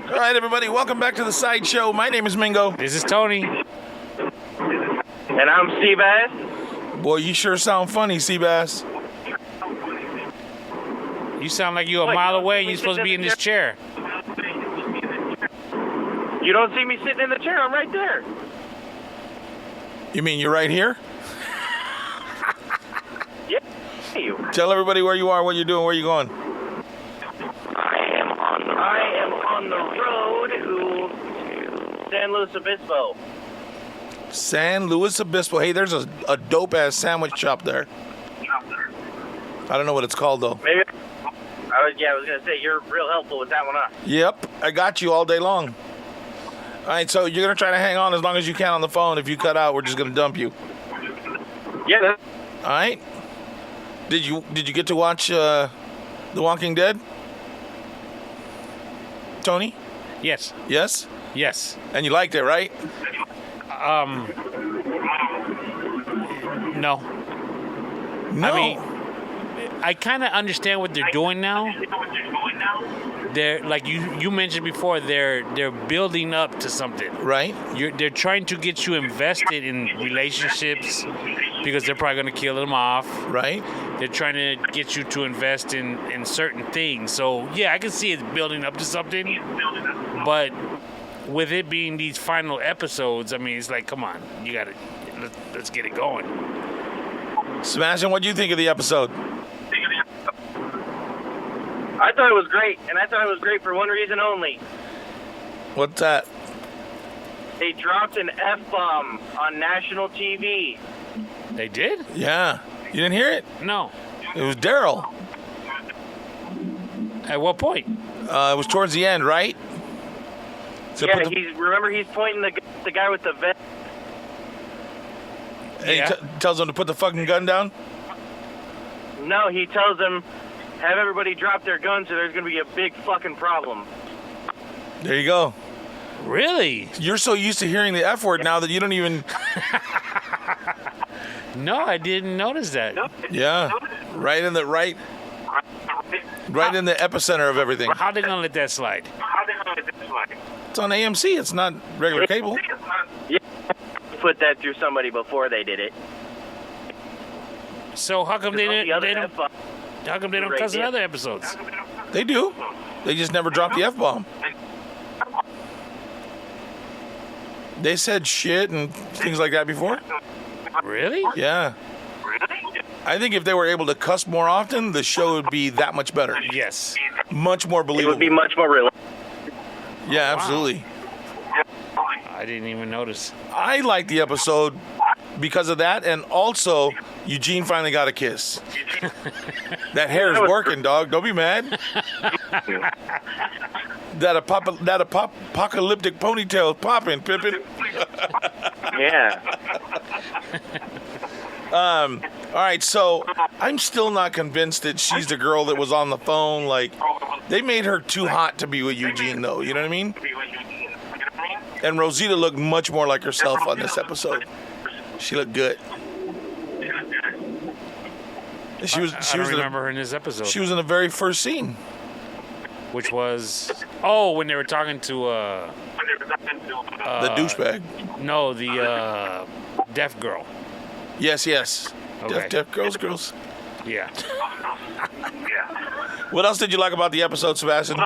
All right, everybody, welcome back to the Sideshow. My name is Mingo. This is Tony. And I'm Seabass. Boy, you sure sound funny, Seabass. You sound like you're a mile away and you're supposed to be in this chair. You don't see me sitting in the chair. I'm right there. You mean you're right here? Yeah. You. Tell everybody where you are, what you're doing, where you going. I am on the road to San Luis Obispo. San Luis Obispo. Hey, there's a dope-ass sandwich shop there. I don't know what it's called, though. Maybe. I was going to say, you're real helpful with that one, huh? Yep, I got you all day long. All right, so you're going to try to hang on as long as you can on the phone. If you cut out, we're just going to dump you. Yeah. All right. Did you get to watch The Walking Dead? Tony? Yes. Yes? Yes. And you liked it, right? No. No. I mean, I kind of understand what they're doing now. They're like you mentioned before. They're building up to something. Right. They're trying to get you invested in relationships because they're probably going to kill them off. Right. They're trying to get you to invest in certain things. So yeah, I can see it building up to something. But with it being these final episodes, I mean, it's like, come on, you got to let's get it going. Sebastian, what do you think of the episode? I thought it was great, and I thought it was great for one reason only. What's that? They dropped an F-bomb on national TV. They did? Yeah. You didn't hear it? No. It was Daryl. At what point? It was towards the end, right? So Yeah, he's pointing the guy with the vest. and Yeah. he tells him to put the fucking gun down? No, he tells them, have everybody drop their guns or there's going to be a big fucking problem. There you go. Really? You're so used to hearing the F word now that you don't even... No, I didn't notice that. Yeah. Right in the epicenter of everything. How they gonna let that slide? It's on AMC. It's not regular cable. Yeah, put that through somebody before they did it. So how come they The other don't F-bomb. how come they don't cuss in other episodes? They do. They just never dropped the F-bomb. They said shit and things like that before. Really? Yeah. I think if they were able to cuss more often, the show would be that much better. Yes. Much more It believable. would be much more real. Yeah, absolutely. I didn't even notice. I liked the episode because of that, and also Eugene finally got a kiss. That hair is working, dog. Don't be mad. That apocalyptic ponytail is popping, Pippin. Yeah. All right, so I'm still not convinced that she's the girl that was on the phone. Like, they made her too hot to be with Eugene, though. You know what I mean? And Rosita looked much more like herself on this episode. She looked good. She was. I don't remember her in this episode. She was in the very first scene. Which was when they were talking to The douchebag. No, the deaf girl. Yes. Okay. Deaf girls. Yeah. What else did you like about the episode, Sebastian?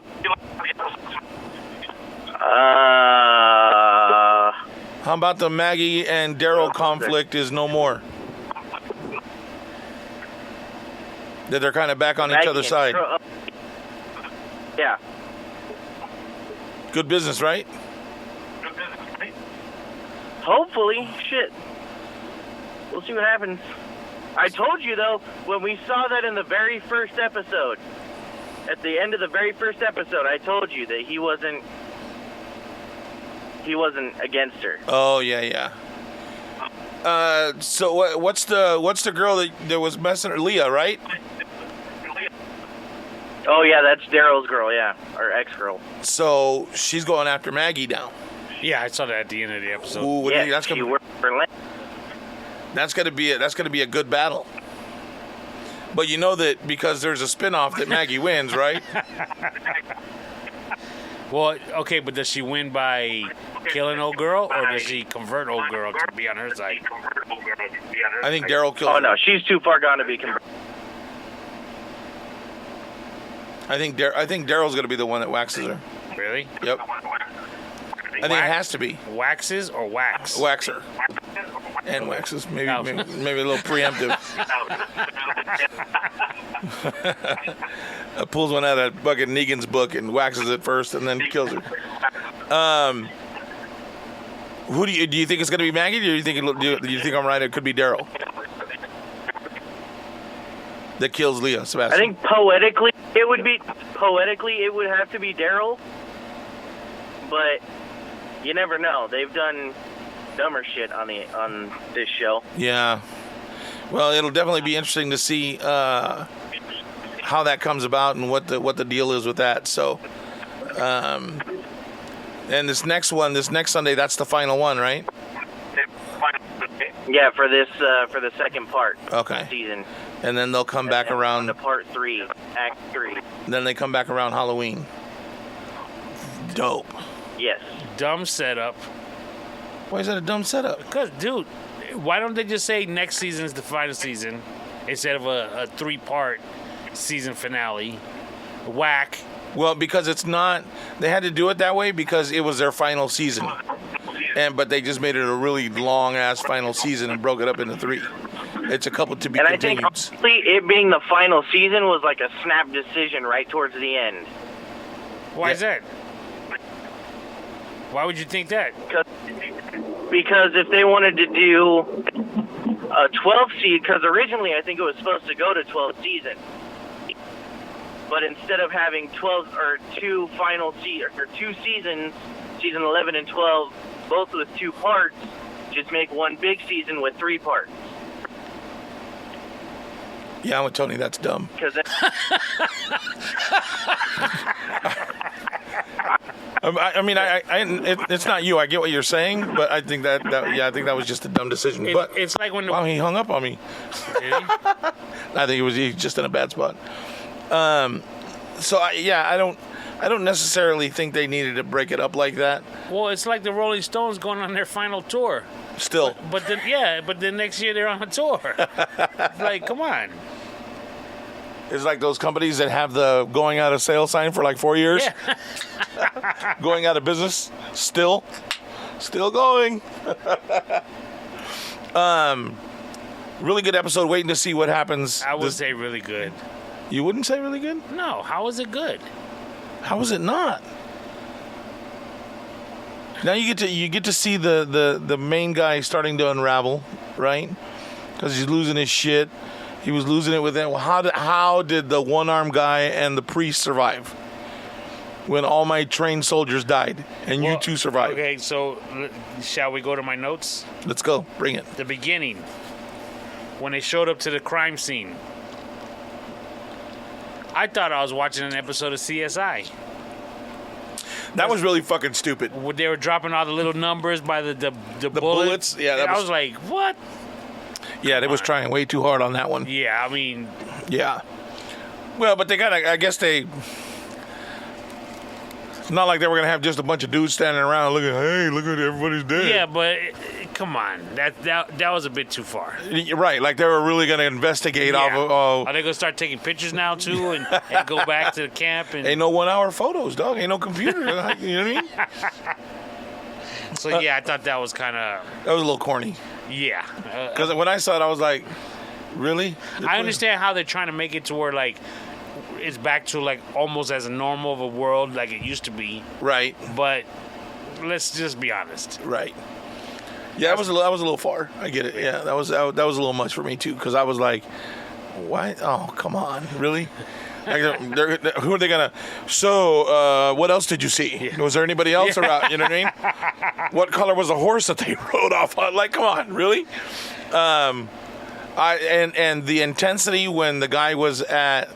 How about the Maggie and Daryl conflict is no more? That they're kind of back on each other's side. Yeah. Good business, right? Hopefully. Shit. We'll see what happens. I told you, though, when we saw that in the very first episode, at the end of the very first episode, I told you that he wasn't against her. Oh, yeah. So what's the girl that was messing her? Leah, right? Oh, yeah, that's Daryl's girl, yeah. Or ex-girl. So she's going after Maggie now. Yeah, I saw that at the end of the episode. Ooh, what do you think? She worked for Lynn. That's gonna be a good battle. But you know that because there's a spinoff that Maggie wins, right? Well, okay, but does she win by killing old girl, or does she convert old girl to be on her side? I think Daryl kills Oh her. no, she's too far gone to be converted. I think Daryl's going to be the one that waxes her. Really? Yep. I think it has to be. Waxes or wax? Waxer. And waxes. Maybe a little preemptive. Pulls one out of fucking Negan's book and waxes it first and then kills her. Who do you think it's going to be Maggie, or do you think I'm right? It could be Daryl that kills Leah Sebastian. I think poetically it would have to be Daryl, but you never know. They've done dumber shit on this show. Yeah. Well, it'll definitely be interesting to see how that comes about and what the deal is with that. So, and this next Sunday, that's the final one, right? Yeah, for the second part. Okay. Season. And then they'll come back around. To part 3, Act 3. Then they come back around Halloween. Dope. Yes. Dumb setup. Why is that a dumb setup? Because, dude, why don't they just say next season is the final season instead of a 3-part season finale? Whack. Well, because it's not. They had to do it that way because it was their final season, but they just made it a really long ass final season and broke it up into 3. It's a couple to be continued. And I think honestly, it being the final season was like a snap decision right towards the end. Why is that? Why would you think that? Because if they wanted to do a 12 season, because originally I think it was supposed to go to 12 season, but instead of having 12 or 2 seasons, season 11 and 12, both with 2 parts, just make one big season with 3 parts. Yeah, I'm with Tony. That's dumb. I mean, it's not you. I get what you're saying, but I think that was just a dumb decision. But it's like when he hung up on me. Really? I think he's just in a bad spot. So I don't necessarily think they needed to break it up like that. Well, it's like the Rolling Stones going on their final tour. Still. But then next year they're on a tour. Like, come on. It's like those companies that have the going out of sale sign for like 4 years. Yeah. Going out of business. Still going. Really good episode. Waiting to see what happens. I would say really good. You wouldn't say really good? No. How is it good? How is it not? Now you get to see the main guy starting to unravel, right? Because he's losing his shit. He was losing it with that. Well, how did the one-armed guy and the priest survive when all my trained soldiers died and you two survived? Okay, so shall we go to my notes? Let's go. Bring it. The beginning, when they showed up to the crime scene, I thought I was watching an episode of CSI. That was really fucking stupid. They were dropping all the little numbers by the bullets. Yeah, I was like, what? Yeah, they was trying way too hard on that one. Yeah, I mean... Yeah. Well, but they I guess they... It's not like they were going to have just a bunch of dudes standing around looking, hey, look at everybody's dead. Yeah, but come on. That was a bit too far. Right, like they were really going to investigate off of... Are they going to start taking pictures now, too, and go back to the camp? And... Ain't no 1 hour photos, dog. Ain't no computer. You know what I mean? So, yeah, I thought that was kind of... That was a little corny. Yeah. Because when I saw it, I was like, really? I understand how they're trying to make it to where, like, it's back to, like, almost as normal of a world like it used to be. Right. But let's just be honest. Right. Yeah, that was a little far. I get it. Yeah, that was a little much for me, too, because I was like, why? Oh, come on. Really? Who are they going to... So, what else did you see? Yeah. Was there anybody else around? You know what I mean? What color was the horse that they rode off on? Like, come on, really? And the intensity when the guy was at...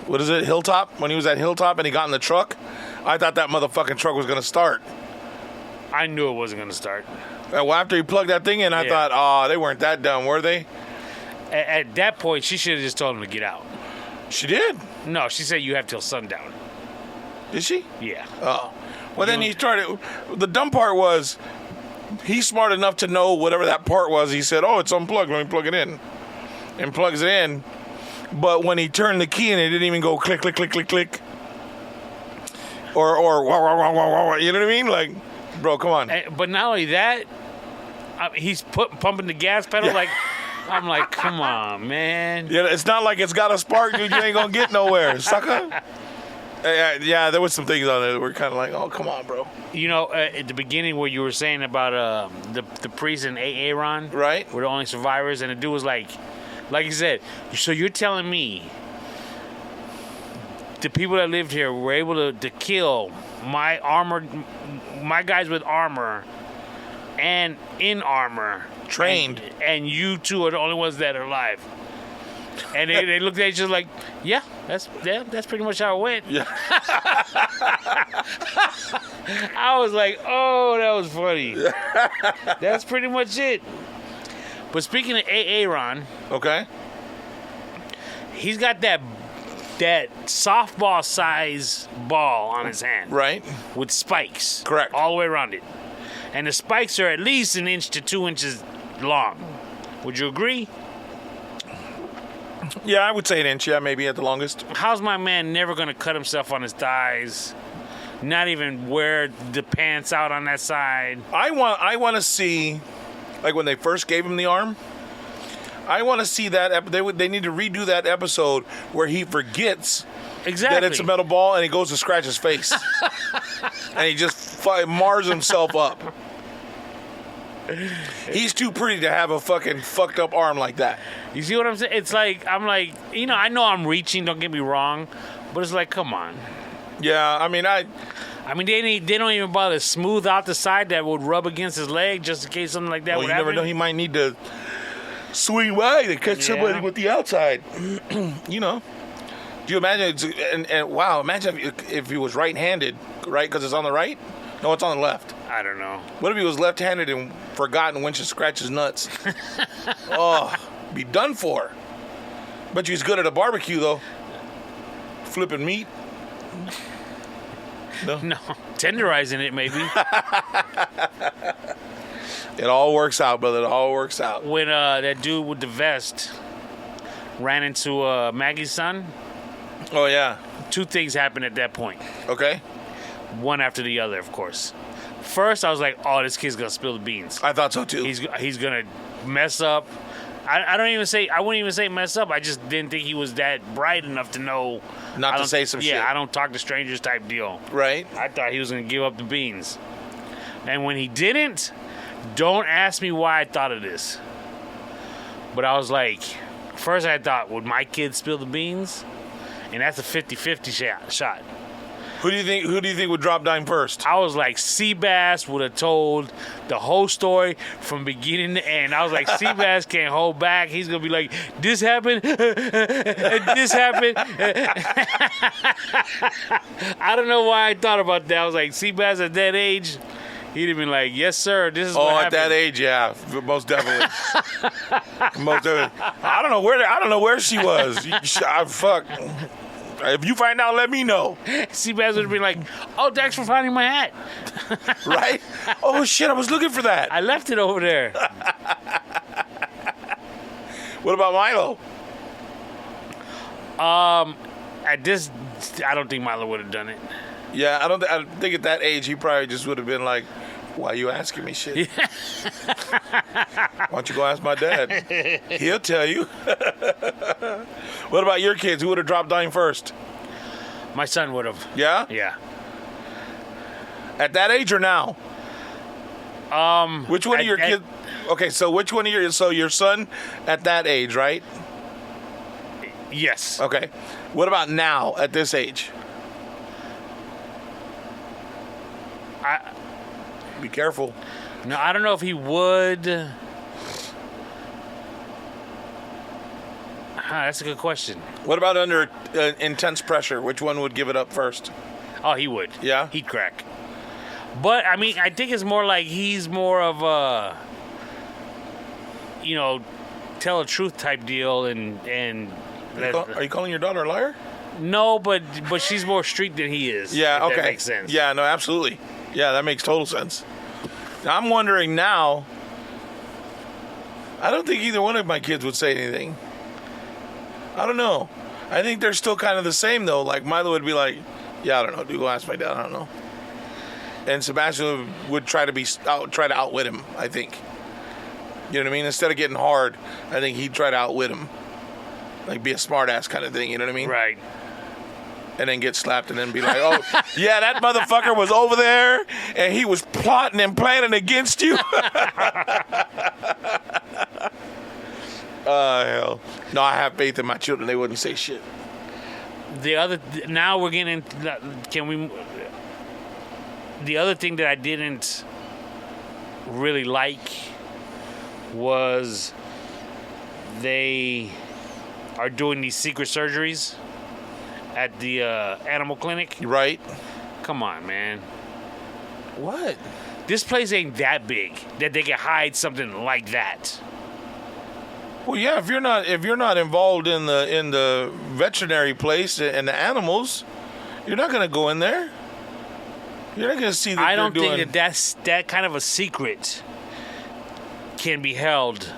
what is it? Hilltop? When he was at Hilltop and he got in the truck, I thought that motherfucking truck was going to start. I knew it wasn't going to start. Well, after he plugged that thing in, I thought, oh, they weren't that dumb, were they? At that point, she should have just told him to get out. She did. No, she said you have till sundown. Is she? Yeah. Oh. Well, then he started. The dumb part was, he's smart enough to know whatever that part was. He said, "Oh, it's unplugged. Let me plug it in," and plugs it in. But when he turned the key and it didn't even go click, click, click, click, click, or wah, wah, wah, wah, wah, you know what I mean? Like, bro, come on. But not only that, he's pumping the gas pedal like. I'm like, come on, man. Yeah, it's not like it's got a spark, dude. You ain't gonna get nowhere, sucker. Yeah, there was some things on it that were kind of like, oh, come on, bro. You know, at the beginning where you were saying about the priest and Aaron, right? Were the only survivors, and the dude was like you said, so you're telling me the people that lived here were able to kill my guys with armor and in armor, trained, and you two are the only ones that are alive. And they looked at each other like, yeah, that's pretty much how it went. Yeah. I was like, oh, that was funny. That's pretty much it. But speaking of Aaron, okay, he's got that softball size ball on his hand, right, with spikes, correct, all the way around it, and the spikes are at least 1 inch to 2 inches long. Would you agree? Yeah, I would say 1 inch. Yeah, maybe at the longest. How's my man never gonna cut himself on his thighs? Not even wear the pants out on that side. I want to see, like when they first gave him the arm. I want to see that. They need to redo that episode where he forgets exactly that it's a metal ball and he goes to scratch his face, and he just mars himself up. He's too pretty to have a fucking fucked up arm like that. You see what I'm saying? It's like, I'm like, you know, I know I'm reaching, don't get me wrong, but it's like, come on. Yeah, I mean, they don't even bother to smooth out the side that would rub against his leg just in case something like that would happen. You never know, he might need to swing wide and catch somebody with the outside. You know. Do you imagine, and wow, imagine if he was right-handed, right, because it's on the right? No, it's on the left. I don't know. What if he was left-handed and forgotten when to scratch his nuts? Oh, be done for. Bet you he's good at a barbecue, though. Flipping meat. No, tenderizing it maybe. It all works out, brother. It all works out. When that dude with the vest ran into Maggie's son. Oh yeah. 2 things happened at that point. Okay. One after the other, of course. First, I was like, "Oh, this kid's gonna spill the beans." I thought so too. He's gonna mess up. I wouldn't even say mess up. I just didn't think he was that bright enough to know not to say some shit. Yeah, I don't talk to strangers type deal. Right. I thought he was gonna give up the beans, and when he didn't, don't ask me why I thought of this. But I was like, first I thought, would my kid spill the beans? And that's a 50-50 shot. Who do you think would drop dime first? I was like, Seabass would have told the whole story from beginning to end. I was like, Seabass can't hold back. He's gonna be like, this happened, this happened. I don't know why I thought about that. I was like, Seabass at that age, he'd have been like, yes, sir. This is what happened. At that age, yeah, most definitely. Most definitely. I don't know where she was. Fuck. If you find out, let me know. Seabass would have been like, oh, thanks for finding my hat. Right? Oh, shit, I was looking for that. I left it over there. What about Milo? At this, I don't think Milo would have done it. Yeah, I think at that age, he probably just would have been like, why are you asking me shit? Why don't you go ask my dad? He'll tell you. What about your kids? Who would have dropped dime first? My son would have. Yeah? Yeah. At that age or now? Which one of your kids? Okay, so which one of your son at that age, right? Yes. Okay. What about now at this age? Be careful. No, I don't know if he would. That's a good question. What about under intense pressure? Which one would give it up first? Oh, he would. Yeah? He'd crack. But, I mean, I think it's more like he's more of a, tell the truth type deal and Are you calling your daughter a liar? No, but she's more street than he is. Yeah, if okay. That makes sense. Yeah, no, absolutely. Yeah, that makes total sense. Now, I'm wondering now, I don't think either one of my kids would say anything. I don't know. I think they're still kind of the same, though. Like, Milo would be like, yeah, I don't know, dude, go ask my dad, I don't know. And Sebastian would try to outwit him, I think. You know what I mean? Instead of getting hard, I think he'd try to outwit him. Like, be a smartass kind of thing, you know what I mean? Right. And then get slapped and then be like, oh, yeah, that motherfucker was over there and he was plotting and planning against you. Hell. No, I have faith in my children. They wouldn't say shit. Now we're getting, the other thing that I didn't really like was they are doing these secret surgeries at the animal clinic. Right? Come on, man. What? This place ain't that big that they can hide something like that. Well, yeah, if you're not involved in the veterinary place and the animals, you're not gonna go in there. You're not gonna see that. I don't think that kind of a secret can be held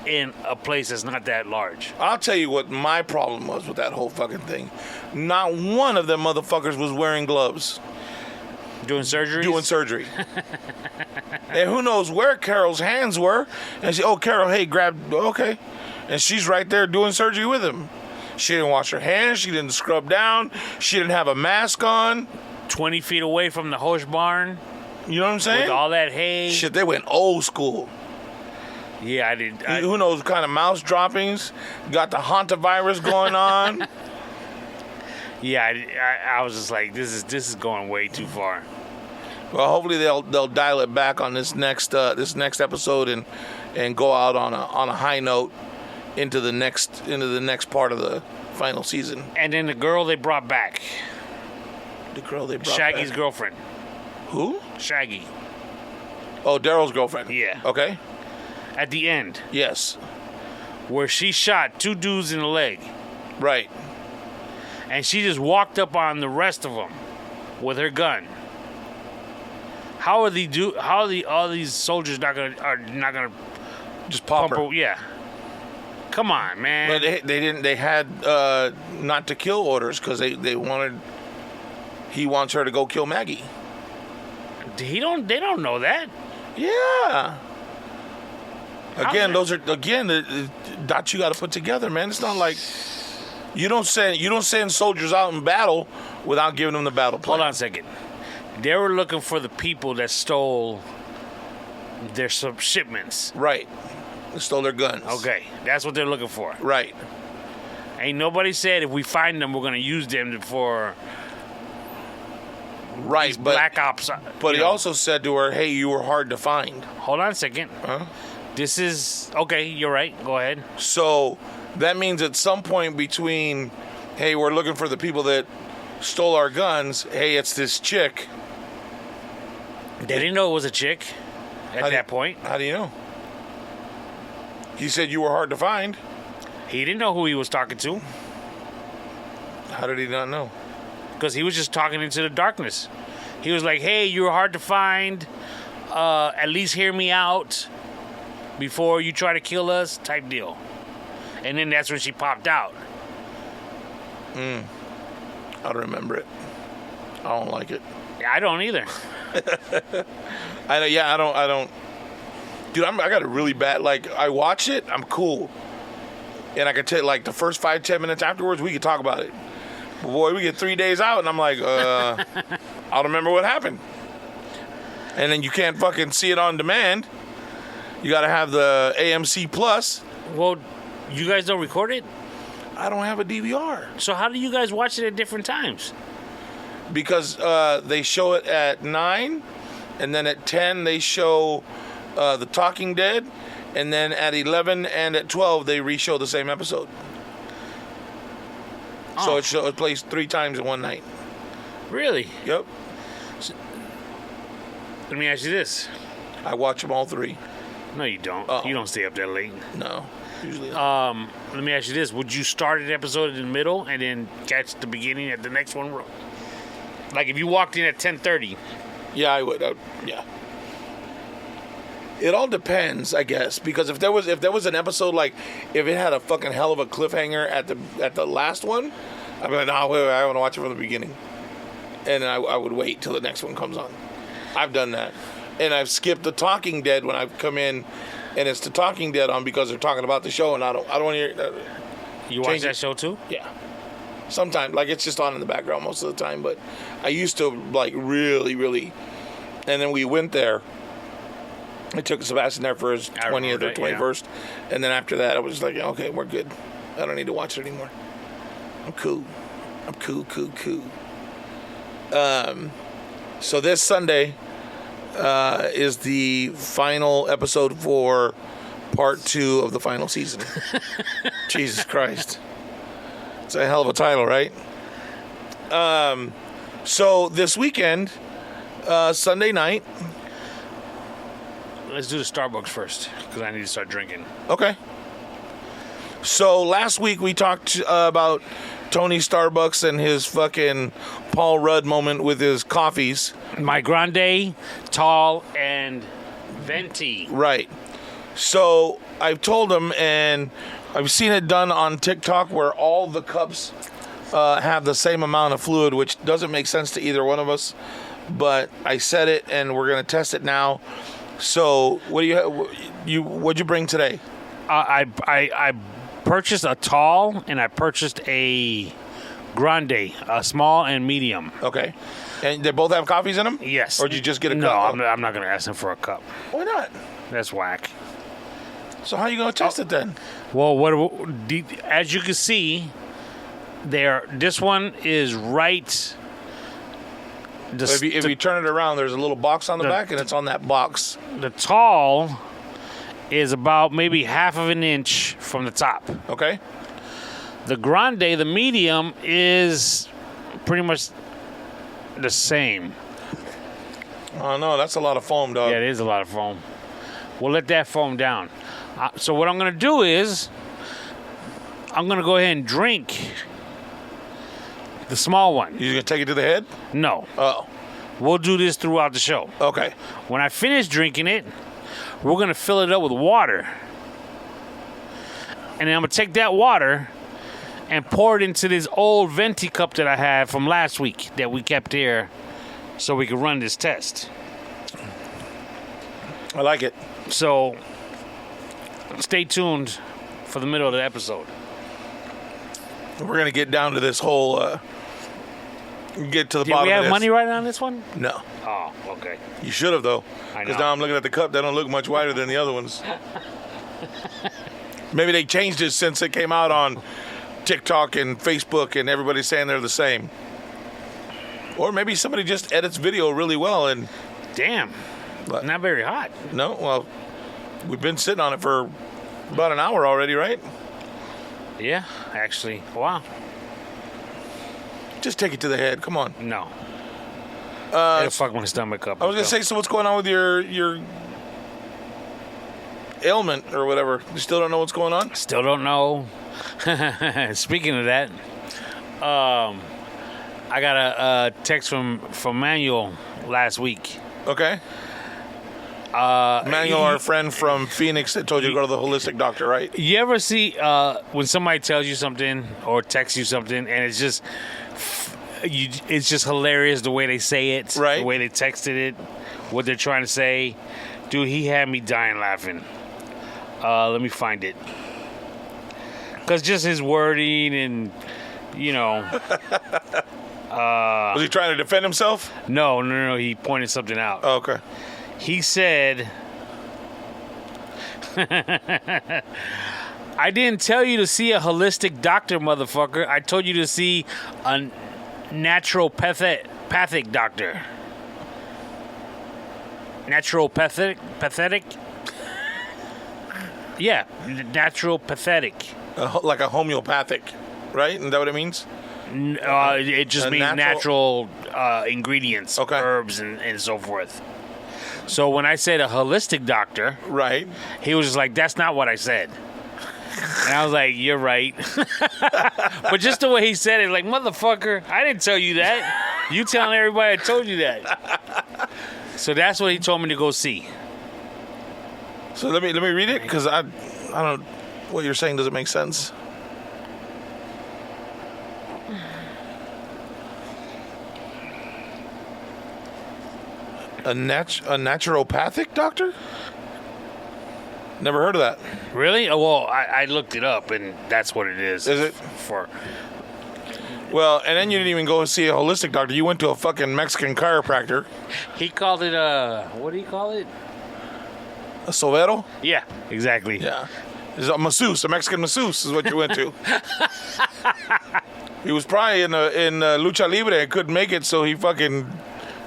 in a place that's not that large. I'll tell you what my problem was with that whole fucking thing. Not one of them motherfuckers was wearing gloves. Doing surgery? Doing surgery. And who knows where Carol's hands were. And she, oh, Carol, hey, okay. And she's right there doing surgery with him. She didn't wash her hands. She didn't scrub down. She didn't have a mask on. 20 feet away from the horse barn. You know what I'm saying? With all that hay. Shit, they went old school. Yeah, I did. Who knows what kind of mouse droppings? Got the hantavirus going on. Yeah, I was just like, this is going way too far. Well, hopefully they'll dial it back on this next episode and go out on a high note into the next part of the final season. And then the girl they brought back. The girl they brought Shaggy's back. girlfriend. Who? Shaggy. Oh, Daryl's girlfriend. Yeah. Okay. At the end. Yes. Where she shot 2 dudes in the leg. Right. And she just walked up on the rest of them with her gun. How are all these soldiers not gonna just pop her? Yeah. Come on, man. But they didn't. They had not to kill orders because they wanted. He wants her to go kill Maggie. They don't know that. Yeah. Again, dots you got to put together, man. It's not like you don't send soldiers out in battle without giving them the battle plan. Hold on a second. They were looking for the people that stole their shipments. Right. They stole their guns. Okay, that's what they're looking for. Right. Ain't nobody said if we find them, we're gonna use them for right, but black ops. But he also said to her, "Hey, you were hard to find." Hold on a second. Huh? This is okay. You're right. Go ahead. So that means at some point between, hey, we're looking for the people that stole our guns. Hey, it's this chick. They didn't know it was a chick at that point. How do you know? He said you were hard to find. He didn't know who he was talking to. How did he not know? Because he was just talking into the darkness. He was like, hey, you were hard to find. At least hear me out before you try to kill us, type deal. And then that's when she popped out. I don't remember it. I don't like it. Yeah, I don't either. I don't. Dude, I got a really bad, like, I watch it, I'm cool. And I can tell, like, the first 5-10 minutes afterwards, we can talk about it. But boy, we get 3 days out, and I'm like, I don't remember what happened. And then you can't fucking see it on demand. You got to have the AMC Plus. Well, you guys don't record it? I don't have a DVR. So how do you guys watch it at different times? Because they show it at 9, and then at 10 they show The Talking Dead, and then at 11 and at 12 they re-show the same episode. Oh. So it plays 3 times in one night. Really? Yep. Let me ask you this. I watch them all 3. No, you don't. Uh-oh. You don't stay up that late. No. Usually. Let me ask you this: would you start an episode in the middle and then catch the beginning at the next one? Like if you walked in at 10:30. Yeah, I would. Yeah. It all depends, I guess, because if there was an episode like if it had a fucking hell of a cliffhanger at the last one, I'd be like, no, wait, I want to watch it from the beginning, and I would wait till the next one comes on. I've done that, and I've skipped The Talking Dead when I've come in, and it's The Talking Dead on because they're talking about the show, and I don't want to hear. You watch that show too? Yeah. Sometimes, like it's just on in the background most of the time, but I used to like really, really, and then we went there. I took Sebastian there for his 20th or 21st, and then after that, I was like, okay, we're good. I don't need to watch it anymore. I'm cool. So this Sunday is the final episode for part 2 of the final season. Jesus Christ. It's a hell of a title, right? So this weekend, Sunday night. Let's do the Starbucks first, because I need to start drinking. Okay. So last week we talked about Tony Starbucks and his fucking Paul Rudd moment with his coffees. My Grande, Tall, and Venti. Right. So I've told him, and I've seen it done on TikTok where all the cups have the same amount of fluid, which doesn't make sense to either one of us. But I said it, and we're going to test it now. So, what do what'd you bring today? I purchased a tall and I purchased a grande, a small and medium. Okay, and they both have coffees in them. Yes. Or did you just get a no, cup? No, I'm not going to ask them for a cup. Why not? That's whack. So how are you going to test it then? Well, as you can see, this one is right. If you turn it around, there's a little box on the back, and it's on that box. The tall is about maybe half of an inch from the top. Okay. The grande, the medium, is pretty much the same. Oh, no, that's a lot of foam, dog. Yeah, it is a lot of foam. We'll let that foam down. So what I'm going to do is I'm going to go ahead and drink the small one. You gonna take it to the head? No. Oh. We'll do this throughout the show. Okay. When I finish drinking it, we're going to fill it up with water. And then I'm going to take that water and pour it into this old venti cup that I had from last week that we kept here so we could run this test. I like it. So stay tuned for the middle of the episode. We're gonna get down to this whole. Get to the bottom of this. Do we have money right on this one? No. Oh, okay. You should have though, I know. because now I'm looking at the cup. They don't look much wider than the other ones. Maybe they changed it since it came out on TikTok and Facebook, and everybody's saying they're the same. Or maybe somebody just edits video really well and. Damn. But, not very hot. No, well, we've been sitting on it for about an hour already, right? Yeah, actually. Wow. Just take it to the head. Come on. No. It'll fuck my stomach up. I was gonna say, so what's going on with your ailment or whatever? You still don't know what's going on? Still don't know. Speaking of that, I got a text from Manuel last week. Okay. Manuel, our friend from Phoenix that told you to go to the holistic doctor, right? You ever see when somebody tells you something or texts you something, and it's just hilarious the way they say it, right? The way they texted it, what they're trying to say. Dude, he had me dying laughing. Let me find it, because just his wording and was he trying to defend himself? No. He pointed something out. Oh, okay. He said, I didn't tell you to see a holistic doctor, motherfucker. I told you to see a naturopathic doctor. Naturopathic? Yeah, naturopathic. Like a homeopathic, right? Isn't that what it means? It just means natural ingredients, okay. Herbs and so forth. So when I said a holistic doctor, right, he was just like, "That's not what I said." And I was like, you're right. But just the way he said it, like, motherfucker, I didn't tell you that. You telling everybody I told you that. So that's what he told me to go see. So let me read it, because I don't, what you're saying doesn't make sense. A naturopathic doctor? Never heard of that. Really? Oh, well, I looked it up, and that's what it is. Is it? Well, and then you didn't even go see a holistic doctor. You went to a fucking Mexican chiropractor. He called it what do you call it? A sobero? Yeah, exactly. Yeah. It's a masseuse, a Mexican masseuse is what you went to. He was probably in lucha libre and couldn't make it, so he fucking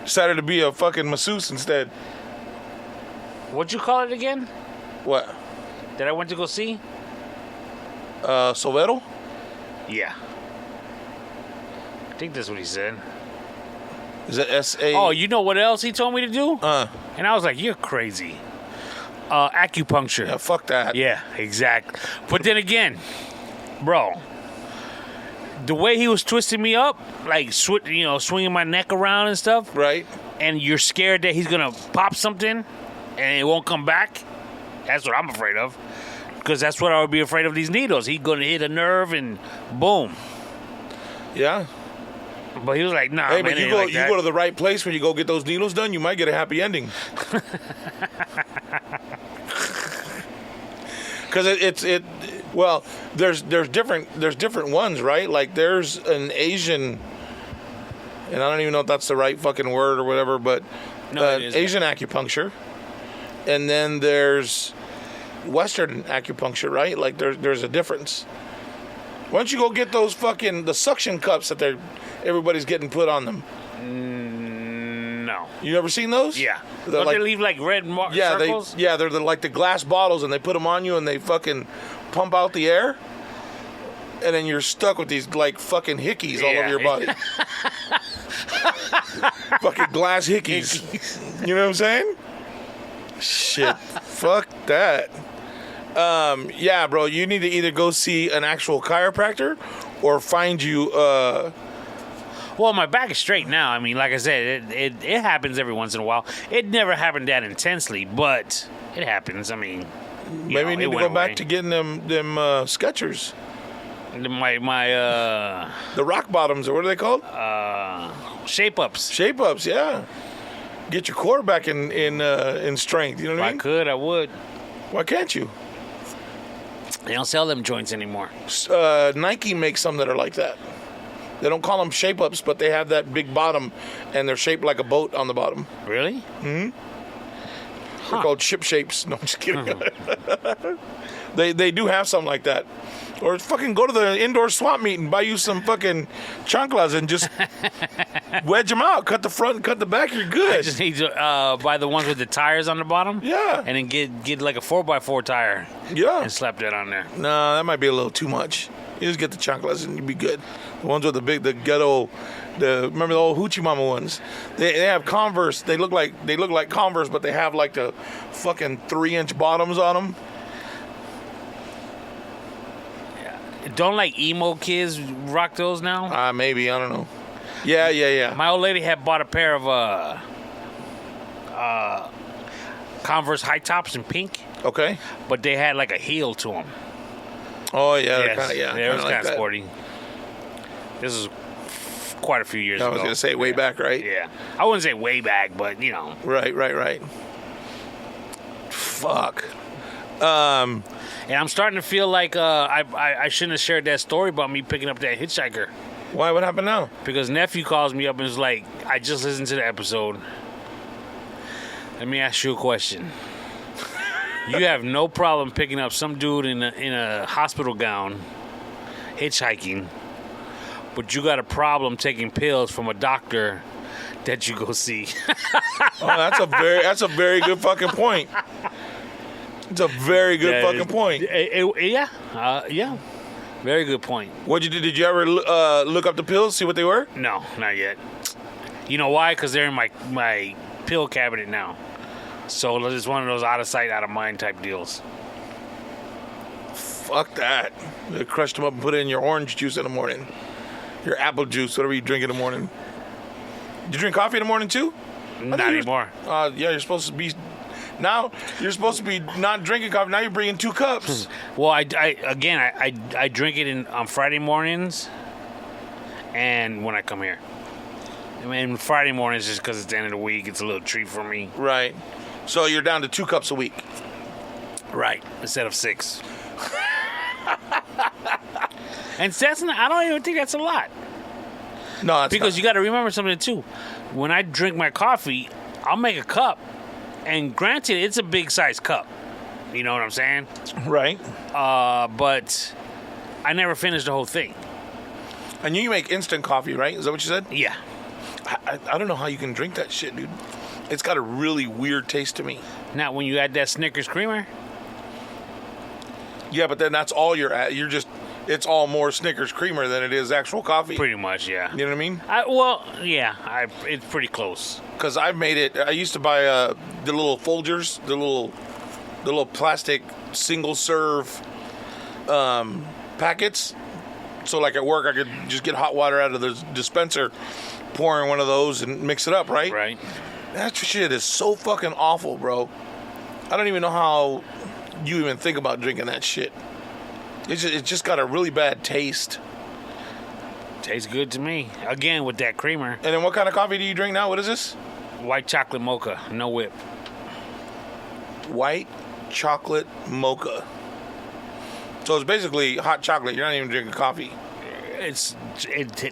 decided to be a fucking masseuse instead. What'd you call it again? What? That I went to go see? Sobero? Yeah. I think that's what he said. Is it S-A? Oh, you know what else he told me to do? And I was like, you're crazy. Acupuncture. Yeah, fuck that. Yeah, exactly. But then again, bro, the way he was twisting me up, like, swinging my neck around and stuff. Right. And you're scared that he's going to pop something and it won't come back. That's what I'm afraid of. Because that's what I would be afraid of, these needles. He's going to hit a nerve and boom. Yeah. But he was like, nah, hey, man, but you go to the right place when you go get those needles done, you might get a happy ending. Because well, there's different ones, right? Like there's an Asian, and I don't even know if that's the right fucking word or whatever, but Asian acupuncture, and then there's Western acupuncture, right? Like there's a difference. Why don't you go get those the suction cups that everybody's getting put on them? No. You never seen those? Yeah. Don't they leave like red circles? They're like the glass bottles, and they put them on you, and they fucking pump out the air, and then you're stuck with these like fucking hickeys all over your body. Fucking glass hickeys. You know what I'm saying? Shit. Fuck that. Yeah, bro, you need to either go see an actual chiropractor or find you well, my back is straight now. I mean, like I said, it happens every once in a while. It never happened that intensely, but it happens. I mean, maybe you need to go back to getting them Skechers. The rock bottoms, or what are they called? Shape ups. Shape ups, yeah. Get your core back in strength. You know what I mean? If I could, I would. Why can't you? They don't sell them joints anymore. Nike makes some that are like that. They don't call them shape ups, but they have that big bottom, and they're shaped like a boat on the bottom. Really? Mm-hmm. They're called ship shapes. No, I'm just kidding. They do have something like that. Or fucking go to the indoor swap meet and buy you some fucking chanclas and just wedge them out. Cut the front and cut the back. You're good. I just need to buy the ones with the tires on the bottom. Yeah. And then get like a 4x4 tire. Yeah. And slap that on there. No, that might be a little too much. You just get the chanclas and you'll be good. The ones with the ghetto, remember the old Hoochie Mama ones? They have Converse. They look like Converse, but they have like the fucking 3-inch bottoms on them. Don't like emo kids rock those now? Maybe, I don't know. Yeah. My old lady had bought a pair of Converse high tops in pink. Okay. But they had like a heel to them. Oh yeah, Yes. It was kind of that. sporty. This is quite a few years ago. I was gonna say way back, right? Yeah. I wouldn't say way back, but you know. Right. Fuck. And I'm starting to feel like I shouldn't have shared that story about me picking up that hitchhiker. Why? What happened now? Because nephew calls me up and is like, I just listened to the episode. Let me ask you a question. You have no problem picking up some dude in a hospital gown, hitchhiking, but you got a problem taking pills from a doctor that you go see. Oh, that's a very good fucking point. It's a very good fucking point. Yeah. Very good point. What'd you do? Did you ever look up the pills, see what they were? No, not yet. You know why? Because they're in my pill cabinet now. So it's one of those out of sight, out of mind type deals. Fuck that. You crushed them up and put it in your orange juice in the morning. Your apple juice, whatever you drink in the morning. You drink coffee in the morning too? Not anymore. Yeah, you're supposed to be. Now you're supposed to be not drinking coffee. Now you're bringing 2 cups. Well, I drink it on Friday mornings, and when I come here. I mean, Friday mornings just because it's the end of the week. It's a little treat for me. Right. So you're down to 2 cups a week. Right, instead of 6. And I don't even think that's a lot. No, that's Because not. you got to remember something too. When I drink my coffee, I'll make a cup, and granted, it's a big size cup. You know what I'm saying? Right. But I never finish the whole thing. And you make instant coffee, right? Is that what you said? Yeah. I don't know how you can drink that shit, dude. It's got a really weird taste to me. Now, when you add that Snickers creamer, Yeah, but then that's all you're just. It's all more Snickers creamer than it is actual coffee. pretty much, yeah. You know what I mean? It's pretty close. Because I've made it. I used to buy the little Folgers, the little plastic single serve packets. So like at work, I could just get hot water out of the dispenser, pour in one of those, and mix it up. Right. Right. That shit is so fucking awful, bro. I don't even know how you even think about drinking that shit. It's just got a really bad taste. Tastes good to me. Again, with that creamer. And then what kind of coffee do you drink now? What is this? White chocolate mocha, no whip. White chocolate mocha. So it's basically hot chocolate. You're not even drinking coffee. It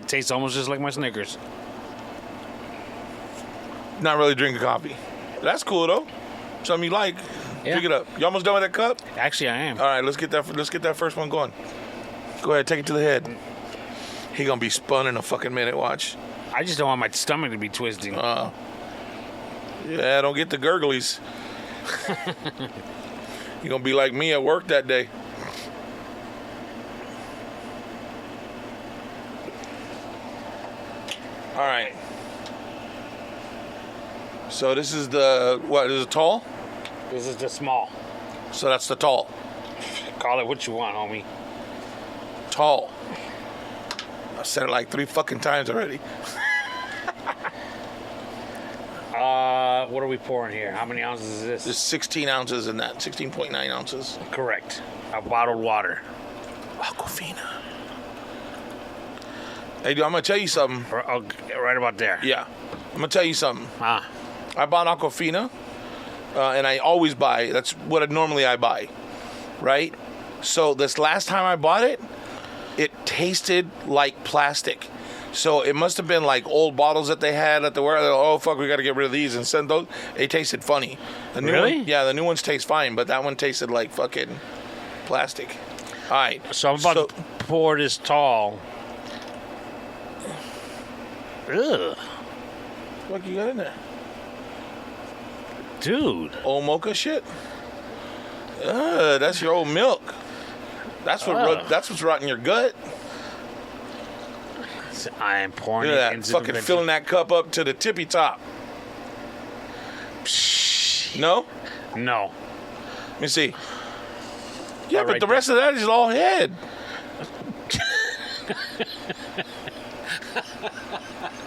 tastes almost just like my Snickers. Not really drinking coffee. That's cool though. Something you like. Yeah. Drink it up. You almost done with that cup? Actually, I am. All right, let's get that first one going. Go ahead, take it to the head. He gonna be spun in a fucking minute. Watch. I just don't want my stomach to be twisting. Yeah, don't get the gurglies. You're gonna be like me at work that day. All right. So this is what is it, tall? This is the small. So that's the tall. Call it what you want, homie. Tall. I said it like 3 fucking times already. What are we pouring here? How many ounces is this? There's 16 ounces in that. 16.9 ounces. Correct. A bottled water. Aquafina. Hey, dude, I'm gonna tell you something. Right about there. Yeah, I'm gonna tell you something. Ah. I bought Aquafina, and I always buy. That's what normally I buy, right? So this last time I bought it, it tasted like plastic. So it must have been like old bottles that they had at the warehouse. Oh fuck, we got to get rid of these and send those. It tasted funny. The new Really? one, yeah, the new ones taste fine, but that one tasted like fucking plastic. All right. So I'm about to pour this tall. Ugh. What you got in there? Dude. Old mocha shit. That's your old milk. That's what's rotting your gut. I am pouring Look it at that. into Fucking the filling that cup up to the tippy top. No? No. Let me see. Yeah, All but right the rest of that is all head.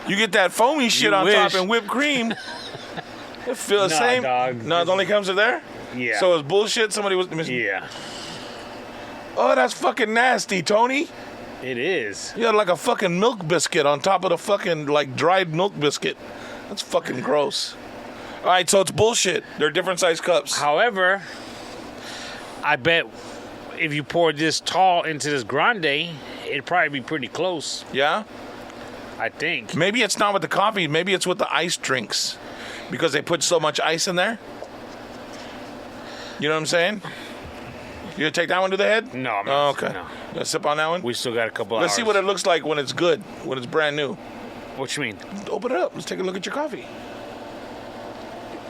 You get that foamy shit You on wish. top and whipped cream. It feels the Nah, same. dog. No, it only comes to there? Yeah. So it's bullshit. Somebody was. Yeah. Oh, that's fucking nasty, Tony. It is. You got like a fucking milk biscuit on top of the fucking like dried milk biscuit. That's fucking gross. All right, so it's bullshit. They're different size cups. However, I bet if you poured this tall into this grande, it'd probably be pretty close. Yeah? I think. Maybe it's not with the coffee. Maybe it's with the ice drinks. Because they put so much ice in there. You know what I'm saying? You gonna take that one to the head? No, I'm Oh, not. okay. No. Gonna sip on that one? We still got a couple Let's hours. see what it looks like when it's good, when it's brand new. What you mean? Open it up. Let's take a look at your coffee.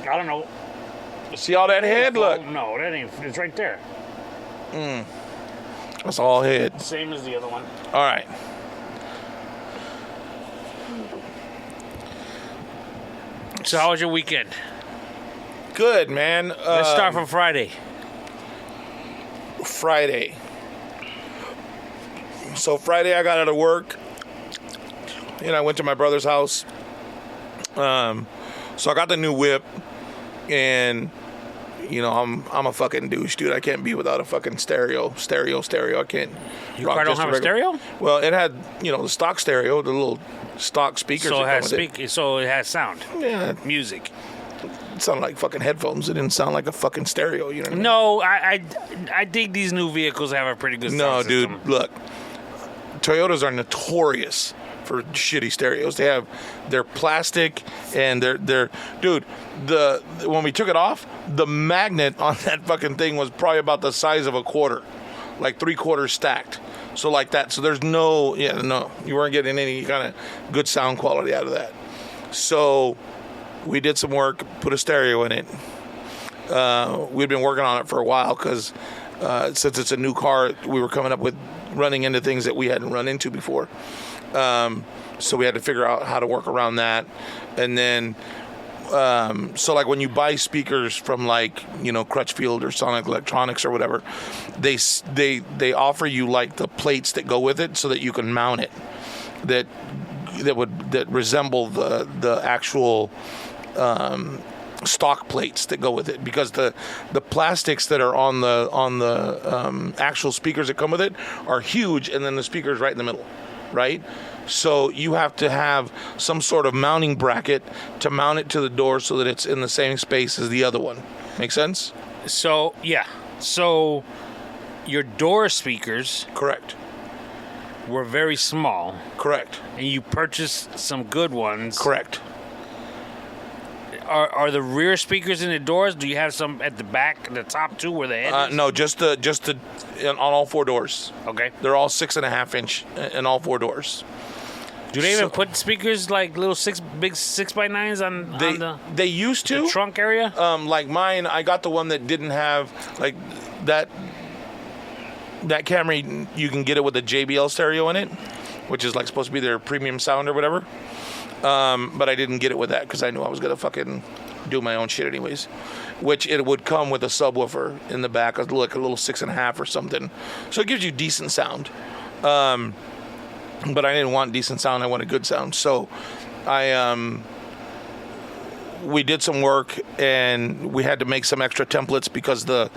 I don't know. See all that head? Look. Oh, no, that ain't. It's right there. That's all head. Same as the other one. All right. So how was your weekend? Good, man. Let's start from Friday. Friday. So Friday I got out of work, and I went to my brother's house. So I got the new whip, and you know I'm a fucking douche, dude. I can't be without a fucking stereo. I can't. Your car don't have a stereo? Well, it had the stock stereo, the little stock speakers. So that come with so it has sound. Yeah, Music. it sounded like fucking headphones. It didn't sound like a fucking stereo. You know what I mean? No, I think these new vehicles have a pretty good sound system. Dude, look. Toyotas are notorious for shitty stereos. They're plastic, and they're dude. When we took it off, the magnet on that fucking thing was probably about the size of a quarter, like 3/4 stacked. So like that. So there's no, you weren't getting any kind of good sound quality out of that. So we did some work, put a stereo in it. We'd been working on it for a while because since it's a new car, we were coming up with running into things that we hadn't run into before. So we had to figure out how to work around that. And then, so like when you buy speakers from like, Crutchfield or Sonic Electronics or whatever, they offer you like the plates that go with it so that you can mount it that resemble the actual, stock plates that go with it, because the plastics that are on the actual speakers that come with it are huge, and then the speaker's right in the middle, right? So you have to have some sort of mounting bracket to mount it to the door so that it's in the same space as the other one. Make sense? So yeah. So your door speakers, Correct. were very small, Correct. and you purchased some good ones. Correct. Are the rear speakers in the doors? Do you have some at the back, the top two, where the head is? No, just on all four doors. Okay. They're all 6.5 inch in all four doors. Do they even put speakers like little big 6x9s on the They used to the trunk area? Like mine, I got the one that didn't have like that Camry. You can get it with a JBL stereo in it, which is like supposed to be their premium sound or whatever. But I didn't get it with that because I knew I was gonna fucking do my own shit anyways. Which it would come with a subwoofer in the back, like a little 6.5 or something. So it gives you decent sound. But I didn't want decent sound. I wanted good sound. So we did some work, and we had to make some extra templates because the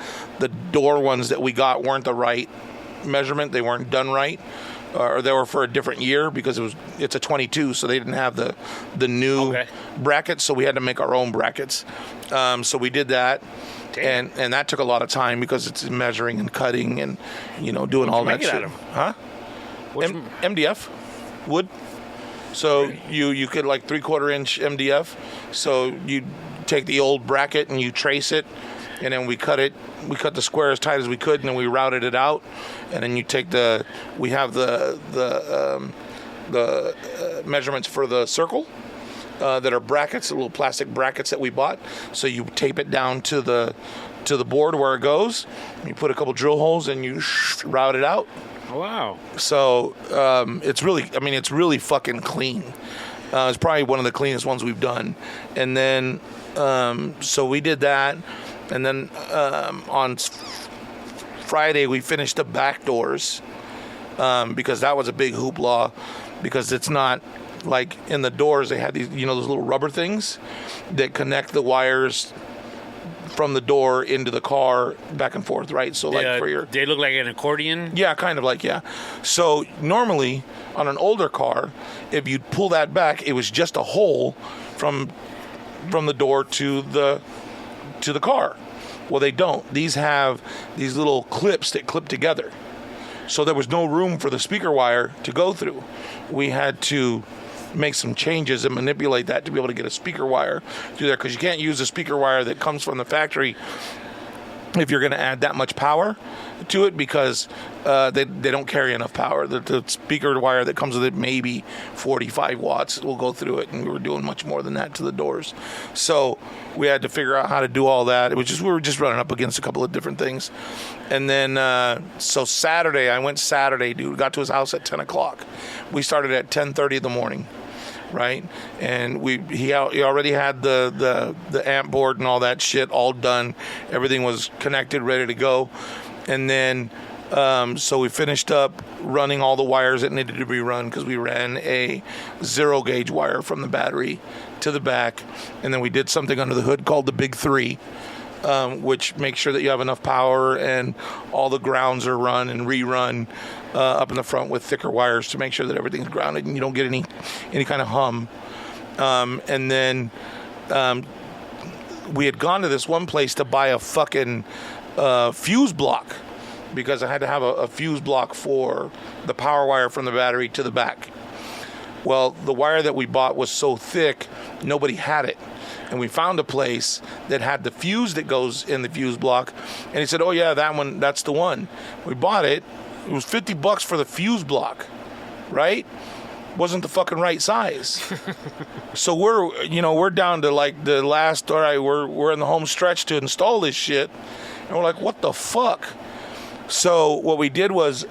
door ones that we got weren't the right measurement. They weren't done right. Or they were for a different year because it's a 22, so they didn't have the new brackets, so we had to make our own brackets. So we did that, and that took a lot of time because it's measuring and cutting and doing all that shit. Huh? MDF wood. So you could like 3/4 inch MDF. So you take the old bracket and you trace it, and then we cut it. We cut the square as tight as we could, and then we routed it out. And then you take we have the measurements for the circle that are brackets, the little plastic brackets that we bought. So you tape it down to the board where it goes. You put a couple drill holes and you route it out. Wow. So it's really fucking clean. It's probably one of the cleanest ones we've done. And then so we did that. And then on Friday we finished the back doors because that was a big hoopla, because it's not like in the doors they had these those little rubber things that connect the wires from the door into the car back and forth, right? So like for your... They look like an accordion? Yeah, kind of like, yeah. So normally on an older car, if you'd pull that back, it was just a hole from the door to the car. Well, they don't. These have these little clips that clip together. So there was no room for the speaker wire to go through. We had to make some changes and manipulate that to be able to get a speaker wire through there, because you can't use a speaker wire that comes from the factory if you're going to add that much power to it, because they don't carry enough power. The speaker wire that comes with it, maybe 45 watts, will go through it, and we were doing much more than that to the doors. So we had to figure out how to do all that. We were just running up against a couple of different things. And then so Saturday, I went Saturday, dude. Got to his house at 10 o'clock. We started at 10:30 in the morning. Right, and he already had the amp board and all that shit all done. Everything was connected, ready to go. And then So we finished up running all the wires that needed to be run because we ran a 0 gauge wire from the battery to the back. And then we did something under the hood called the Big 3, which makes sure that you have enough power and all the grounds are run and rerun up in the front with thicker wires to make sure that everything's grounded and you don't get any kind of hum. And then we had gone to this one place to buy a fucking fuse block because I had to have a fuse block for the power wire from the battery to the back. Well, the wire that we bought was so thick, nobody had it. And we found a place that had the fuse that goes in the fuse block. And he said, oh, yeah, that one, that's the one. We bought it. It was $50 for the fuse block, right? Wasn't the fucking right size. So we're down to like the last, all right, we're in the home stretch to install this shit. And we're like, what the fuck? So what we did was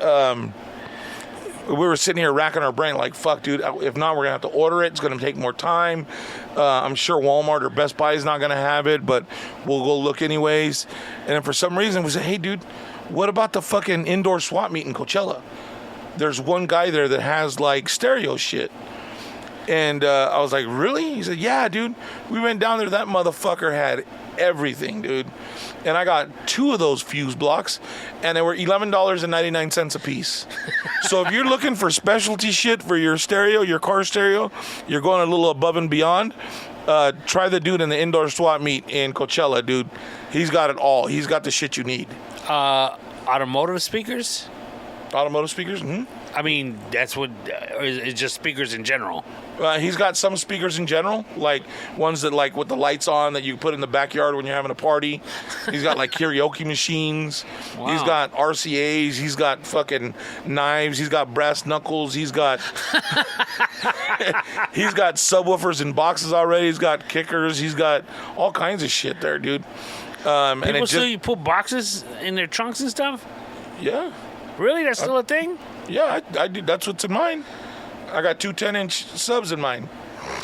we were sitting here racking our brain like, fuck, dude, if not, we're going to have to order it. It's going to take more time. I'm sure Walmart or Best Buy is not going to have it, but we'll go look anyways. And then for some reason, we said, hey, dude, what about the fucking indoor swap meet in Coachella? There's one guy there that has, like, stereo shit. And I was like, really? He said, yeah, dude. We went down there. That motherfucker had everything, dude. And I got 2 of those fuse blocks, and they were $11.99 a piece. So if you're looking for specialty shit for your stereo, your car stereo, you're going a little above and beyond, try the dude in the indoor swap meet in Coachella, dude. He's got it all. He's got the shit you need. Automotive speakers? Automotive speakers? Mm-hmm. I mean, that's what, it's just speakers in general. He's got some speakers in general, like ones that like with the lights on that you put in the backyard when you're having a party. He's got like karaoke machines. Wow. He's got RCAs. He's got fucking knives. He's got brass knuckles. He's got he's got subwoofers in boxes already. He's got kickers. He's got all kinds of shit there, dude. People still you put boxes in their trunks and stuff? Yeah. Really? That's still a thing? Yeah, I do. That's what's in mine. I got 2 10-inch subs in mine.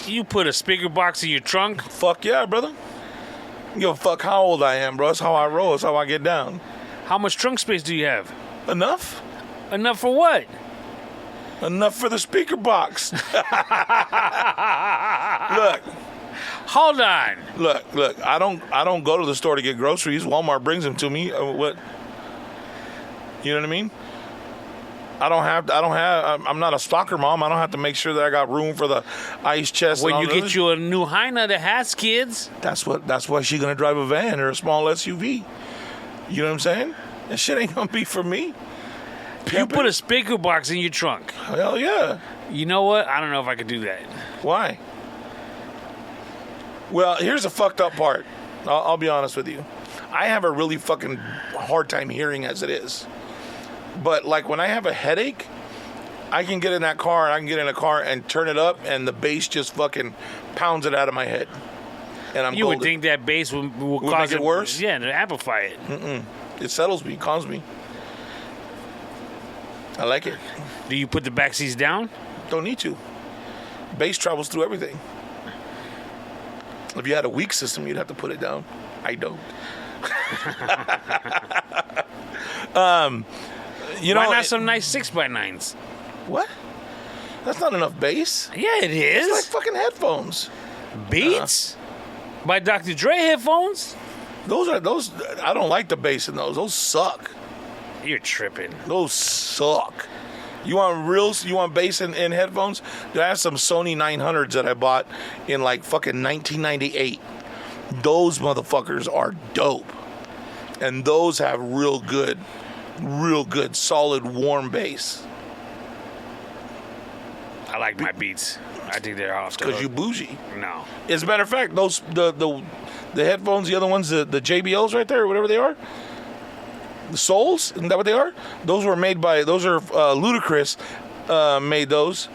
You put a speaker box in your trunk? Fuck yeah, brother. Give a fuck how old I am, bro. That's how I roll. That's how I get down. How much trunk space do you have? Enough. Enough for what? Enough for the speaker box. Look. Hold on. Look. I don't go to the store to get groceries. Walmart brings them to me. What? You know what I mean? I'm not a stalker mom. I don't have to make sure that I got room for the ice chest. When you get you a new Hyena that has kids. That's why she's going to drive a van or a small SUV. You know what I'm saying? That shit ain't going to be for me. You put a speaker box in your trunk. Hell yeah. You know what? I don't know if I could do that. Why? Well, here's the fucked up part. I'll be honest with you. I have a really fucking hard time hearing as it is. But, like, when I have a headache, I can get in that car, and I can get in a car and turn it up, and the bass just fucking pounds it out of my head. And I'm You would think that bass would cause make it worse? Yeah, to amplify it. Mm-mm. It settles me, calms me. I like it. Do you put the back seats down? Don't need to. Bass travels through everything. If you had a weak system, you'd have to put it down. I don't. Why not some nice 6x9s? What? That's not enough bass. Yeah, it is. It's like fucking headphones. Beats? By Dr. Dre headphones? Those. I don't like the bass in those. Those suck. You're tripping. Those suck. You want bass in headphones? I have some Sony 900s that I bought in like fucking 1998. Those motherfuckers are dope. And those have real good, solid, warm bass. I like my Beats. I think they're off. Because you bougie. No. As a matter of fact, those the headphones, the other ones, the JBLs right there, whatever they are, the Souls, isn't that what they are? Those are Ludacris made those.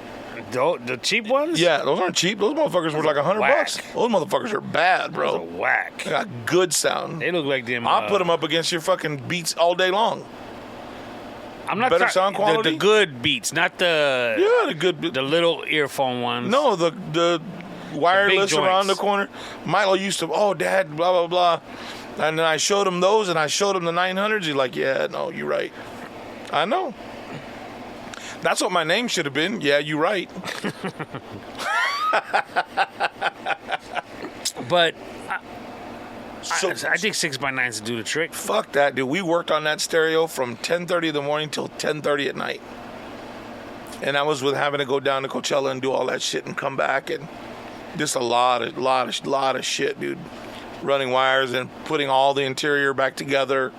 The cheap ones? Yeah, those aren't cheap. Those motherfuckers were like $100. Those motherfuckers are bad, bro. Those are whack. They got good sound. They look like them. I'll put them up against your fucking Beats all day long. I'm not better sound quality. The good Beats, not the the little earphone ones. No, the wireless around the corner. Milo used to, Dad, blah blah blah, and then I showed him those, and I showed him the 900s. He's like, yeah, no, you're right. I know. That's what my name should have been. Yeah, you're right. But So, I think 6x9s do the trick. fuck that, dude. We worked on that stereo from 10:30 in the morning till 10:30 at night. And I was with having to go down to Coachella and do all that shit and come back, and just a lot of shit, dude. Running wires and putting all the interior back together.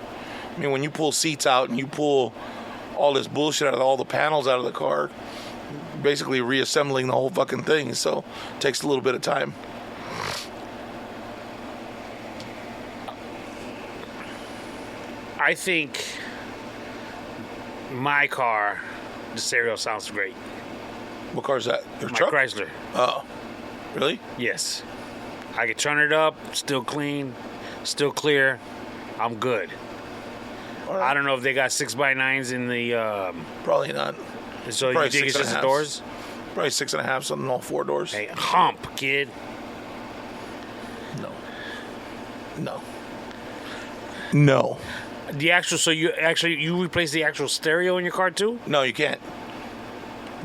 I mean, when you pull seats out and you pull all this bullshit out of all the panels out of the car, basically reassembling the whole fucking thing. So it takes a little bit of time. I think my car, the stereo sounds great. What car is that? Your My truck? Chrysler. Oh, really? Yes. I can turn it up, still clean, still clear. I'm good. All right. I don't know if they got 6x9s in the. Probably not. So Probably you think it's just the 6.5s. doors? Probably 6.5, something, all 4 doors. Hey, hump, kid. No. No. No. The actual, so you replace the actual stereo in your car too? No, you can't.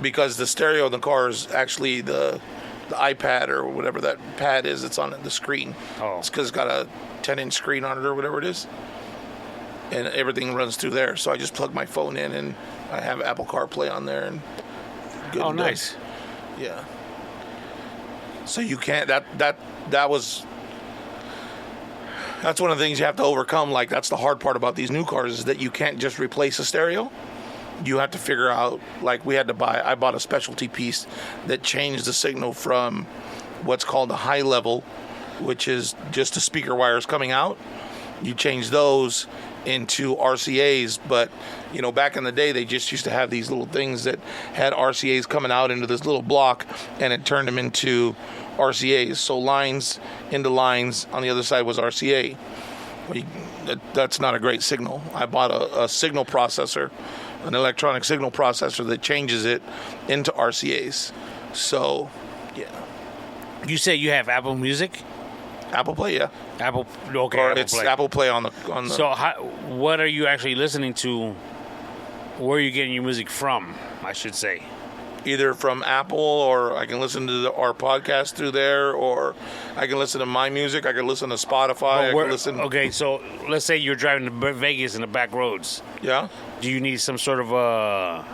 Because the stereo in the car is actually the iPad or whatever that pad is that's on the screen. Oh. It's because it's got a 10-inch screen on it or whatever it is. And everything runs through there. So I just plug my phone in and I have Apple CarPlay on there. And good Oh, and done. nice. Yeah. So you can't, that's one of the things you have to overcome. Like, that's the hard part about these new cars is that you can't just replace a stereo. You have to figure out, like, I bought a specialty piece that changed the signal from what's called a high level, which is just the speaker wires coming out. You change those into RCAs, but, you know, back in the day, they just used to have these little things that had RCAs coming out into this little block, and it turned them into RCAs. So lines into lines, on the other side was RCA. That's not a great signal. I bought a signal processor, an electronic signal processor that changes it into RCAs. So, yeah. You say you have Apple Music? Apple Play, yeah. Okay, Or Apple it's Play. Apple Play on the. So what are you actually listening to? Where are you getting your music from, I should say? Either from Apple, or I can listen to our podcast through there, or I can listen to my music. I can listen to Spotify. I can listen. Okay, so let's say you're driving to Vegas in the back roads. Yeah. Do you need some sort of a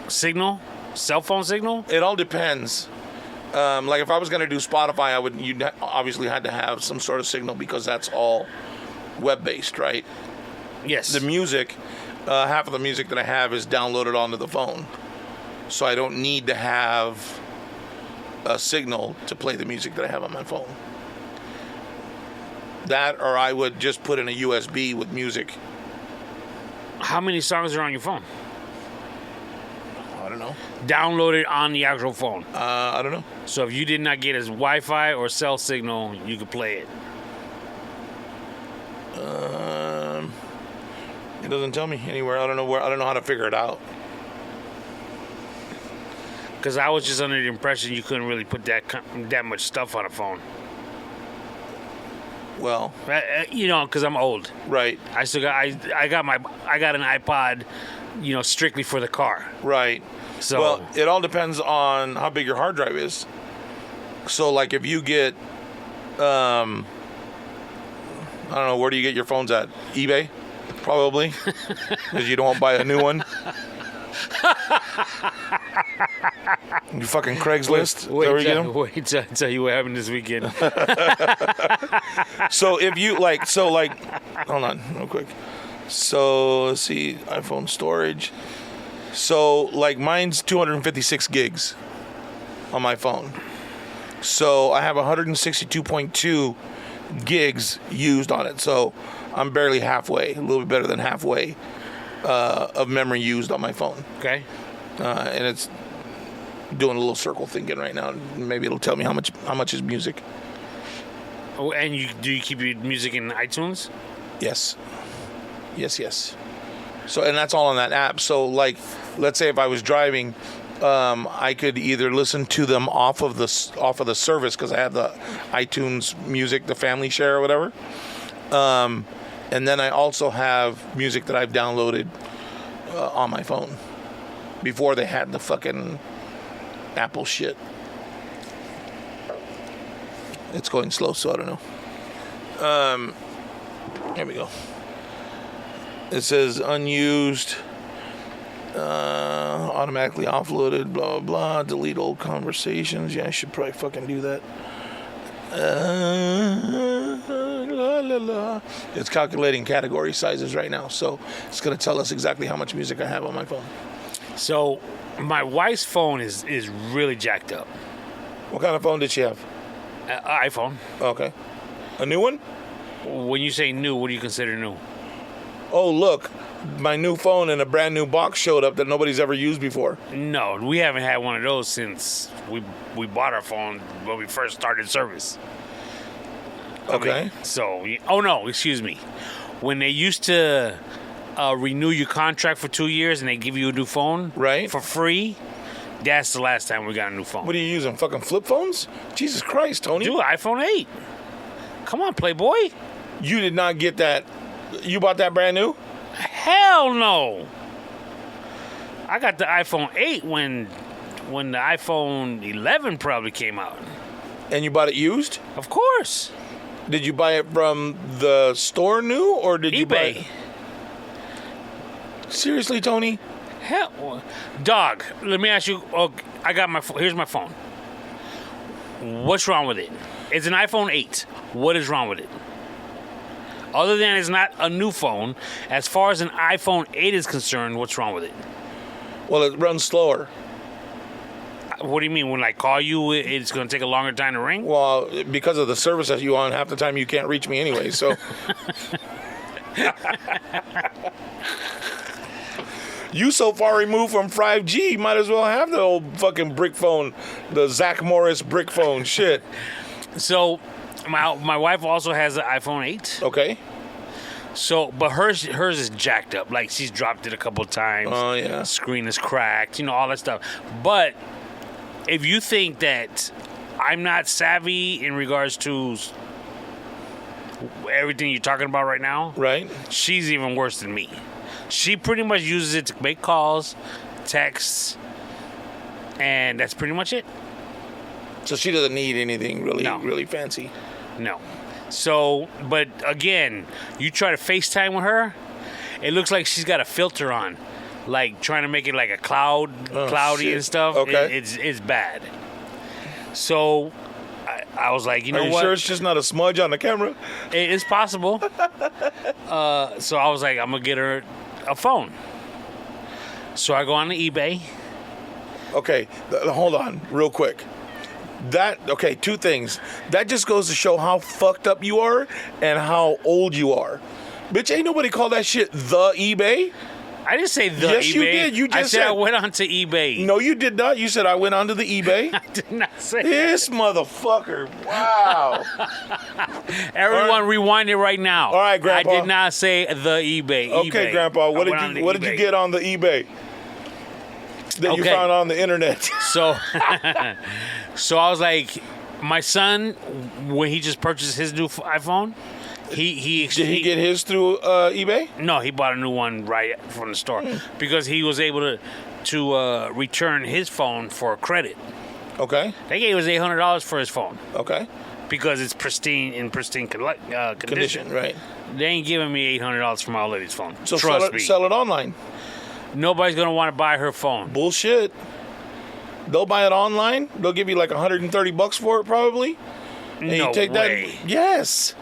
signal, cell phone signal? It all depends. Like if I was going to do Spotify, you'd obviously had to have some sort of signal because that's all web-based, right? Yes. The music, half of the music that I have is downloaded onto the phone. So I don't need to have a signal to play the music that I have on my phone. That, or I would just put in a USB with music. How many songs are on your phone? I don't know. Downloaded on the actual phone. I don't know. So if you did not get his Wi-Fi or cell signal, you could play it. It doesn't tell me anywhere. I don't know where. I don't know how to figure it out. Because I was just under the impression you couldn't really put that much stuff on a phone. Well, You know, because I'm old. right, I still got I got an iPod, you know, strictly for the car. right. So Well, it all depends on how big your hard drive is. So, like, if you get, I don't know, where do you get your phones at? eBay, probably, because you don't buy a new one. You fucking Craigslist. Is that where you get them? Wait till I tell you what happened this weekend. So if you hold on real quick. So let's see, iPhone storage. So like mine's 256 gigs on my phone. So I have 162.2 gigs used on it. So I'm barely halfway, a little bit better than halfway of memory used on my phone. Okay. And it's doing a little circle thinking right now. Maybe it'll tell me how much is music. Oh, and do you keep your music in iTunes? Yes. So, and that's all on that app. So, like, let's say if I was driving, I could either listen to them off of the service because I have the iTunes Music, the Family Share or whatever, And then I also have music that I've downloaded on my phone before they had the fucking Apple shit. It's going slow, so I don't know. Here we go. It says unused, automatically offloaded, blah, blah, blah, delete old conversations. Yeah, I should probably fucking do that. La, la, la. It's calculating category sizes right now, so it's going to tell us exactly how much music I have on my phone. So my wife's phone is really jacked up. What kind of phone did she have? iPhone. Okay. A new one? When you say new, what do you consider new? Oh, look, my new phone and a brand new box showed up that nobody's ever used before. No, we haven't had one of those since we bought our phone when we first started service. Okay. Oh no, excuse me. When they used to renew your contract for 2 years and they give you a new phone, right, for free, that's the last time we got a new phone. What are you using? Fucking flip phones? Jesus Christ, Tony. Dude, iPhone 8. Come on, Playboy. You did not get that. You bought that brand new? Hell no. I got the iPhone 8 when the iPhone 11 probably came out. And you bought it used? Of course. Did you buy it from the store new, or did you buy eBay? it? Seriously, Tony? Hell, dog. Let me ask you. Oh, I got my. Here's my phone. What's wrong with it? It's an iPhone 8. What is wrong with it? Other than it's not a new phone, as far as an iPhone 8 is concerned, what's wrong with it? Well, it runs slower. What do you mean? When I call you, it's going to take a longer time to ring? Well, because of the service that you on, half the time you can't reach me anyway, so... You so far removed from 5G, might as well have the old fucking brick phone, the Zach Morris brick phone shit. So, my wife also has an iPhone 8. Okay. So, but hers is jacked up. Like, she's dropped it a couple of times. Oh, yeah. Screen is cracked, all that stuff. But if you think that I'm not savvy in regards to everything you're talking about right now, right? She's even worse than me. She pretty much uses it to make calls, texts, and that's pretty much it. So she doesn't need anything really fancy. No. So, but again, you try to FaceTime with her, it looks like she's got a filter on, like trying to make it like a cloudy shit. And stuff. Okay. It's bad. So, I was like, you know what? Are you what? sure it's just not a smudge on the camera? It's possible. So I was like, I'm gonna get her a phone. So I go on the eBay. Okay, hold on, real quick. Two things. That just goes to show how fucked up you are and how old you are. Bitch, ain't nobody call that shit the eBay. I didn't say the yes, eBay. Yes, you did. You just I said I went onto eBay. No, you did not. You said I went onto the eBay. I did not say this that. motherfucker. Wow. Everyone, rewind it right now. All right, Grandpa. I did not say the eBay. Okay, eBay. Grandpa. What did you get on the eBay that you found on the internet? So I was like, my son, when he just purchased his new iPhone, did he get his through eBay? No, he bought a new one right from the store because he was able to return his phone for credit. Okay. They gave us $800 for his phone. Okay. Because it's pristine condition. Right. They ain't giving me $800 for my old lady's phone. So Trust me. Sell it online. Nobody's gonna want to buy her phone. Bullshit. They'll buy it online. They'll give you like $130 for it, probably. And no you take way. That. Yes.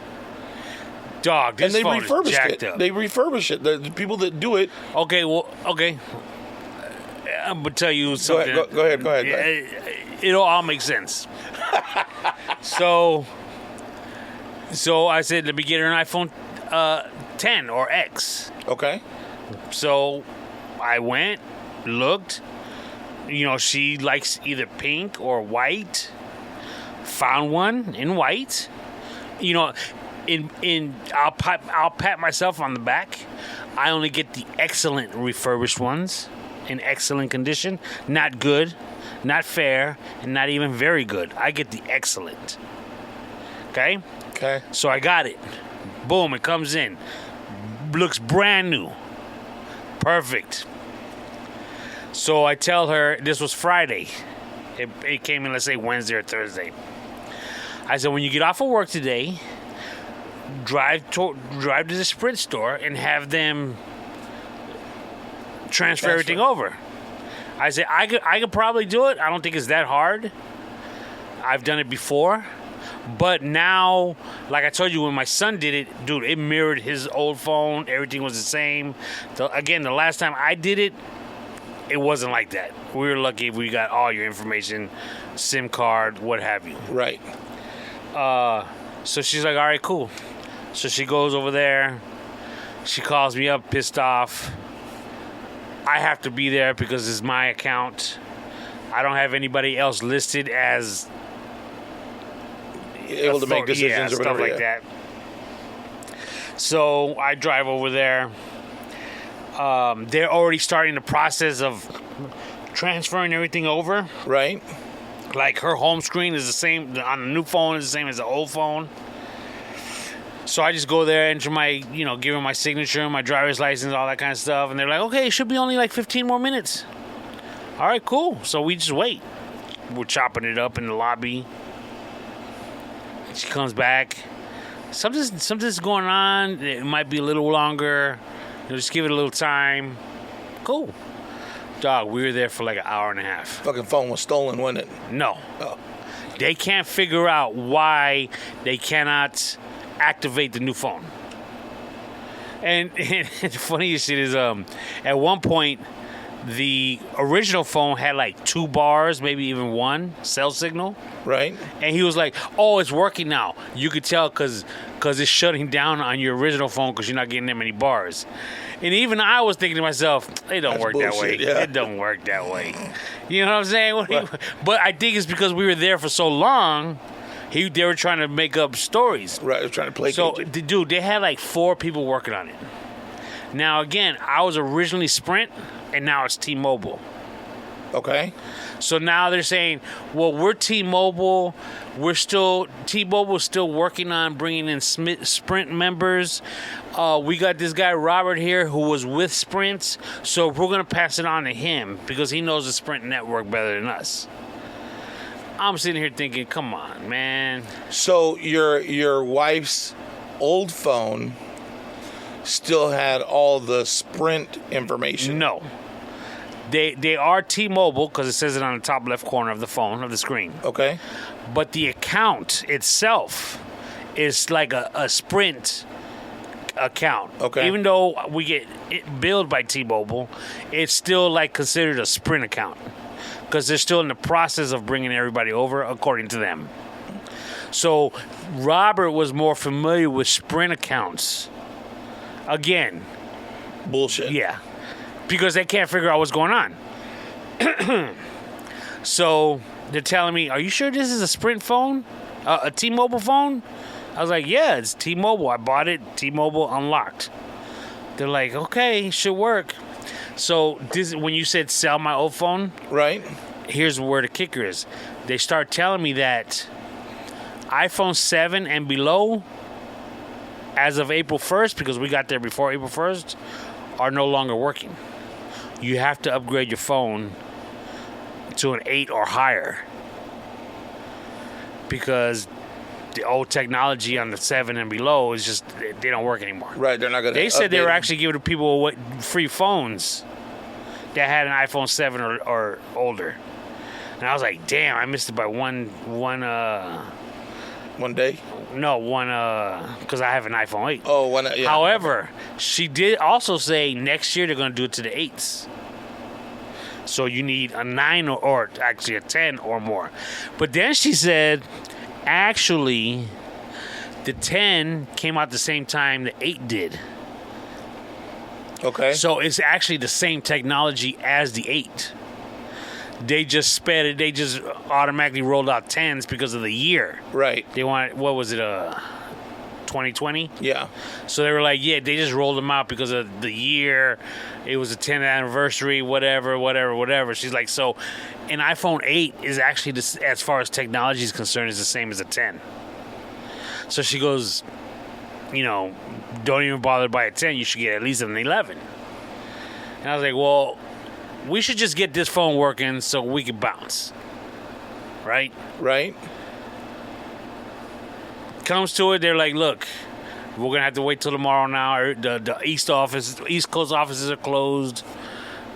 Dog, this and they phone refurbish is jacked it. up. They refurbish it. The people that do it. Okay. I'm gonna tell you something. Go ahead. It'll all make sense. So I said, let me get her an iPhone 10 or X. Okay. So I went, looked. She likes either pink or white. Found one in white. I'll pat myself on the back. I only get the excellent refurbished ones in excellent condition. Not good, not fair, and not even very good. I get the excellent. Okay? Okay. So I got it. Boom, it comes in. looks brand new. Perfect. So I tell her, this was Friday. It came in, let's say, Wednesday or Thursday. I said, when you get off of work today, drive to the Sprint store and have them transfer everything over. I said, I could probably do it. I don't think it's that hard. I've done it before. But now, like I told you, when my son did it, dude, it mirrored his old phone. Everything was the same. Again, the last time I did it, it wasn't like that. We were lucky if we got all your information, SIM card, what have you. Right. So she's like, all right, cool. So she goes over there. She calls me up, pissed off. I have to be there because it's my account. I don't have anybody else listed as able to make decisions or whatever. Stuff like that. So I drive over there. They're already starting the process of transferring everything over. Right. Like her home screen is the same on the new phone is the same as the old phone. So I just go there, enter my, give her my signature, my driver's license, all that kind of stuff. And they're like, okay, it should be only like 15 more minutes. All right, cool. So we just wait. We're chopping it up in the lobby. She comes back. Something's going on. It might be a little longer. Just give it a little time. Cool. Dog, we were there for like an hour and a half. Fucking phone was stolen, wasn't it? No. Oh. They can't figure out why they cannot activate the new phone. And the funniest shit is at one point the original phone had like 2 bars, maybe even 1 cell signal. Right. And he was like, oh, it's working now. You could tell because it's shutting down on your original phone because you're not getting that many bars. And even I was thinking to myself, it don't work that way. Yeah. It don't work that way. You know what I'm saying? Right. But I think it's because we were there for so long, they were trying to make up stories. Right, they were trying to play. So, dude, they had like 4 people working on it. Now, again, I was originally Sprint, and now it's T-Mobile. Okay. So now they're saying, well, we're T-Mobile. T-Mobile's still working on bringing in Sprint members. We got this guy, Robert, here, who was with Sprint. So we're going to pass it on to him because he knows the Sprint network better than us. I'm sitting here thinking, come on, man. So your wife's old phone still had all the Sprint information? No. They are T-Mobile because it says it on the top left corner of the phone, of the screen. Okay. But the account itself is like a Sprint account. Okay. Even though we get it billed by T-Mobile, it's still like considered a Sprint account because they're still in the process of bringing everybody over according to them. So Robert was more familiar with Sprint accounts. Again. Bullshit. Yeah. Because they can't figure out what's going on. So they're telling me, are you sure this is a Sprint phone? A T-Mobile phone? I was like, yeah, it's T-Mobile. I bought it, T-Mobile unlocked. They're like, okay, should work. So this, when you said sell my old phone, right? Here's where the kicker is. They start telling me that iPhone 7 and below, as of April 1st, because we got there before April 1st, are no longer working. You have to upgrade your phone to an 8 or higher because the old technology on the 7 and below is just, they don't work anymore. Right, they're not going to. They said they were actually giving people free phones that had an iPhone 7 or older. And I was like, damn, I missed it by one day? No, because I have an iPhone 8. Oh, one, yeah. However, she did also say next year they're going to do it to the 8s. So you need a 9 or actually a 10 or more. But then she said, actually, the 10 came out the same time the 8 did. Okay. So it's actually the same technology as the 8. They just sped it. They just automatically rolled out 10s because of the year. Right. They wanted, what was it, 2020? Yeah. So they were like, yeah, they just rolled them out because of the year. It was a 10th anniversary, whatever. She's like, so an iPhone 8 is actually, as far as technology is concerned, is the same as a 10. So she goes, don't even bother to buy a 10. You should get at least an 11. And I was like, well, we should just get this phone working so we can bounce. Right? Right. Comes to it, they're like, look, we're going to have to wait till tomorrow now. The East Coast offices are closed.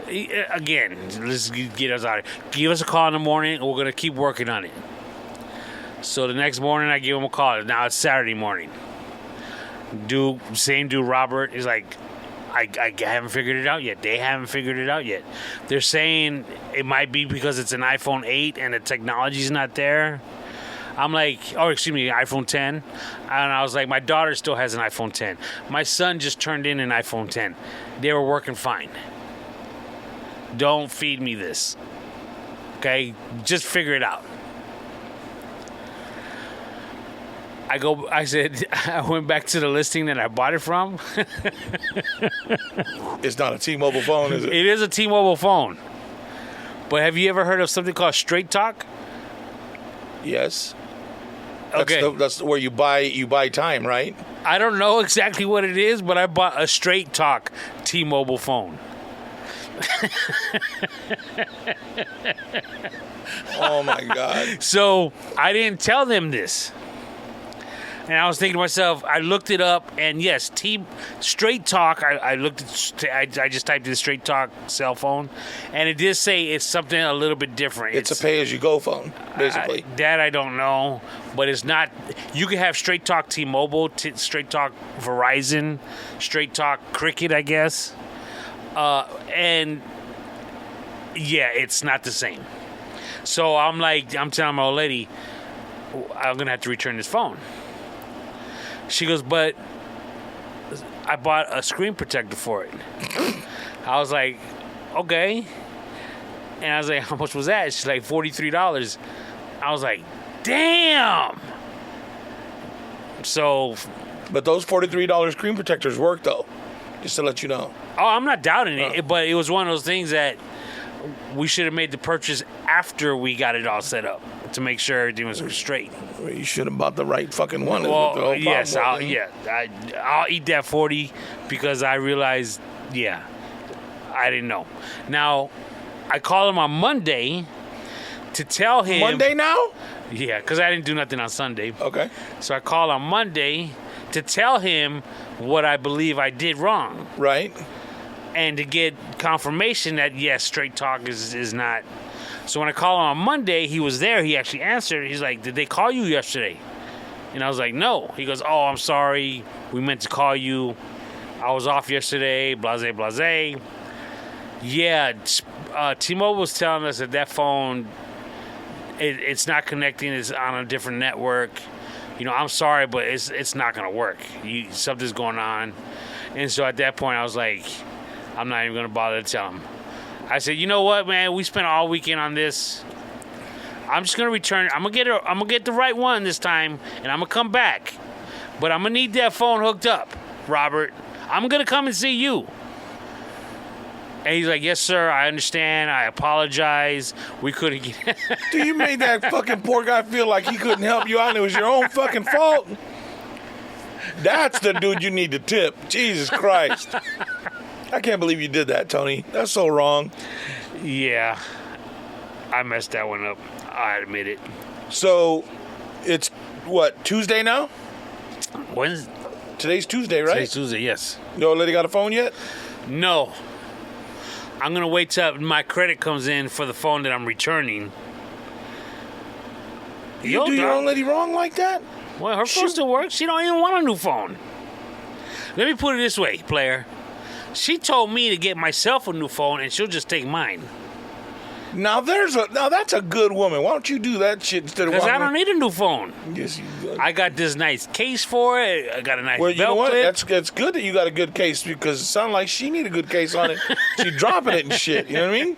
Again, let's get us out of here. Give us a call in the morning, and we're going to keep working on it. So the next morning, I give him a call. Now it's Saturday morning. Same dude, Robert, is like, I haven't figured it out yet. They haven't figured it out yet. They're saying it might be because it's an iPhone 8 and the technology's not there. I'm like, iPhone 10. And I was like, my daughter still has an iPhone 10. My son just turned in an iPhone 10. They were working fine. Don't feed me this. Okay? Just figure it out. I went back to the listing that I bought it from. It's not a T-Mobile phone, is it? It is a T-Mobile phone. But have you ever heard of something called Straight Talk? Yes. Okay. That's where you buy time, right? I don't know exactly what it is, but I bought a Straight Talk T-Mobile phone. Oh my God. So I didn't tell them this. And I was thinking to myself, I looked it up, and yes, Straight Talk, I just typed in Straight Talk cell phone, and it did say it's something a little bit different. It's a pay-as-you-go phone, basically. That I don't know, but it's not. You can have Straight Talk T-Mobile, Straight Talk Verizon, Straight Talk Cricket, I guess. And yeah, it's not the same. So I'm telling my old lady, I'm going to have to return this phone. She goes, but I bought a screen protector for it. I was like, okay. And I was like, how much was that? She's like, $43. I was like, damn. So. But those $43 screen protectors work, though. Just to let you know. Oh, I'm not doubting it. But it was one of those things that we should have made the purchase after we got it all set up to make sure everything was straight. Well, you should have bought the right fucking one. Well, yes, I'll eat that 40 because I realized, I didn't know. Now, I called him on Monday to tell him. Monday now? Yeah, because I didn't do nothing on Sunday. Okay. So I called on Monday to tell him what I believe I did wrong. Right. And to get confirmation that, yes, Straight Talk is not. So when I called him on Monday, he was there. He actually answered. He's like, did they call you yesterday? And I was like, no. He goes, oh, I'm sorry. We meant to call you. I was off yesterday, blase, blase. Yeah, T-Mobile was telling us that phone, it's not connecting. It's on a different network. I'm sorry, but it's not going to work. Something's going on. And so at that point, I was like, I'm not even going to bother to tell him. I said, you know what, man? We spent all weekend on this. I'm just going to return it. I'm going to get the right one this time, and I'm going to come back. But I'm going to need that phone hooked up, Robert. I'm going to come and see you. And he's like, yes, sir, I understand. I apologize. We couldn't get... Dude, you made that fucking poor guy feel like he couldn't help you out and it was your own fucking fault. That's the dude you need to tip. Jesus Christ. I can't believe you did that, Tony. That's so wrong. Yeah. I messed that one up. I admit it. So, it's, what, Tuesday now? Wednesday. Today's Tuesday, right? Today's Tuesday, yes. You old lady got a phone yet? No. I'm going to wait till my credit comes in for the phone that I'm returning. You do your old lady wrong like that? Well, her phone still works. She don't even want a new phone. Let me put it this way, player. She told me to get myself a new phone, and she'll just take mine. Now that's a good woman. Why don't you do that shit instead of? Because I don't need a new phone. Yes, you do. I got this nice case for it. I got a nice belt you know what? clip. That's good that you got a good case because it sounded like she need a good case on it. She dropping it and shit. You know what I mean?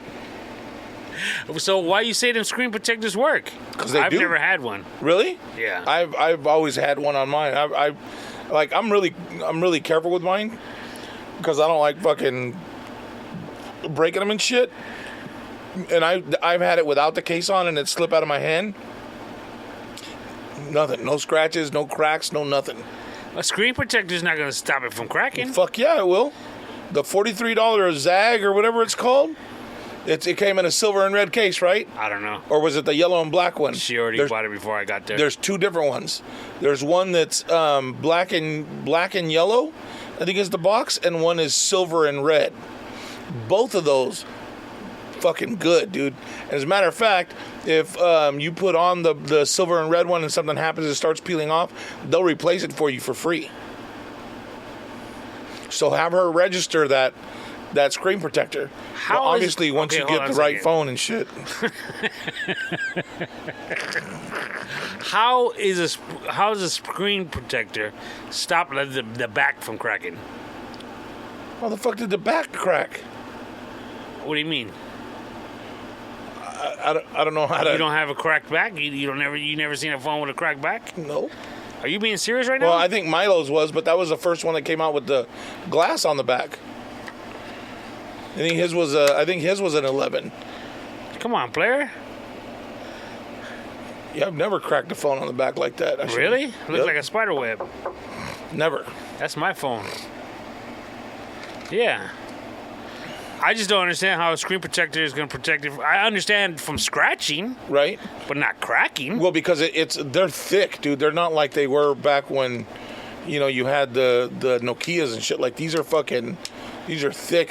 So why you say them screen protectors work? Because I've never had one. Really? Yeah. I've always had one on mine. I'm really careful with mine because I don't like fucking breaking them and shit. And I've had it without the case on and it slip out of my hand. Nothing. No scratches, no cracks, no nothing. A screen protector's not going to stop it from cracking. Fuck yeah, it will. The $43 Zag or whatever it's called. It came in a silver and red case, right? I don't know. Or was it the yellow and black one? She already bought it before I got there. There's two different ones. There's one that's black and yellow, I think is the box, and one is silver and red. Both of those, fucking good, dude. And as a matter of fact, if you put on the silver and red one and something happens, it starts peeling off, they'll replace it for you for free. So have her register that screen protector. How well, obviously, once you get the right phone and shit. How does a screen protector stop the back from cracking? How the fuck did the back crack? What do you mean? I don't know how to. You don't have a cracked back? You never seen a phone with a cracked back? No. Are you being serious right now? Well, I think Milo's was, but that was the first one that came out with the glass on the back. I think his was an 11. Come on, player. Yeah, I've never cracked a phone on the back like that. Really? Looks like a spider web. Never. That's my phone. Yeah. I just don't understand how a screen protector is going to protect it. I understand from scratching, right? But not cracking. Well, because they're thick, dude. They're not like they were back when, you had the Nokias and shit. Like these are thick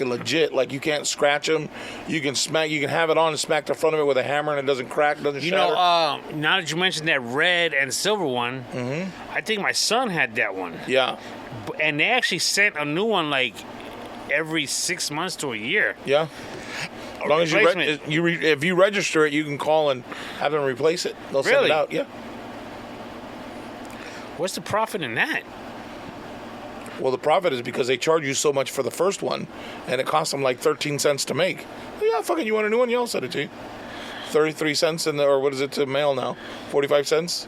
and legit. Like you can't scratch them. You can have it on and smack the front of it with a hammer and it doesn't crack, doesn't shatter. Now that you mentioned that red and silver one, I think my son had that one. Yeah. And they actually sent a new one like every 6 months to a year. Yeah. As long as if you register it, you can call and have them replace it. They'll send it out. Yeah. What's the profit in that? Well, the profit is because they charge you so much for the first one, and it costs them like 13 cents to make. Yeah, fucking, you want a new one? Yeah, I'll send it to you. 33 cents or what is it to mail now? 45 cents?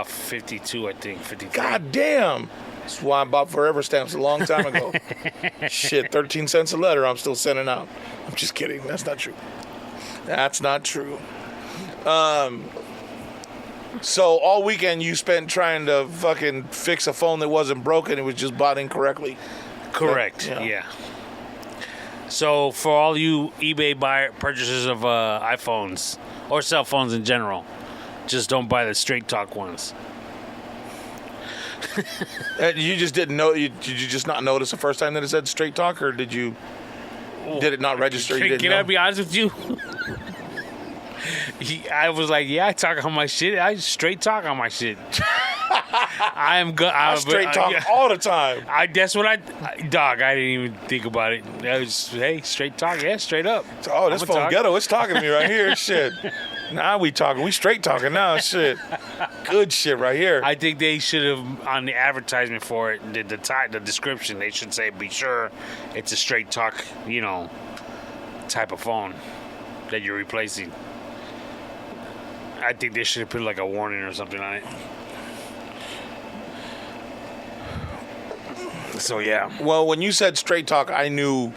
52, I think. 53. God damn. That's why I bought Forever Stamps a long time ago. Shit, 13 cents a letter I'm still sending out. I'm just kidding. That's not true. That's not true. So all weekend you spent trying to fucking fix a phone that wasn't broken. It was just bought incorrectly. Correct. Yeah. So for all you eBay purchasers of iPhones or cell phones in general, just don't buy the Straight Talk ones. You just didn't know? Did you just not notice the first time that it said Straight Talk, or did it not register? Can I be honest with you? I was like, yeah, I talk on my shit. I straight talk on my shit. I am good. I straight talk all the time. That's what I didn't even think about it. I was, hey, straight talk, yeah, straight up. Oh, this phone ghetto. It's talking to me right here. Shit. Now we talking. We straight talking now. Shit. Good shit right here. I think they should have, on the advertisement for it, the description, they should say, be sure it's a straight talk, type of phone that you're replacing. I think they should have put like a warning or something on it. So, yeah. Well, when you said Straight Talk, I knew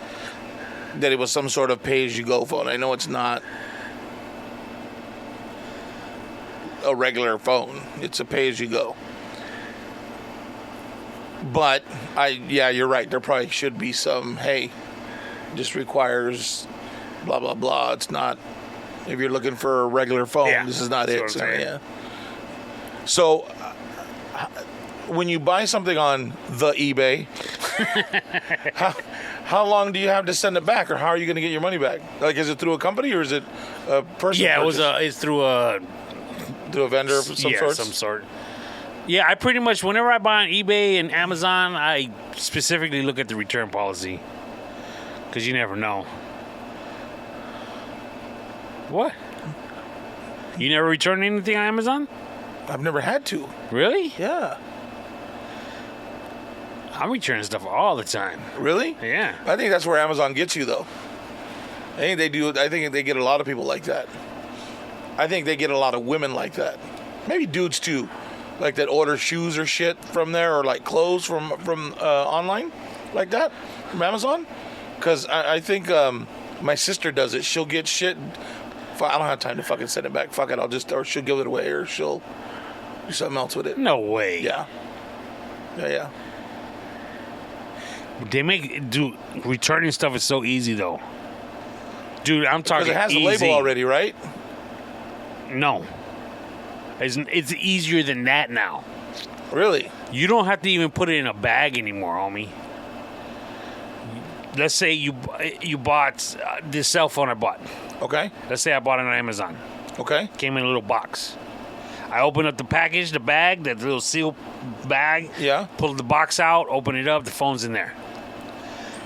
that it was some sort of pay-as-you-go phone. I know it's not a regular phone. It's a pay-as-you-go. But, you're right. There probably should be some, hey, this requires blah, blah, blah. It's not, if you're looking for a regular phone, this is not it. So, when you buy something on the eBay, how long do you have to send it back, or how are you going to get your money back? Like, is it through a company or is it a person? Yeah, it's through a vendor of some sort. Yeah, some sort. Yeah, I pretty much, whenever I buy on eBay and Amazon, I specifically look at the return policy, because you never know. What? You never return anything on Amazon? I've never had to. Really? Yeah. I'm returning stuff all the time. Really? Yeah. I think that's where Amazon gets you, though. I think they do. I think they get a lot of people like that. I think they get a lot of women like that. Maybe dudes too, like that order shoes or shit from there, or like clothes from online, like that from Amazon. Because I think my sister does it. She'll get shit. I don't have time to fucking send it back. Fuck it. Or she'll give it away, or she'll do something else with it. No way. Yeah. Yeah. Dude, returning stuff is so easy though. Dude, I'm talking Because it has easy. a label already, right? No. It's easier than that now. Really? You don't have to even put it in a bag anymore, homie. Let's say you bought this cell phone I bought. Okay. Let's say I bought it on Amazon. Okay. Came in a little box. I opened up the package, the bag, that little seal bag. Yeah. Pulled the box out, open it up, the phone's in there.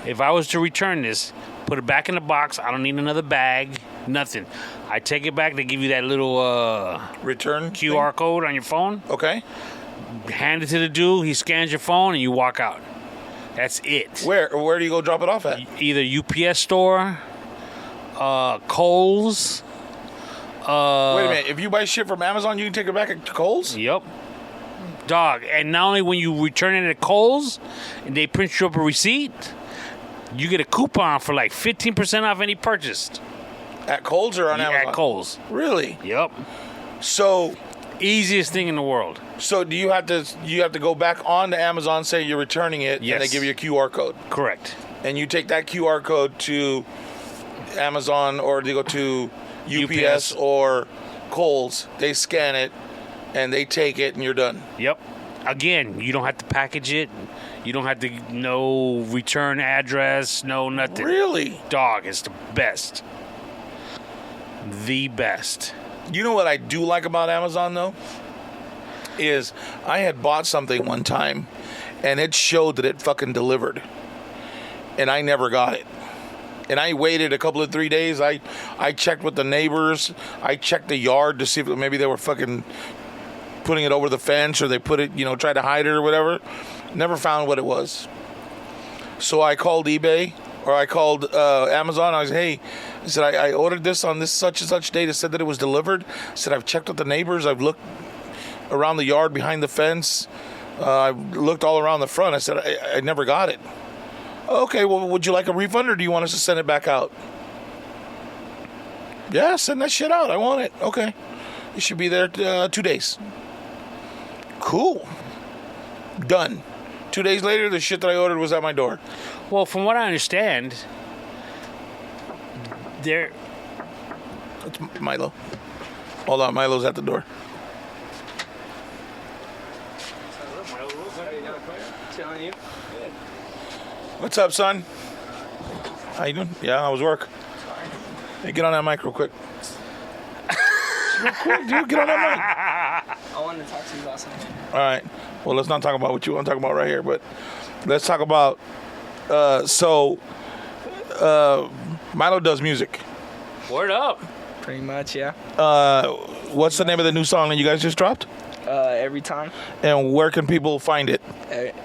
If I was to return this, put it back in the box, I don't need another bag, nothing. I take it back, they give you that little return QR thing? code on your phone. Okay. Hand it to the dude, he scans your phone, and you walk out. That's it. Where do you go drop it off at? Either UPS store, Kohl's. Wait a minute. If you buy shit from Amazon, you can take it back to Kohl's? Yep. Dog. And not only when you return it at Kohl's, and they print you up a receipt, you get a coupon for like 15% off any purchased. At Kohl's or on Amazon? At Kohl's. Really? Yep. So easiest thing in the world. So do you have to go back on to Amazon, say you're returning it, Yes. and they give you a QR code? Correct. And you take that QR code to Amazon, or they go to UPS or Kohl's, they scan it, and they take it, and you're done. Yep. Again, you don't have to package it. You don't have to no return address, no nothing. Really? Dog, it's the best. The best. You know what I do like about Amazon, though? Is I had bought something one time, and it showed that it fucking delivered. And I never got it. And I waited a couple of 3 days. I checked with the neighbors. I checked the yard to see if maybe they were fucking putting it over the fence, or they put it, tried to hide it or whatever. Never found what it was. So I called eBay, or I called Amazon. I was, hey, I said, I ordered this on this such and such date. It said that it was delivered. I said, I've checked with the neighbors. I've looked around the yard behind the fence. I've looked all around the front. I said, I never got it. Okay, well, would you like a refund, or do you want us to send it back out? Yeah, send that shit out. I want it. Okay. It should be there 2 days. Cool. Done. 2 days later, the shit that I ordered was at my door. Well, from what I understand, there. That's Milo. Hold on, Milo's at the door. What's up, son? How you doing? Yeah, how was work? Hey, get on that mic real quick. Real quick, dude, get on that mic. I wanted to talk to you about something. All right. Well, let's not talk about what you want to talk about right here, but let's talk about. Milo does music. Word up. Pretty much, yeah. What's the name of the new song that you guys just dropped? Every time. And where can people find it?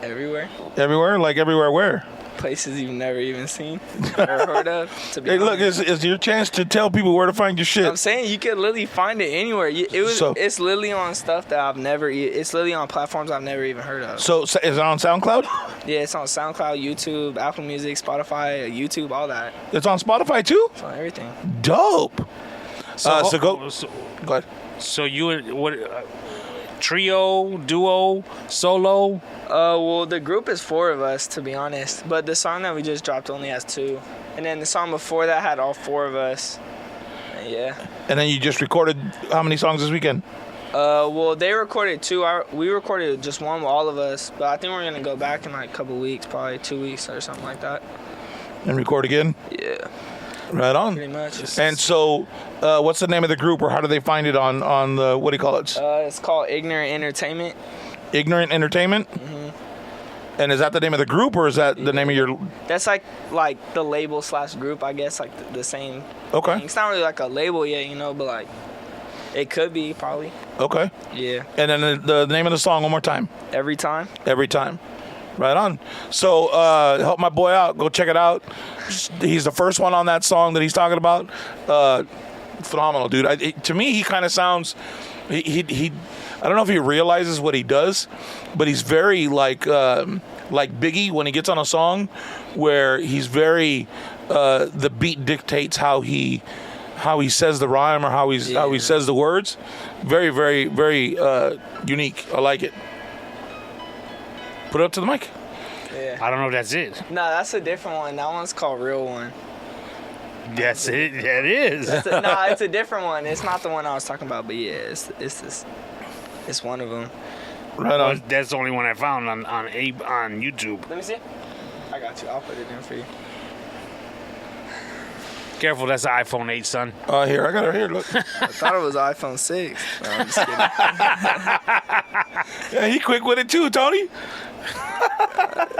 Everywhere. Everywhere? Like everywhere where? Places you've never even seen or heard of. To be Hey, look, honest. it's your chance to tell people where to find your shit. I'm saying you could literally find it anywhere. It's literally on stuff that I've never. It's literally on platforms I've never even heard of. So is it on SoundCloud? Yeah, it's on SoundCloud, YouTube, Apple Music, Spotify, YouTube, all that. It's on Spotify too? It's on everything. Dope. So Go ahead. So you and what? Trio, duo, solo? Well, the group is 4 of us, to be honest. But the song that we just dropped only has 2. And then the song before that had all 4 of us. Yeah. And then you just recorded how many songs this weekend? Well, they recorded 2. We recorded just 1 with all of us. But I think we're going to go back in like a couple weeks, probably 2 weeks or something like that. And record again? Yeah. Right on. Pretty much. And so, what's the name of the group, or how do they find it on the, what do you call it? It's called Ignorant Entertainment. Ignorant Entertainment? Mm-hmm. And is that the name of the group, or is that the name of your... That's like the label / group, I guess, like the same Okay. thing. It's not really like a label yet, but like it could be, probably. Okay. Yeah. And then the name of the song one more time. Every time. Every time. Right on. So help my boy out. Go check it out. He's the first one on that song that he's talking about. Phenomenal, dude. To me, he kind of sounds... He I don't know if he realizes what he does, but he's very like Biggie when he gets on a song, where he's very the beat dictates how he says the rhyme, or how he says the words. Very, very, very unique. I like it. Put it up to the mic. Yeah. I don't know if that's it. No, that's a different one. That one's called Real One. That's it. Yeah, it is. No, it's a different one. It's not the one I was talking about, but yeah, it's this. It's one of them. Right on. That's the only one I found on YouTube. Let me see. I got you. I'll put it in for you. Careful, that's the iPhone 8, son. Here, I got it here. Look. I thought it was iPhone 6. No, I'm just kidding. Yeah, he quick with it too, Tony.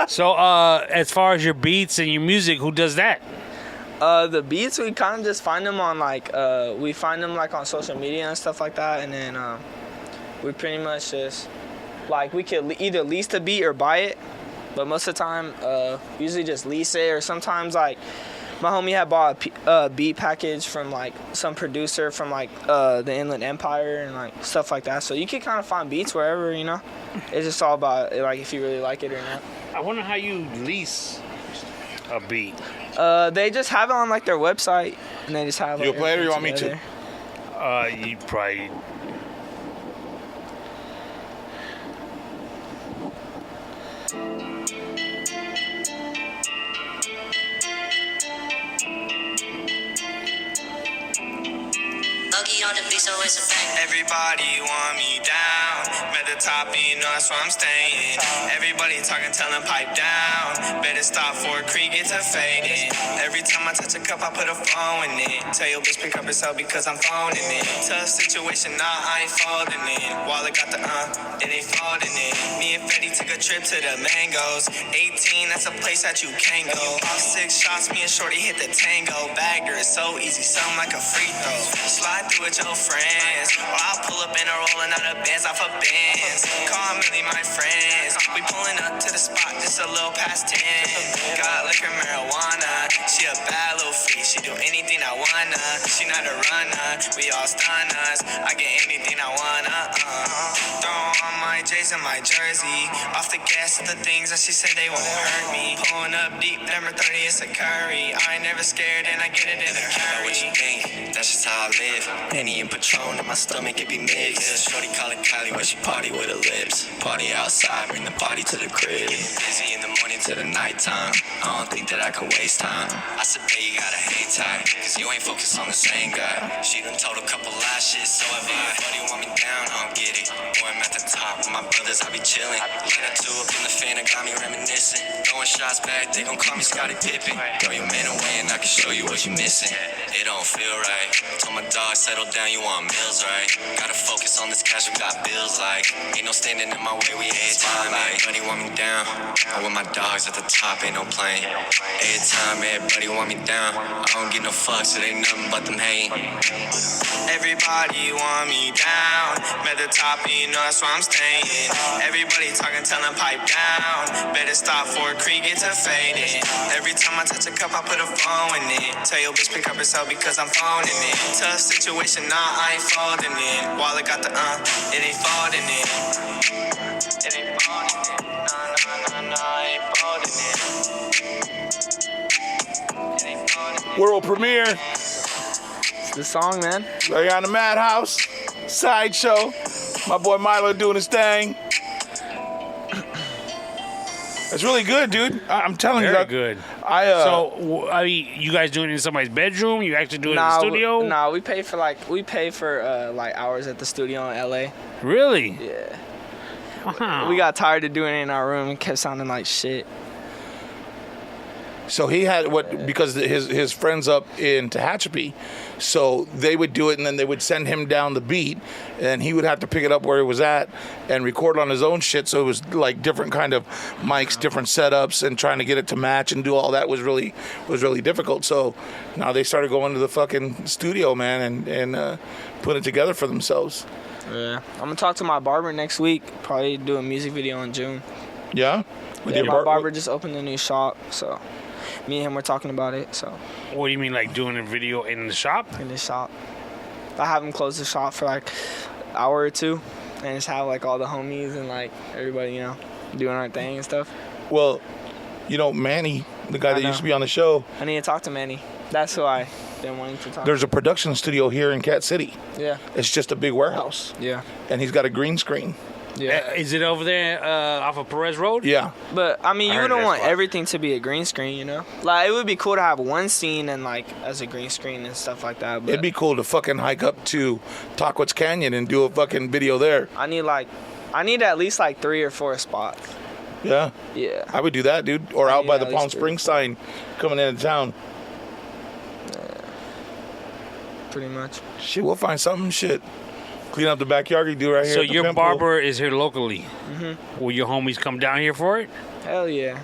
So, as far as your beats and your music, who does that? The beats, we kind of just find them on on social media and stuff like that, and then we pretty much just we could either lease the beat or buy it, but most of the time usually just lease it, or sometimes my homie had bought a beat package from some producer from the Inland Empire and stuff like that. So you can kind of find beats wherever, you know. It's just all about if you really like it or not. I wonder how you lease a beat. They just have it on their website, and they just have. You play it, or you want me to? You probably. Everybody want me down. At the top, you know that's where I'm staying. Everybody talking, tell them pipe down. Better stop for a creek, get to fading. Every time I touch a cup, I put a phone in it. Tell your bitch pick up herself because I'm phoning it. Tough situation, nah, I ain't folding it. Wallet got the it ain't folding it. Me and Fetty took a trip to the Mangoes. 18, that's a place that you can't go. Off 6 shots, me and Shorty hit the tango. Bagged her, it's so easy, something like a free throw. Slide through with your friends, or I'll pull up in a rolling out of bands off of bands. Call Millie my friends. We pulling up to the spot, it's a little past 10. Got liquor, marijuana. She a bad little freak, she do anything I wanna. She not a runner, we all stun us. I get anything I wanna. Throw on my J's and my jersey. Off the gas of the things that she said they won't hurt me. Pulling up deep, number 30, it's a curry. I ain't never scared and I get it in a hurry. What you think? That's just how I live. Henny and Patron in my stomach, it be mixed. Shorty call it Kylie when she party with her lips. Party outside, bring the party to the crib. Busy in the morning to the nighttime. I don't think that I can waste time. I said, babe, you gotta hang tight, cause you ain't focused on the same guy. She done told a couple lies, shit, so have I. Buddy want me down, I don't get it. Boy, I'm at the top with my brothers, I be chillin'. Light a two up in the fan, it got me reminiscing. Throwing shots back, they gon' call me Scottie Pippen. Throw your man away and I can show you what you missing. It don't feel right. Told my dog, settle down, you want meals, right? Gotta focus on this cash, we got bills, ain't no standing in my way, we head time, everybody want me down. I'm with my dogs at the top, ain't no playing. Every time, everybody want me down. I don't get no fucks, it ain't nothing but them hating. Everybody want me down. At the top, you know that's where I'm staying. Everybody talking, tell them pipe down. Better stop for a creek, get to fading. Every time I touch a cup, I put a phone in it. Tell your bitch pick up herself because I'm phoning it. Tough situation, nah, I ain't folding it. Wallet got the it ain't folding it. It ain't folding it. Nah, I ain't folding it. It ain't folding it. World premiere. It's the song, man. Right on the Madhouse. Sideshow. My boy Milo doing his thing. It's really good, dude. I'm telling you. Very good. So, I mean, you guys doing it in somebody's bedroom? You actually doing it in the studio? Nah, we pay for hours at the studio in LA. Really? Yeah. Wow. We got tired of doing it in our room and kept sounding like shit. So he had because his friends up in Tehachapi, so they would do it and then they would send him down the beat and he would have to pick it up where he was at and record on his own shit. So it was different kind of mics, different setups, and trying to get it to match and do all that was really difficult. So now they started going to the fucking studio, man, and putting it together for themselves. Yeah, I'm gonna talk to my barber next week. Probably do a music video in June. Yeah. My barber just opened a new shop, so me and him were talking about it. So. What do you mean, doing a video in the shop? In the shop. I have him close the shop for an hour or two, and just have all the homies and everybody, doing our thing and stuff. Well, Manny, the guy that used to be on the show. I need to talk to Manny. That's who I been wanting to talk. There's a production studio here in Cat City. Yeah. It's just a big warehouse. Yeah. And he's got a green screen. Yeah. Is it over there off of Perez Road? Yeah. But I mean, I you heard wouldn't that want spot. everything to be a green screen, you know? Like, it would be cool to have one scene and like as a green screen and stuff like that. But It'd be cool to fucking hike up to Tahquitz Canyon and do a fucking video there. I need at least like 3 or 4 spots. Yeah. Yeah. I would do that, dude. Or out need by at the least Palm 3. Springs sign coming into town. Pretty much. Shit, we'll find something. Shit. Clean up the backyard. You do right here. So at the your pimple. barber is here locally. Mm-hmm. Will your homies come down here for it? Hell yeah.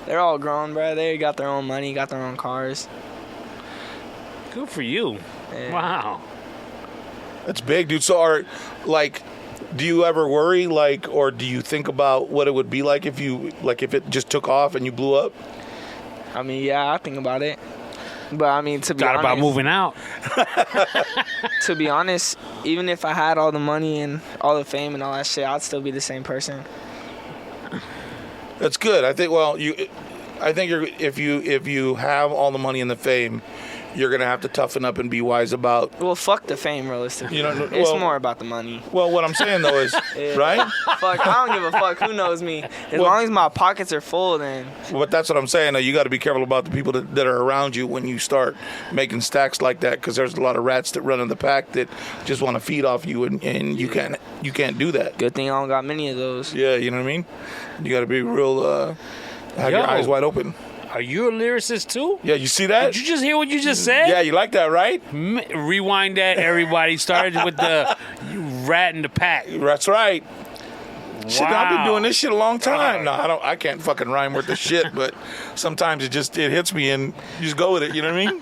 They're all grown, bro. They got their own money, got their own cars. Good for you. Yeah. Wow. That's big, dude. So, do you ever worry, or do you think about what it would be like if it just took off and you blew up? I mean, yeah, I think about it. But I mean, to be Thought honest, about moving out. to be honest, even if I had all the money and all the fame and all that shit, I'd still be the same person. That's good. I think. Well, if you have all the money and the fame, you're gonna have to toughen up and be wise about. Well, fuck the fame, realistically. You know, it's well- more about the money. Well, what I'm saying though is, Yeah. right? Fuck, I don't give a fuck who knows me. As Well- long as my pockets are full, then But that's what I'm saying. Though, you got to be careful about the people that are around you when you start making stacks like that, because there's a lot of rats that run in the pack that just want to feed off you, and you can't do that. good thing I don't got many of those. Yeah, you know what I mean. You got to be real. Have your Yo. eyes wide open. Are you a lyricist too? Yeah, you see that? Did you just hear what you just said? Yeah, you like that, right? Rewind that, everybody. Started with the rat in the pack. That's right. Shit, I've been Wow. doing this shit a long time. No, I can't fucking rhyme worth the shit, but sometimes it hits me and you just go with it, you know what I mean?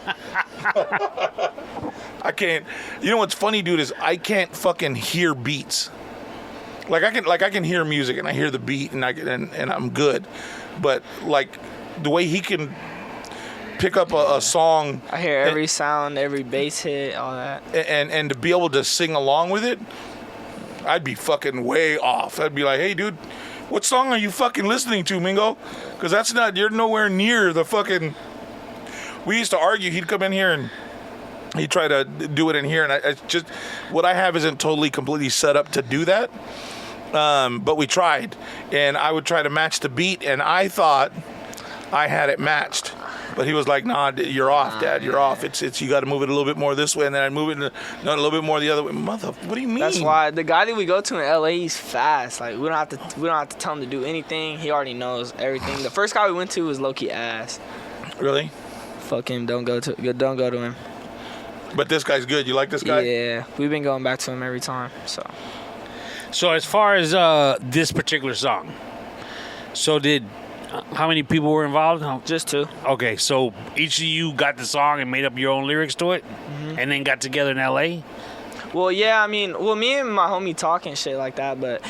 I can't. You know what's funny, dude, is I can't fucking hear beats. I can hear music and I hear the beat and I'm good. But the way he can pick up a song I hear every sound, every bass hit, all that. and to be able to sing along with it, I'd be fucking way off. I'd be like, hey, dude, what song are you fucking listening to, Mingo? Because you're nowhere near the fucking... We used to argue. He'd come in here and he'd try to do it in here. And I just... What I have isn't totally, completely set up to do that. But we tried. And I would try to match the beat. And I thought I had it matched. But he was like, nah, you're off, Dad. You're off. It's you got to move it a little bit more this way, and then I'd move it a little bit more the other way. What do you mean? That's why the guy that we go to in LA, he's fast. Like we don't have to tell him to do anything. He already knows everything. The first guy we went to was low-key ass. Really? Fuck him. Don't go to him. But this guy's good. You like this guy? Yeah, we've been going back to him every time. So as far as this particular song, how many people were involved? Just 2. Okay, so each of you got the song and made up your own lyrics to it, and then got together in L.A.? Well, yeah, I mean, me and my homie talk and shit like that, but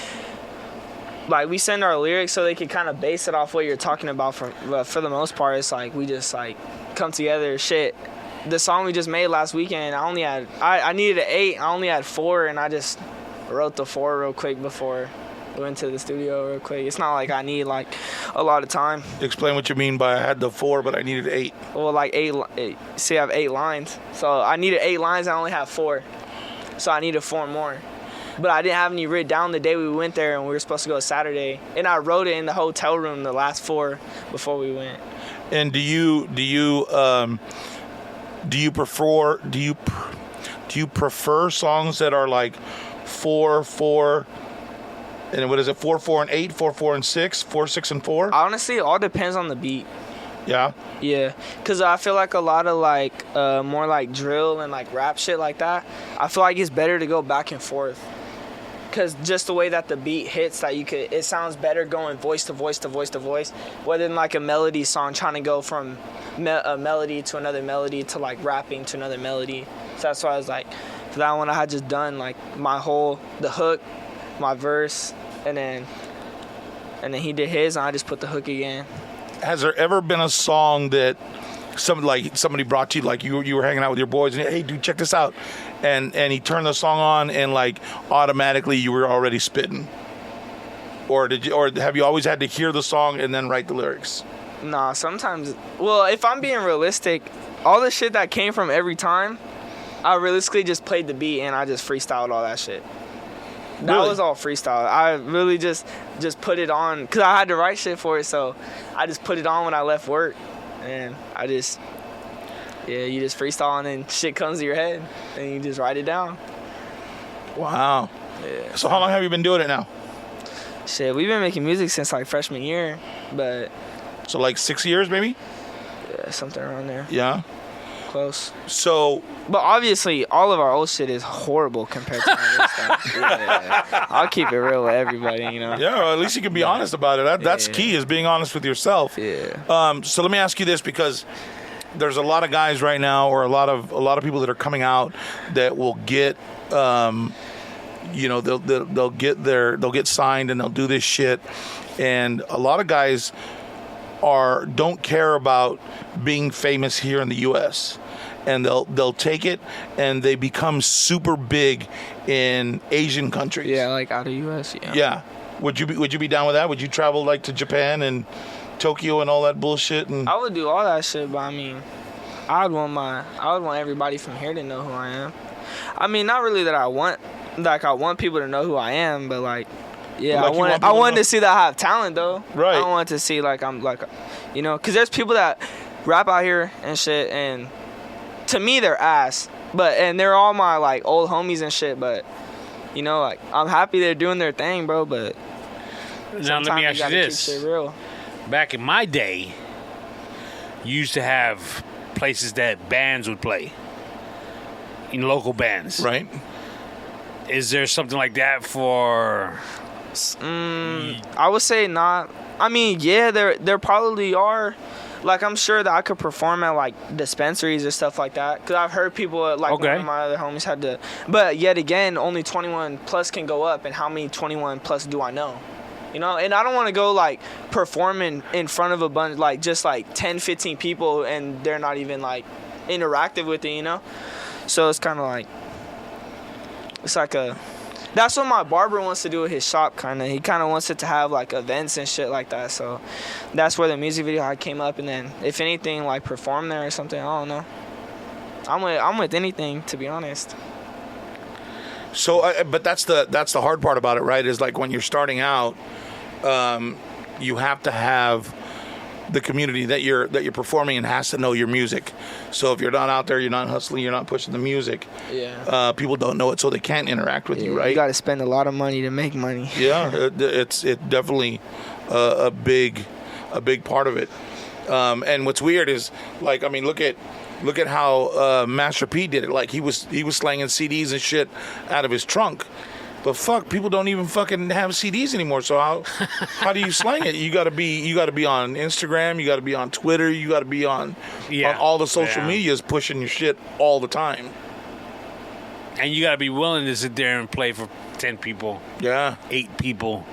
like we send our lyrics so they can kind of base it off what you're talking about. For the most part, it's like we just like come together. Shit, the song we just made last weekend, I needed an 8. I only had 4, and I just wrote the 4 real quick before we went to the studio real quick. It's not like I need like a lot of time. Explain what you mean by I had the 4, but I needed 8. Well, like 8. See, I have 8 lines, so I needed 8 lines. I only have 4, so I needed 4 more. But I didn't have any written down the day we went there, and we were supposed to go Saturday. And I wrote it in the hotel room, the last 4 before we went. And do you prefer songs that are like 4, and what is it? 4, 4, and 8, 4, 4, and 6, 4, 6, and 4? Honestly, it all depends on the beat. Yeah. Yeah, because I feel like a lot of like more like drill and like rap shit like that, I feel like it's better to go back and forth. Because just the way that the beat hits, that it sounds better going voice to voice to voice to voice, rather than like a melody song trying to go from a melody to another melody to like rapping to another melody. So that's why I was like, for that one I had just done like the hook, my verse, and then he did his, and I just put the hook again. Has there ever been a song that somebody brought to you, like you were hanging out with your boys, and hey, dude, check this out, and he turned the song on, and like automatically you were already spitting, or have you always had to hear the song and then write the lyrics? Nah, sometimes. Well, if I'm being realistic, all the shit that came from every time, I realistically just played the beat and I just freestyled all that shit. That Really? was all freestyle. I really just put it on because I had to write shit for it. So I just put it on when I left work, and you just freestyle and then shit comes to your head and you just write it down. Wow. Yeah. So how long have you been doing it now? Shit, we've been making music since like freshman year, but So like 6 years, maybe? yeah, something around there, Yeah. close. So But obviously, all of our old shit is horrible compared to our new stuff. Yeah. I'll keep it real with everybody, you know. yeah, well, at least you can be honest about it. That's Yeah. key, is being honest with yourself. Yeah. So let me ask you this, because there's a lot of guys right now, or a lot of people that are coming out that will get, they'll get signed and they'll do this shit, and a lot of guys don't care about being famous here in the U.S. and they'll take it and they become super big in Asian countries. Yeah, like out of U.S. Yeah. Yeah. Would you be down with that? Would you travel like to Japan and Tokyo and all that bullshit? And I would do all that shit, but I mean, I would want everybody from here to know who I am. I mean, not really that I want people to know who I am, but like, yeah, Like I wanted to see that I have talent though. Right. I don't want to see like I'm like, because there's people that rap out here and shit, and to me they're ass, and they're all my like old homies and shit, but like I'm happy they're doing their thing, bro. But Now let me ask you gotta this: keep shit real. back in my day, you used to have places that bands would play, local bands. right? Is there something like that for? I would say not. I mean, yeah, there probably are. Like, I'm sure that I could perform at like dispensaries or stuff like that. Cause I've heard people like Okay. one of my other homies had to. But yet again, only 21 plus can go up, and how many 21 plus do I know? And I don't want to go like performing in front of a bunch, like just like 10, 15 people, and they're not even like interactive with it, So it's kind of like, it's like that's what my barber wants to do with his shop, kind of. He kind of wants it to have like events and shit like that. So that's where the music video came up, and then if anything, like perform there or something. I don't know. I'm with anything, to be honest. So, but that's the hard part about it, right? Is like when you're starting out, you have to have the community that you're performing in has to know your music. So if you're not out there, you're not hustling, you're not pushing the music. Yeah. People don't know it, so they can't interact with you, right? You got to spend a lot of money to make money. Yeah, it's definitely a big part of it. And what's weird is, like, I mean, look at how Master P did it. Like he was slanging CDs and shit out of his trunk. But fuck, people don't even fucking have CDs anymore. So how do you slang it? You gotta be on Instagram. You gotta be on Twitter. You gotta be on all the social medias pushing your shit all the time. And you gotta be willing to sit there and play for 10 people, Yeah. 8 people,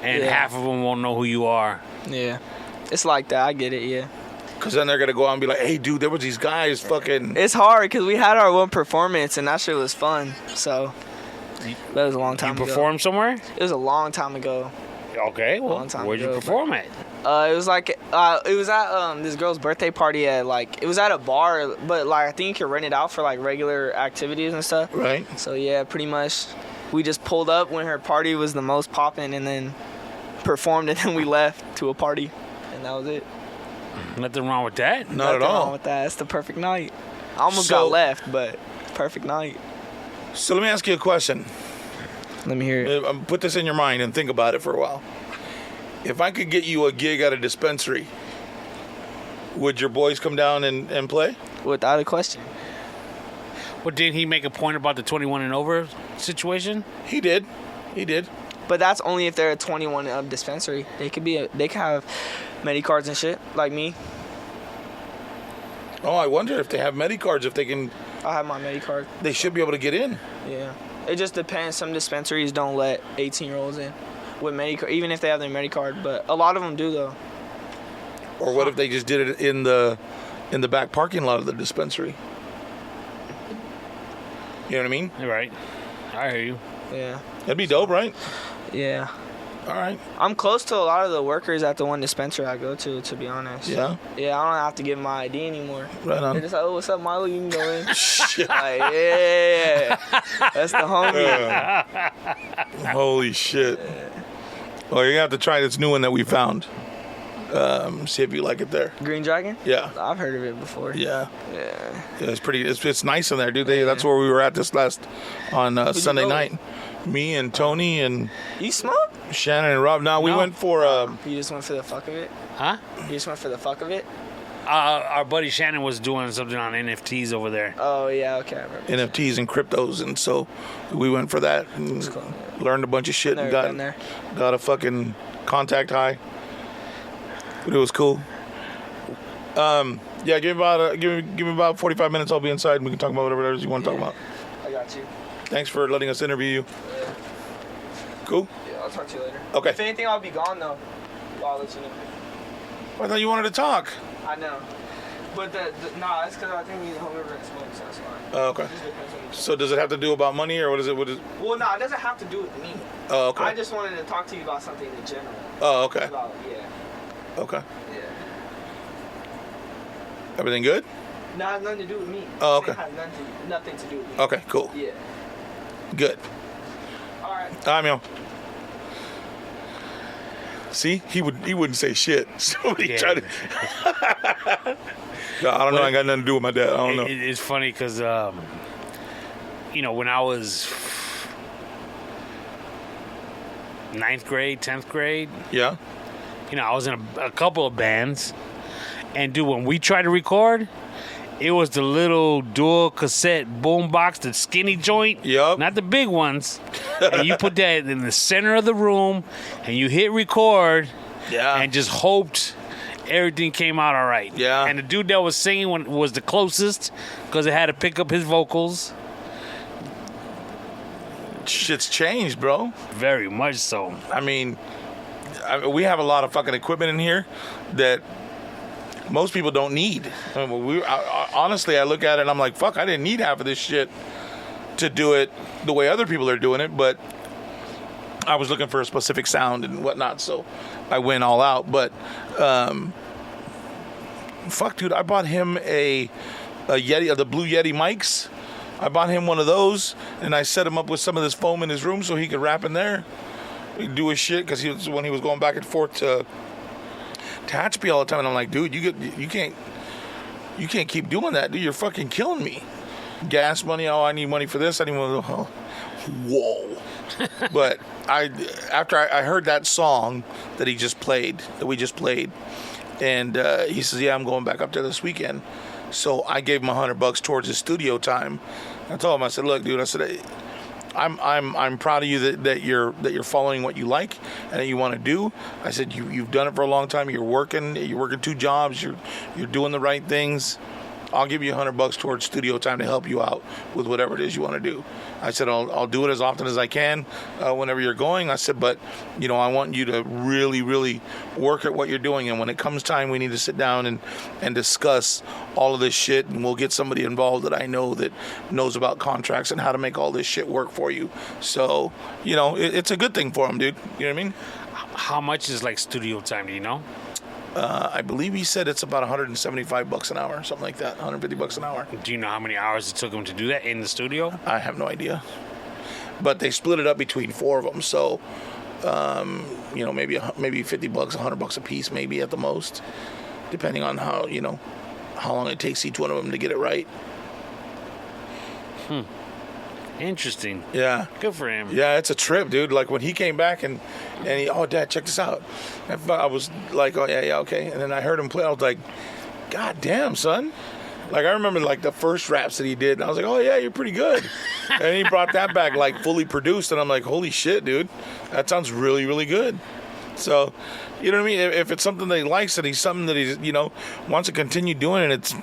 and Yeah. half of them won't know who you are. Yeah. It's like that. I get it, yeah. Because then they're gonna go out and be like, "Hey, dude, there was these guys fucking." It's hard because we had our one performance, and that shit was fun. So that was a long time You ago. perform somewhere? It was a long time ago. Okay, well, Long time where'd you ago, perform at? It was like it was at this girl's birthday party at like it was at a bar, but like I think you could rent it out for like regular activities and stuff. Right. So yeah, pretty much we just pulled up when her party was the most popping, and then performed, and then we left to a party, and that was it. Nothing wrong with that. Not at Nothing wrong all. with that. It's the perfect night. I almost So- got left, but perfect night. So let me ask you a question. Let me hear it. Put this in your mind and think about it for a while. If I could get you a gig at a dispensary, would your boys come down and play? Without a question. But didn't he make a point about the 21 and over situation? He did. But that's only if they're a 21 and up dispensary. They could have Medicards and shit like me. Oh, I wonder if they have Medicards, if they can. I have my Medicard. They should be able to get in. Yeah. It just depends. Some dispensaries don't let 18-year-olds in with Medicard, even if they have their Medicard. But a lot of them do, though. Or what if they just did it in the back parking lot of the dispensary? You know what I mean? Right. I hear you. Yeah. That'd be dope, right? Yeah. All right. I'm close to a lot of the workers at the one dispensary I go to be honest. Yeah. Yeah, I don't have to give my ID anymore. Right on. They're just like, oh, what's up, Milo? You can go in. Shit. Like, yeah. That's the homie. Holy shit. Well, you're gonna have to try this new one that we found. See if you like it there. Green Dragon? Yeah. I've heard of it before. Yeah. Yeah. It's pretty. It's nice in there, dude. That's where we were at this last on Sunday go night. Me and Tony and You smoke? Shannon and Rob. No, we went for. You just went for the fuck of it? Huh? You just went for the fuck of it? Our buddy Shannon was doing something on NFTs over there. Oh, yeah, okay, I remember. NFTs and cryptos, and so we went for that and cool. learned a bunch of shit Never and been there. got a fucking contact high. But it was cool. Yeah, give me about 45 minutes. I'll be inside and we can talk about whatever it is you want to talk about. I got you. Thanks for letting us interview you. Cool. Yeah, I'll talk to you later. Okay. If anything, I'll be gone though. I'll let you know. I thought you wanted to talk. I know. But nah, that's because I think we home over and smoke, so that's fine. Oh, okay. It just depends on So does it have to do about money or what is it? Well, no, it doesn't have to do with me. Oh, okay. I just wanted to talk to you about something in general. Oh, okay. About, yeah. Okay. Yeah. Everything good? No, it has nothing to do with me. Oh, okay. It has nothing to do with me. Okay, cool. Yeah. Good. All right. I'm Yo. See, he wouldn't say shit. Somebody Yeah. tried to. No, I don't know. I ain't got nothing to do with my dad. I don't know. It's funny because, when I was 9th grade, 10th grade, Yeah. I was in a couple of bands. And, dude, when we tried to record, it was the little dual cassette boom box, the skinny joint. Yup. Not the big ones. And you put that in the center of the room, and you hit record, Yeah. and just hoped everything came out all right. Yeah. And the dude that was singing was the closest because it had to pick up his vocals. Shit's changed, bro. Very much so. I mean, we have a lot of fucking equipment in here that most people don't need. I mean, honestly, I look at it and I'm like, fuck, I didn't need half of this shit to do it the way other people are doing it, but I was looking for a specific sound and whatnot, so I went all out. But fuck, dude, I bought him a Yeti, the Blue Yeti mics. I bought him one of those, and I set him up with some of this foam in his room so he could rap in there. He'd do his shit because when he was going back and forth to Hatchby all the time, and I'm like, dude, you can't keep doing that, dude. You're fucking killing me. Gas money. Oh, I need money for this. I need money. Oh, whoa. But after I heard that song that we just played, and he says, yeah, I'm going back up there this weekend. So I gave him $100 towards his studio time. I told him, I said, look, dude, I said, I'm proud of you that you're following what you like and that you want to do. I said, you've done it for a long time. You're working 2 jobs. You're doing the right things. I'll give you $100 towards studio time to help you out with whatever it is you want to do. I said, I'll do it as often as I can whenever you're going. I said, but, I want you to really, really work at what you're doing. And when it comes time, we need to sit down and discuss all of this shit. And we'll get somebody involved that I know that knows about contracts and how to make all this shit work for you. So, it's a good thing for him, dude. You know what I mean? How much is like studio time? Do you know? I believe he said it's about $175 an hour, something like that, $150 an hour. Do you know how many hours it took him to do that in the studio? I have no idea. But they split it up between 4 of them, so maybe $50, $100 a piece, maybe at the most, depending on how long it takes each one of them to get it right. Interesting. Yeah. Good for him. Yeah, it's a trip, dude. Like when he came back and he, oh, Dad, check this out. And I was like, oh yeah, okay. And then I heard him play. I was like, God damn, son. Like I remember like the first raps that he did. And I was like, oh yeah, you're pretty good. And he brought that back like fully produced, and I'm like, holy shit, dude, that sounds really, really good. So, you know what I mean? If it's something that he likes and he's something that he's wants to continue doing, and it's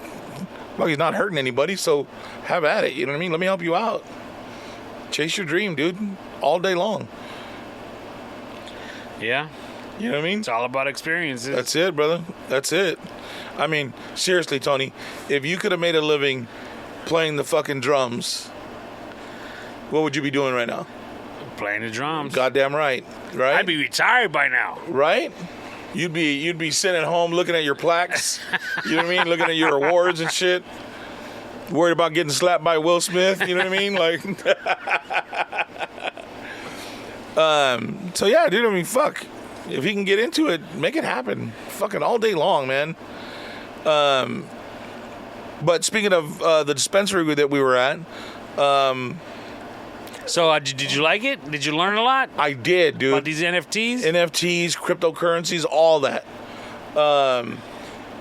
well, he's not hurting anybody, so have at it. You know what I mean? Let me help you out. Chase your dream, dude, all day long. Yeah. You know what I mean? It's all about experiences. That's it, brother. That's it. I mean, seriously, Tony, if you could have made a living playing the fucking drums, what would you be doing right now? Playing the drums. Goddamn right. Right? I'd be retired by now. Right? You'd be sitting at home looking at your plaques. You know what I mean? Looking at your awards and shit. Worried about getting slapped by Will Smith. You know what I mean? Like, so yeah, dude. I mean, fuck. If he can get into it, make it happen. Fucking all day long, man. But speaking of the dispensary that we were at, so did you like it? Did you learn a lot I did, dude. about these NFTs? NFTs, cryptocurrencies, all that.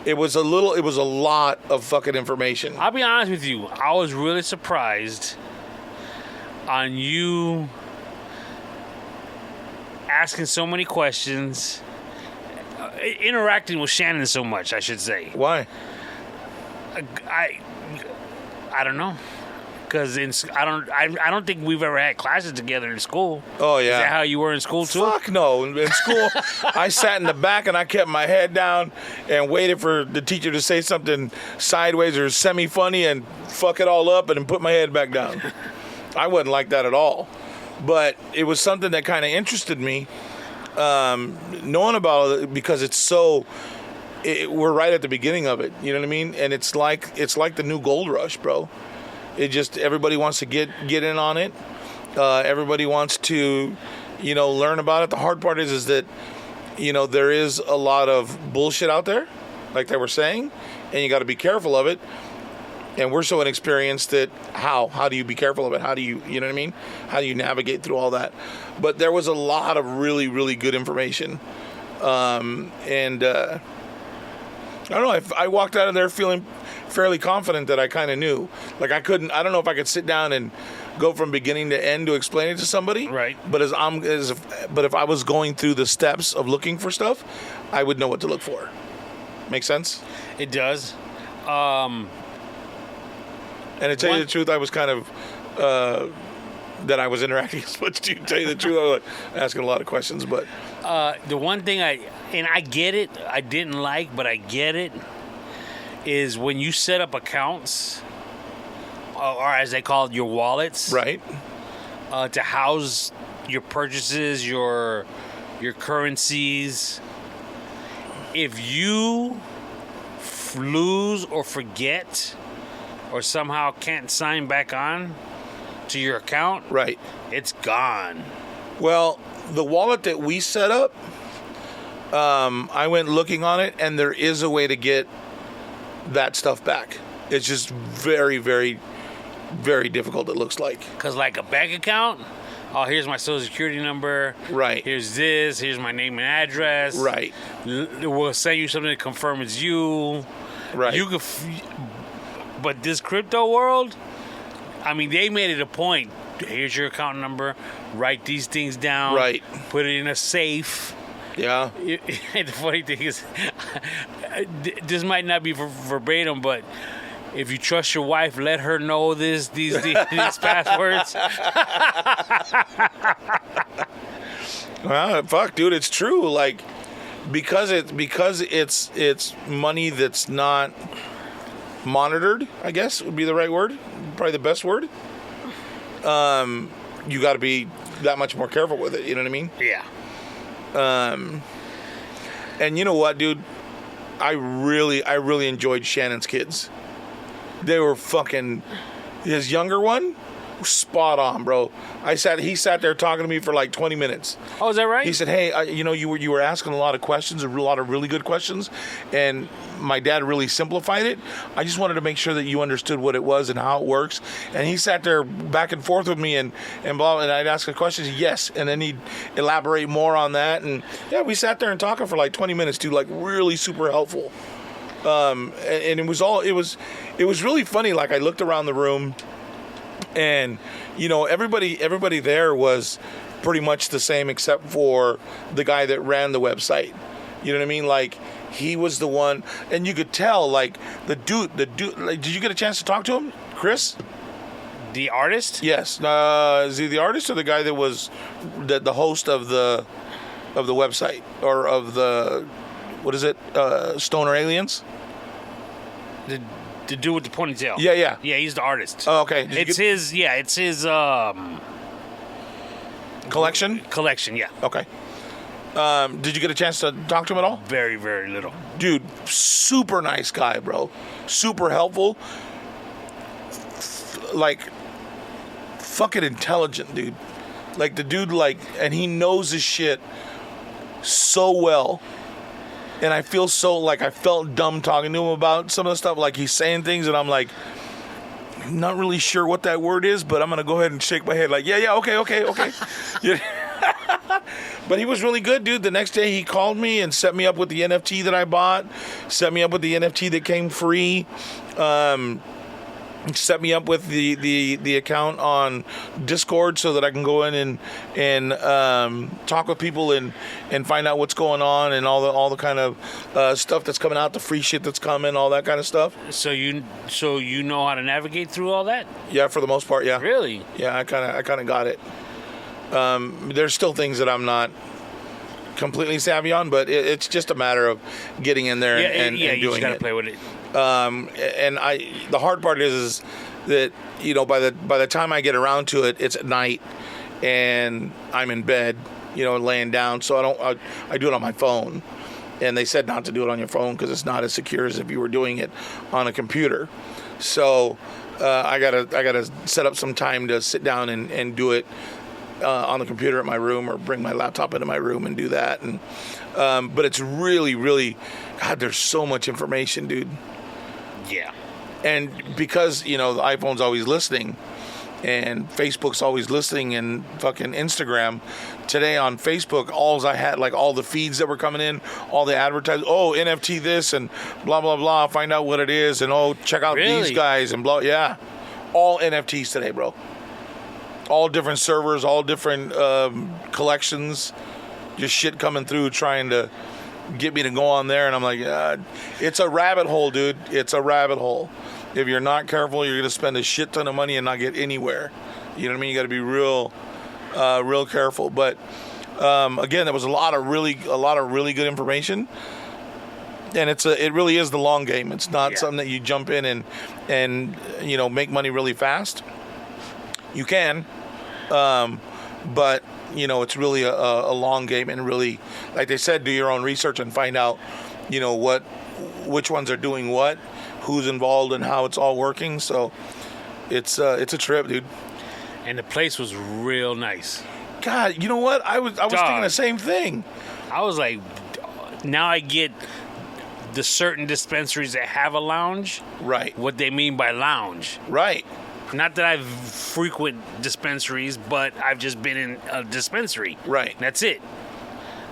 It was a lot of fucking information. I'll be honest with you. I was really surprised on you asking so many questions, interacting with Shannon so much, I should say. Why? I don't know, because I don't think we've ever had classes together in school. Oh yeah. Is that how you were in school too? Fuck no. In school, I sat in the back and I kept my head down and waited for the teacher to say something sideways or semi-funny and fuck it all up and then put my head back down. I wasn't like that at all. But it was something that kind of interested me, knowing about it, because it's so... we're right at the beginning of it, you know what I mean? And it's like the new gold rush, bro. It just, everybody wants to get in on it. Everybody wants to, learn about it. The hard part is that, there is a lot of bullshit out there, like they were saying, and you got to be careful of it. And we're so inexperienced that how do you be careful of it? How do you know what I mean? How do you navigate through all that? But there was a lot of really, really good information. I don't know, I walked out of there feeling fairly confident that I kind of knew. Like I don't know if I could sit down and go from beginning to end to explain it to somebody. Right. But but if I was going through the steps of looking for stuff, I would know what to look for. Make sense? It does. And to tell you the truth, I was kind of that I was interacting as much. To tell you the truth, I was asking a lot of questions. But the one thing I get it, I didn't like, but I get it, is when you set up accounts, or as they call it, your wallets, right, to house your purchases, your currencies. If you lose or forget, or somehow can't sign back on to your account, right, it's gone. Well, the wallet that we set up, I went looking on it, and there is a way to get that stuff back. It's just very, very, very difficult, it looks like. Because like a bank account, oh, here's my social security number. Right. Here's this. Here's my name and address. Right. We'll send you something to confirm it's you. Right. You could... But this crypto world, I mean, they made it a point. Here's your account number. Write these things down. Right. Put it in a safe. Yeah. The funny thing is, this might not be verbatim, but if you trust your wife, let her know these passwords. Well, fuck, dude, it's true. Like, because it's money that's not monitored, I guess would be the right word, probably the best word. You got to be that much more careful with it. You know what I mean? Yeah. And you know what, dude? I really enjoyed Shannon's kids. They were fucking... His younger one, spot on, bro. He sat there talking to me for like 20 minutes. Oh, is that right? He said, hey, you were asking a lot of questions, a lot of really good questions, and my dad really simplified it. I just wanted to make sure that you understood what it was and how it works. And he sat there back and forth with me and blah, and I'd ask a question, yes, and then he'd elaborate more on that. And yeah, we sat there and talking for like 20 minutes, dude, like really super helpful. And it was really funny. Like I looked around the room, and everybody there was pretty much the same except for the guy that ran the website. You know what I mean? Like he was the one, and you could tell, like the dude. Like, did you get a chance to talk to him, Chris? The artist? Yes. Is he the artist or the guy that was the host of the website, or of the, what is it? Stoner Aliens? The dude with the ponytail. Yeah. Yeah, he's the artist. Oh, okay. It's his. Because Collection? Collection, yeah. Okay. Did you get a chance to talk to him at all? Very, very little. Dude, super nice guy, bro. Super helpful. Like, fucking intelligent, dude. Like, the dude, like, and he knows his shit so well. And I feel so, like, I felt dumb talking to him about some of the stuff. Like, he's saying things, and I'm like, not really sure what that word is, but I'm going to go ahead and shake my head like, yeah, okay. Yeah. But he was really good, dude. The next day he called me and set me up with the NFT that I bought, set me up with the NFT that came free, set me up with the account on Discord so that I can go in and talk with people and find out what's going on and all the kind of stuff that's coming out, the free shit that's coming, all that kind of stuff. So you know how to navigate through all that? Yeah, for the most part, yeah. Really? Yeah, I kind of got it. There's still things that I'm not completely savvy on, but it's just a matter of getting in there and you doing just gotta it. play with it. And the hard part is that, you know, by the time I get around to it, it's at night and I'm in bed, you know, laying down. So I do it on my phone, and they said not to do it on your phone because it's not as secure as if you were doing it on a computer. So I gotta set up some time to sit down and do it on the computer at my room, or bring my laptop into my room and do that. And but it's really, really, God, there's so much information, dude. Yeah. And because, you know, the iPhone's always listening and Facebook's always listening and fucking Instagram, today on Facebook, I had, like, all the feeds that were coming in, all the advertising, NFT this and blah, blah, blah, find out what it is, and check out these guys and blah. Yeah. All NFTs today, bro. All different servers, all different collections, just shit coming through trying to get me to go on there. And I'm like, it's a rabbit hole, dude. It's a rabbit hole. If you're not careful, you're going to spend a shit ton of money and not get anywhere. You know what I mean? You got to be real careful. But again, there was a lot of really good information. And it really is the long game. It's not something that you jump in and you know, make money really fast. You can, but, you know, it's really a long game, and really, like they said, do your own research and find out, you know, which ones are doing what, who's involved, and how it's all working. So it's a trip, dude. And the place was real nice. God, you know what? I was thinking the same thing. I was like, now I get the certain dispensaries that have a lounge. Right. What they mean by lounge. Right. Not that I frequent dispensaries, but I've just been in a dispensary. Right. That's it.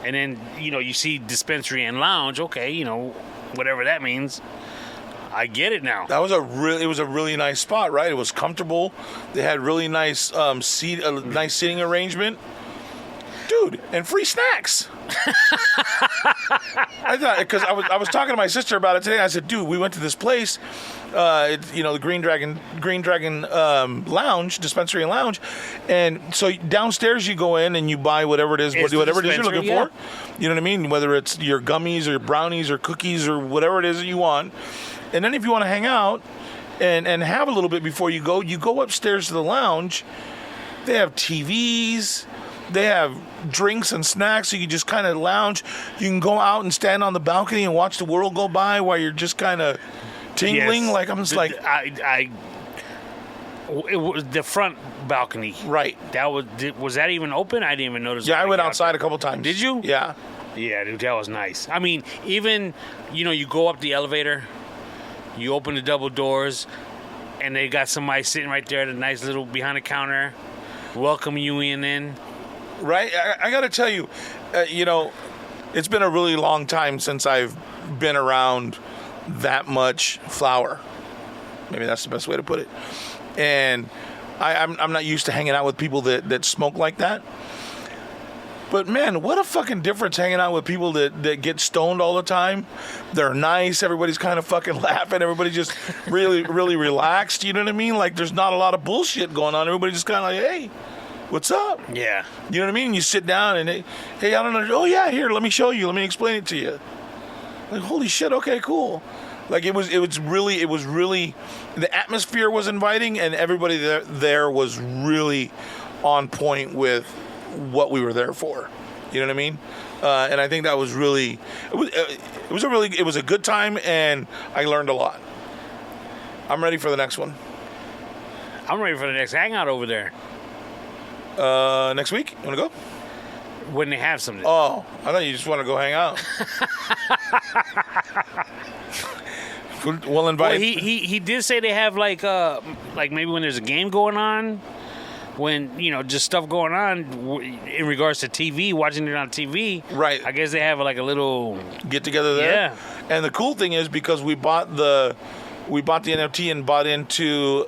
And then, you know, you see dispensary and lounge. Okay, you know, whatever that means. I get it now. It was a really nice spot, right? It was comfortable. They had really nice nice seating arrangement. Dude, and free snacks. I thought, because I was talking to my sister about it today. I said, dude, we went to this place, you know, the Green Dragon Lounge, dispensary and lounge, and so downstairs you go in and you buy whatever it is, whatever it is you're looking for. You know what I mean? Whether it's your gummies or brownies or cookies or whatever it is that you want, and then if you want to hang out and have a little bit before you go upstairs to the lounge. They have TVs. They have drinks and snacks, so you can just kind of lounge. You can go out and stand on the balcony and watch the world go by while you're just kind of tingling. Yes. Like, I'm just like... It was the front balcony. Right. Was that even open? I didn't even notice. Yeah, I went outside a couple times. Did you? Yeah. Yeah, dude, that was nice. I mean, even, you know, you go up the elevator, you open the double doors, and they got somebody sitting right there at a nice little behind the counter, welcoming you in. Right? I got to tell you, you know, it's been a really long time since I've been around that much flour. Maybe that's the best way to put it. And I'm not used to hanging out with people that smoke like that. But, man, what a fucking difference hanging out with people that get stoned all the time. They're nice. Everybody's kind of fucking laughing. Everybody's just really, really relaxed. You know what I mean? Like, there's not a lot of bullshit going on. Everybody's just kind of like, hey, what's up? Yeah. You know what I mean? You sit down and, hey, I don't know. Oh, yeah, here, let me show you. Let me explain it to you. Like, holy shit, okay, cool. Like, it was really, the atmosphere was inviting, and everybody there was really on point with what we were there for. You know what I mean? And I think that was really, it was a good time, and I learned a lot. I'm ready for the next one. I'm ready for the next hangout over there. Next week? You want to go? When they have something. Oh, I thought you just want to go hang out. We'll invite. Well, he did say they have like maybe when there's a game going on, when just stuff going on in regards to TV, watching it on TV. Right. I guess they have like a little get together there. Yeah. And the cool thing is because we bought the NFT and bought into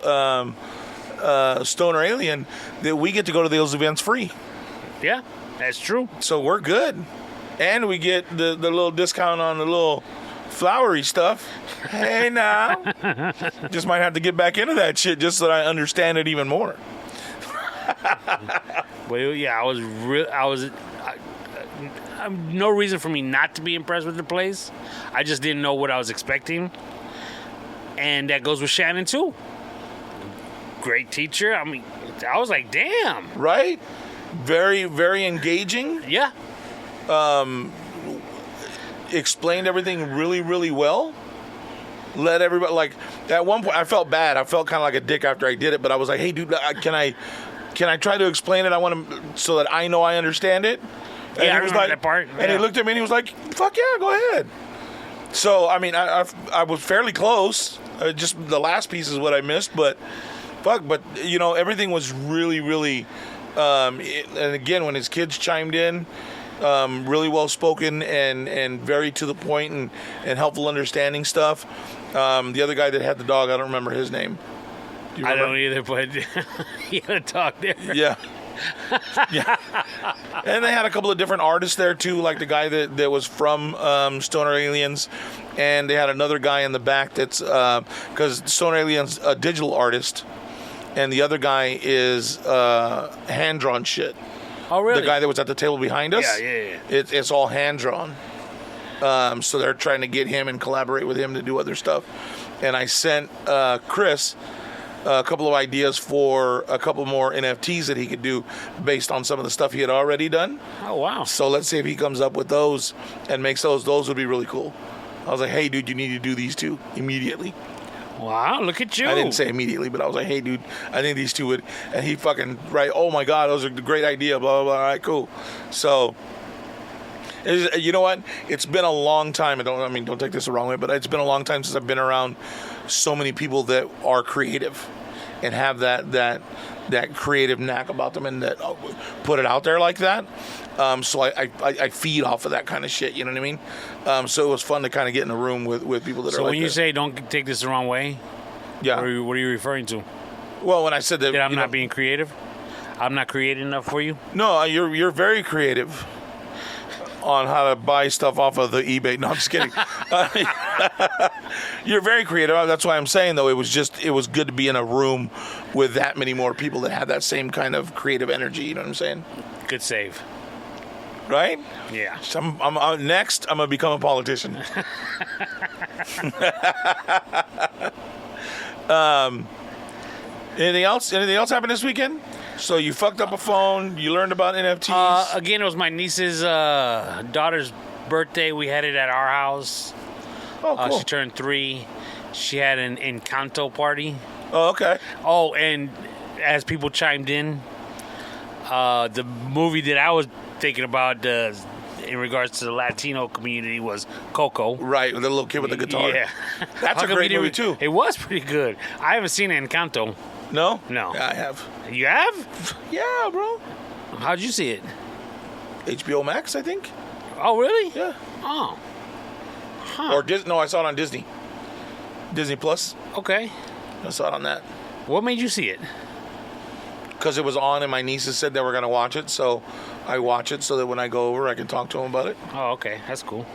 Stoner Alien, that we get to go to those events free. Yeah, that's true. So we're good, and we get the little discount on the little flowery stuff. Hey now, just might have to get back into that shit just so that I understand it even more. Well, yeah, no reason for me not to be impressed with the place. I just didn't know what I was expecting, and that goes with Shannon too. Great teacher. I mean, I was like, damn. Right? Very, very engaging. Yeah. Explained everything really, really well. Let everybody, like, at one point, I felt bad. I felt kind of like a dick after I did it, but I was like, hey, dude, can I try to explain it? I want to, so that I know I understand it. And yeah, he was I remember like, that part. And he looked at me and he was like, fuck yeah, go ahead. So, I mean, I was fairly close. Just the last piece is what I missed, but everything was really, really, and again, when his kids chimed in, really well spoken and very to the point and helpful understanding stuff. The other guy that had the dog, I don't remember his name. Do you remember? I don't either, but he had a dog there. Yeah. Yeah. And they had a couple of different artists there too, like the guy that was from Stoner Aliens, and they had another guy in the back that's because Stoner Aliens a digital artist, and the other guy is hand drawn shit. Oh, really? The guy that was at the table behind us. Yeah. It's all hand drawn. So they're trying to get him and collaborate with him to do other stuff. And I sent Chris a couple of ideas for a couple more NFTs that he could do based on some of the stuff he had already done. Oh, wow. So let's see if he comes up with those and makes those. Those would be really cool. I was like, hey, dude, you need to do these two immediately. Wow, look at you. I didn't say immediately, but I was like, hey, dude, I think these two would. And he fucking, right, oh, my God, those are a great idea, blah, blah, blah. All right, cool. So, you know what? It's been a long time. Don't take this the wrong way, but it's been a long time since I've been around so many people that are creative and have that creative knack about them and that put it out there like that. So I feed off of that kind of shit, you know what I mean? So it was fun to kind of get in a room with people that are like that. So when you say don't take this the wrong way, yeah, what are you referring to? Well, when I said that I'm not being creative? I'm not creative enough for you? No, you're very creative on how to buy stuff off of the eBay. No, I'm just kidding. You're very creative. That's why I'm saying, though, it was good to be in a room with that many more people that have that same kind of creative energy. You know what I'm saying? Good save. Right? Yeah. So I'm next, I'm going to become a politician. Anything else happened this weekend? So you fucked up a phone. You learned about NFTs. Again, it was my niece's daughter's birthday. We had it at our house. Oh, cool. She turned 3. She had an Encanto party. Oh, okay. Oh, and as people chimed in, the movie that I was thinking about in regards to the Latino community was Coco. Right, with the little kid with the guitar. Yeah. That's a great movie, too. It was pretty good. I haven't seen Encanto. No? No. Yeah, I have. You have? Yeah, bro. How'd you see it? HBO Max, I think. Oh, really? Yeah. Oh. Huh. Or no, I saw it on Disney. Disney Plus. Okay. I saw it on that. What made you see it? Because it was on and my nieces said they were going to watch it, so I watch it so that when I go over, I can talk to them about it. Oh, okay. That's cool.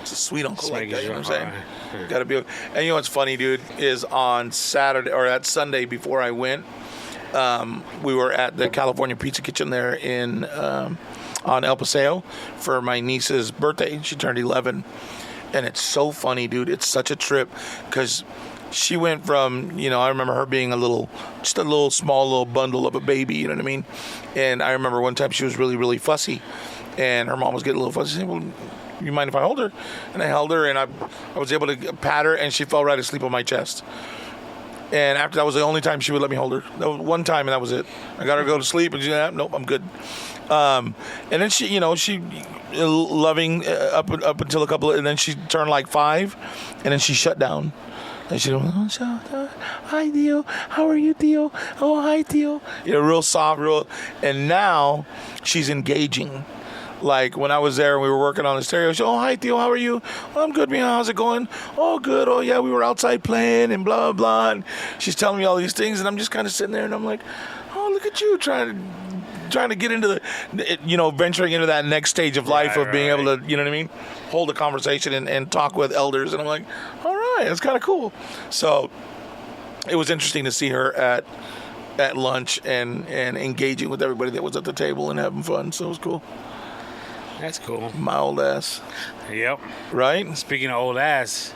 It's a sweet uncle like that, you know what I'm saying? Right. Gotta be. And you know what's funny, dude, is on Saturday, or that Sunday before I went, we were at the California Pizza Kitchen there on El Paseo for my niece's birthday. She turned 11. And it's so funny, dude. It's such a trip because she went from, I remember her being just a little small little bundle of a baby, you know what I mean? And I remember one time she was really, really fussy, and her mom was getting a little fussy. She said, well, you mind if I hold her? And I held her, and I was able to pat her, and she fell right asleep on my chest. And after that was the only time she would let me hold her. That was one time, and that was it. I got her to go to sleep, and she said, nope, I'm good. And then she loving up until and then she turned like 5, and then she shut down. And she went, hi, Theo. How are you, Theo? Oh, hi, Theo. Real soft, and now she's engaging. Like when I was there and we were working on the stereo, she said, oh, hi, Theo, how are you? Oh, I'm good, man. How's it going? Oh, good. Oh, yeah, we were outside playing and blah, blah. And she's telling me all these things, and I'm just kind of sitting there, and I'm like, oh, look at you trying to get into venturing into that next stage of life of being able to, you know what I mean, hold a conversation and talk with elders. And I'm like, all right, that's kind of cool. So it was interesting to see her at lunch and engaging with everybody that was at the table and having fun. So it was cool. That's cool. My old ass. Yep. Right? Speaking of old ass,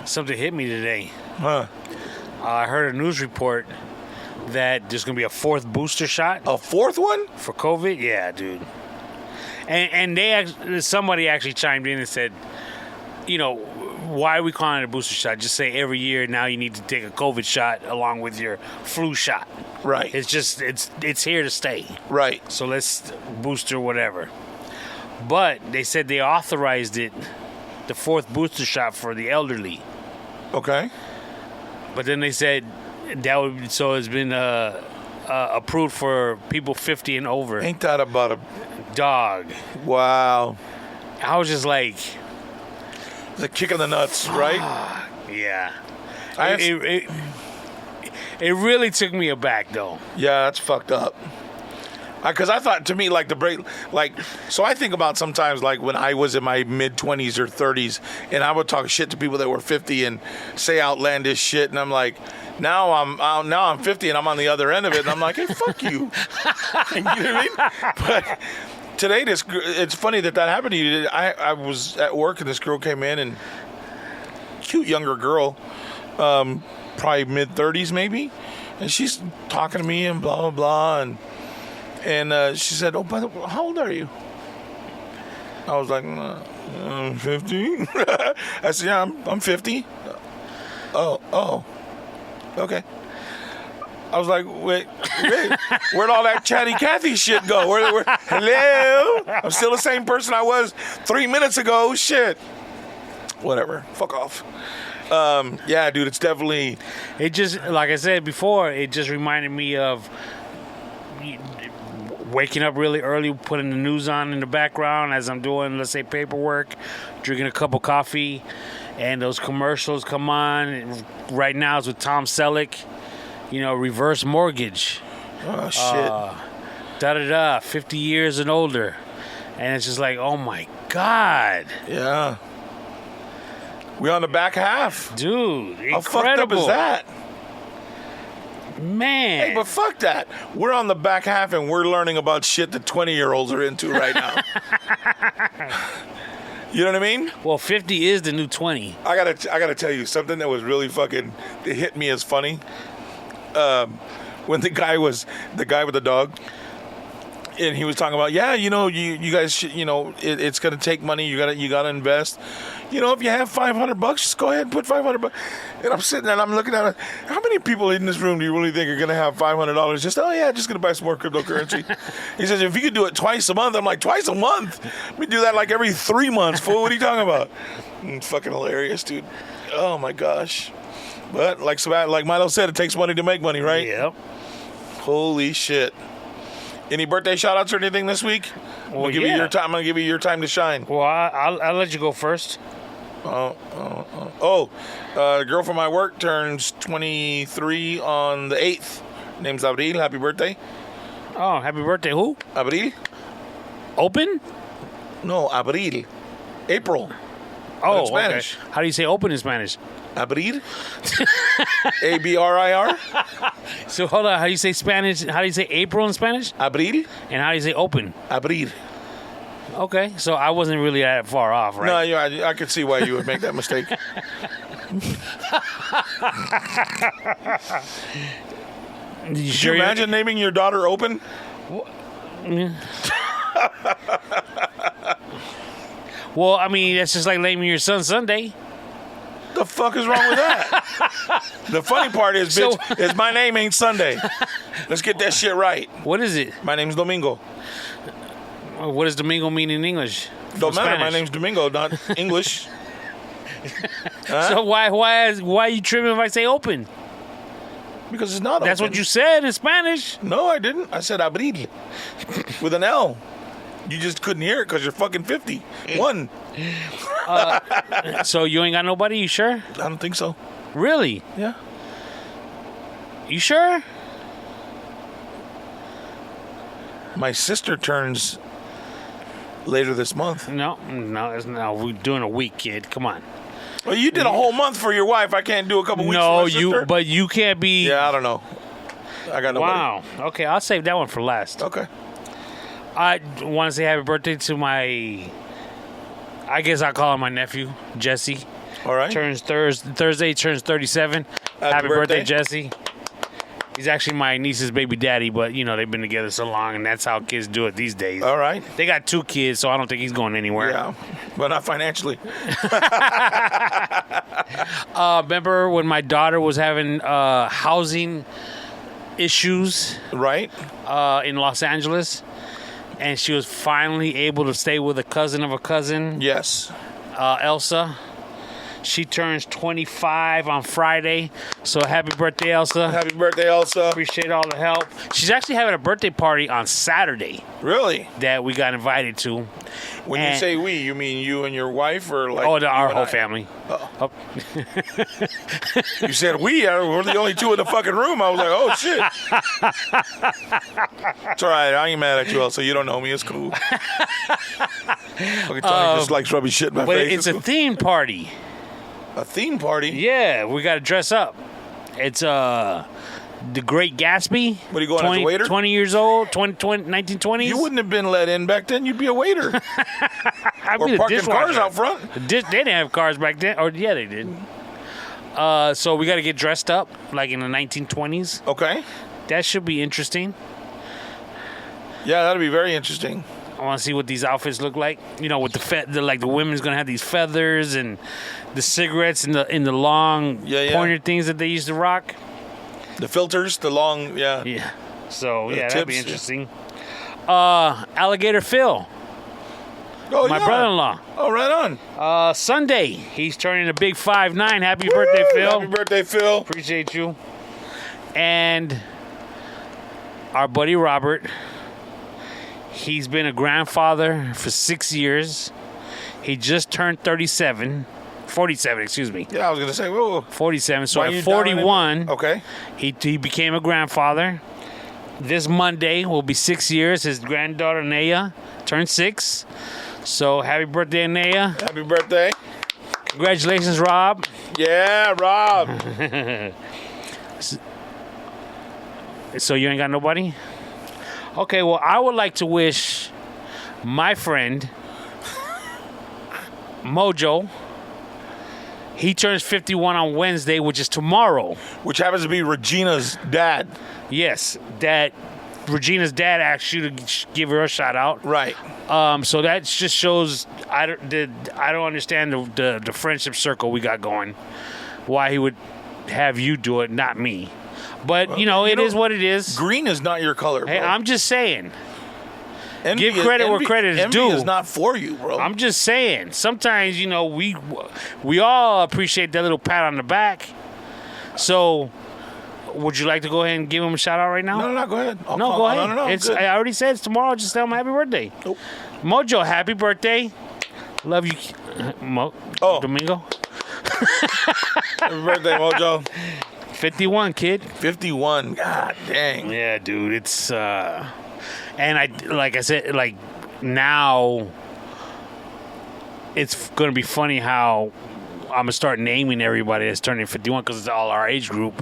something hit me today. Huh. I heard a news report that there's going to be a 4th booster shot. A 4th one? For COVID? Yeah, dude. And somebody actually chimed in and said, why are we calling it a booster shot? Just say every year now you need to take a COVID shot along with your flu shot. Right. It's just, it's here to stay. Right. So let's booster whatever. But they said they authorized it, the 4th booster shot for the elderly. Okay. But then they said it's been approved for people 50 and over. Ain't that about a dog? Wow. I was just like, it's a kick in the nuts, right? Yeah. It really took me aback, though. Yeah, that's fucked up. Because I thought, to me, like the break, so I think about sometimes, like when I was in my mid 20s or 30s, and I would talk shit to people that were 50 and say outlandish shit, and I'm like, now I'm 50 and I'm on the other end of it, and I'm like, hey, fuck you. You know what I mean? But today, it's funny that happened to you. I was at work, and this girl came in, and cute younger girl, probably mid 30s maybe, and she's talking to me and blah blah blah, and she said, oh, by the way, how old are you? I was like, I'm 50. I said, yeah, I'm 50. Oh, okay. I was like, wait, where'd all that chatty Cathy shit go? Hello? I'm still the same person I was 3 minutes ago. Shit. Whatever. Fuck off. Yeah, dude, it's definitely... It just, like I said before, it just reminded me of waking up really early, putting the news on in the background as I'm doing, let's say, paperwork, drinking a cup of coffee, and those commercials come on. Right now it's with Tom Selleck, reverse mortgage. Oh, shit. 50 years and older. And it's just like, oh, my God. Yeah. We on the back half. Dude, incredible. How fucked up is that? Man. Hey, but fuck that. We're on the back half and we're learning about shit that 20-year-olds are into right now. You know what I mean? Well, 50 is the new 20. I gotta tell you something that was really fucking... It hit me as funny. When the guy with the dog... And he was talking about, you guys should, it's going to take money. You got to invest. If you have $500, just go ahead and put $500. And I'm sitting there and I'm looking at it. How many people in this room do you really think are going to have $500? Just going to buy some more cryptocurrency. He says, if you could do it twice a month. I'm like, twice a month? Let me do that like every 3 months, fool. What are you talking about? It's fucking hilarious, dude. Oh my gosh. But like Milo said, it takes money to make money, right? Yep. Holy shit. Any birthday shout-outs or anything this week? I'm going to give you your time to shine. Well, I'll let you go first. A girl from my work turns 23 on the 8th. Name's Abril. Happy birthday. Oh, happy birthday. Who? Abril. Open? No, Abril. April. Oh, in Spanish. Okay. How do you say open in Spanish? Abrir. A-B-R-I-R. So hold on. How do you say Spanish? How do you say April in Spanish? Abril. And how do you say open? Abrir. Okay. So I wasn't really that far off, right? No, I could see why you would make that mistake. Could you imagine naming your daughter Open? Well, I mean, that's just like naming your son Sunday. The fuck is wrong with that? The funny part is, bitch, is my name ain't Sunday. Let's get that shit right. What is it? My name's Domingo. What does Domingo mean in English? Don't matter. Spanish? My name's Domingo, not English. Huh? So why are you tripping if I say open? Because it's not That's open. what you said in Spanish. No, I didn't. I said abril with an L. You just couldn't hear it because you're fucking 51. So you ain't got nobody? You sure? I don't think so. Really? Yeah. You sure? My sister turns later this month. No, we're doing a week, kid. Come on. Well, you did a whole month for your wife. I can't do a couple weeks for my sister? but you can't be. Yeah, I don't know. I got nobody. Wow. Okay, I'll save that one for last. Okay. I want to say happy birthday to my. I guess I'll call him my nephew, Jesse. All right. Turns Thursday. Turns 37. Happy birthday, Jesse. He's actually my niece's baby daddy, but they've been together so long, and that's how kids do it these days. All right. They got 2 kids, so I don't think he's going anywhere. Yeah, but not financially. Remember when my daughter was having housing issues, Right. in Los Angeles, and she was finally able to stay with a cousin of a cousin, Yes. Elsa. She turns 25 on Friday, so happy birthday, Elsa. Happy birthday, Elsa. Appreciate all the help. She's actually having a birthday party on Saturday Really? that we got invited to. When you And- say we, you mean you and your wife, or like? our you whole and I? family. Oh. You said we. We're the only 2 in the fucking room. I was like, oh shit. It's all right. I ain't mad at you, Elsa. You don't know me. It's cool. Fucking Tony just likes rubbing shit in my But face. it's a theme party. A theme party. Yeah, we got to dress up. It's the Great Gatsby. What, are you going as a waiter? 20 years old, 1920s. You wouldn't have been let in back then. You'd be a waiter. I'd Or be the parking cars dishwasher. out front. They didn't have cars back then. Or yeah, they did. So we got to get dressed up like in the 1920s. Okay. That should be interesting. Yeah, that'd be very interesting. I want to see what these outfits look like. With the women's gonna have these feathers and the cigarettes and the long pointer things that they used to rock. The filters, the long, yeah. Yeah. So The that'd be tips, interesting. Alligator Phil, Oh, my yeah. brother-in-law. Oh, right on. Sunday, he's turning a big 5'9". Happy birthday, Phil. Happy birthday, Phil. Appreciate you. And our buddy Robert. He's been a grandfather for 6 years. He just turned 47, excuse me. Yeah, I was going to say, whoa. 47. So Why at you down in 41, it? Okay. he became a grandfather. This Monday will be 6 years. His granddaughter, Naya, turned 6. So happy birthday, Naya. Happy birthday. Congratulations, Rob. Yeah, Rob. So you ain't got nobody? Okay, well, I would like to wish my friend, Mojo, he turns 51 on Wednesday, which is tomorrow. Which happens to be Regina's dad. Yes, that Regina's dad asked you to give her a shout out. Right. So that just shows I don't understand the friendship circle we got going. Why he would have you do it, not me. But it is what it is. Green is not your color, bro. Hey, I'm just saying. Envy give credit where credit is envy due. is not for you, bro. I'm just saying. Sometimes we all appreciate that little pat on the back. So, would you like to go ahead and give him a shout out right now? No, go ahead. Go ahead. No, I'm good. I already said it's tomorrow. Just tell him happy birthday. Nope. Mojo, happy birthday. Love you, Domingo. Happy birthday, Mojo. 51, kid. 51. God dang. Yeah, dude. It's and like I said, like now it's gonna be funny how I'm gonna start naming everybody that's turning 51 because it's all our age group.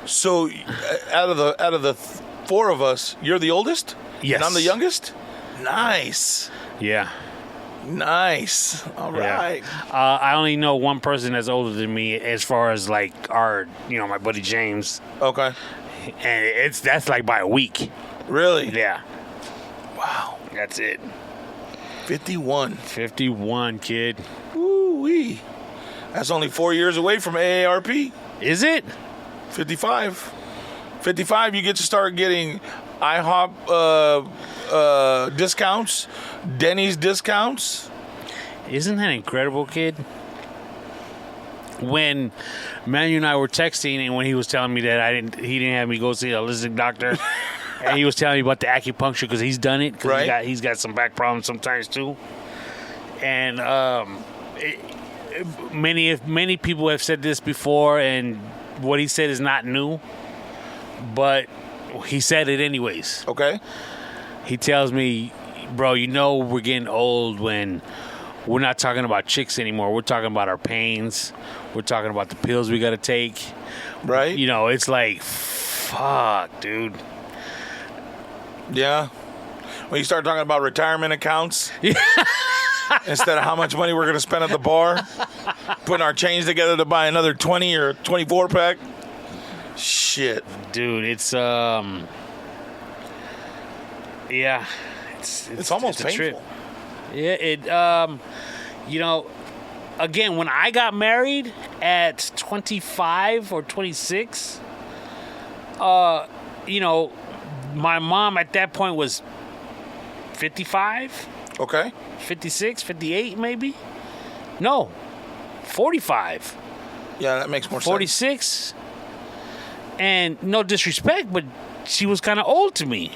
So, out of the 4 of us, you're the oldest? Yes. And I'm the youngest? Nice. Yeah. Nice. All right. I only know one person that's older than me as far as like my buddy James. Okay. And that's like by a week. Really? Yeah. Wow. That's it. 51. 51, kid. Woo-wee. That's only 4 years away from AARP. Is it? 55. 55, you get to start getting IHOP discounts, Denny's discounts. Isn't that incredible, kid? When Manu and I were texting, and when he was telling me that he didn't have me go see a holistic doctor, and he was telling me about the acupuncture because he's done it. Cause right. He's got some back problems sometimes too. And many people have said this before, and what he said is not new, but he said it anyways. Okay. He tells me, bro, we're getting old when we're not talking about chicks anymore. We're talking about our pains. We're talking about the pills we got to take. Right. It's like, fuck, dude. Yeah. When you start talking about retirement accounts, instead of how much money we're going to spend at the bar, putting our change together to buy another 20 or 24 pack. Shit. Dude, it's yeah. It's almost it's a painful. Trip. Yeah, again, when I got married at 25 or 26, my mom at that point was 55, Okay. 56, 58 maybe. No, 45. Yeah, that makes more 46. And no disrespect, but she was kind of old to me.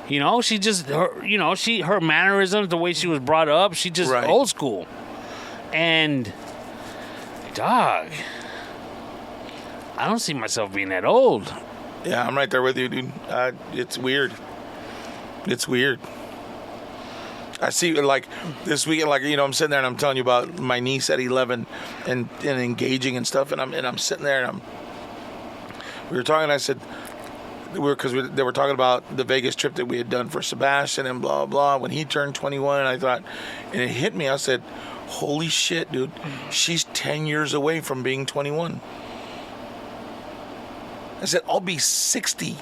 She just her mannerisms, the way she was brought up, she just Right. old school. And dog, I don't see myself being that old. sense. Yeah, I'm right there with you, dude. It's weird. It's weird. I see, like, this weekend, like, I'm sitting there and I'm telling you about my niece at 11 and engaging and stuff, and I'm sitting there and we were talking, I said, they were talking about the Vegas trip that we had done for Sebastian and blah, blah, when he turned 21, and I thought, and it hit me, I said, holy shit, dude, she's 10 years away from being 21. I said, I'll be 60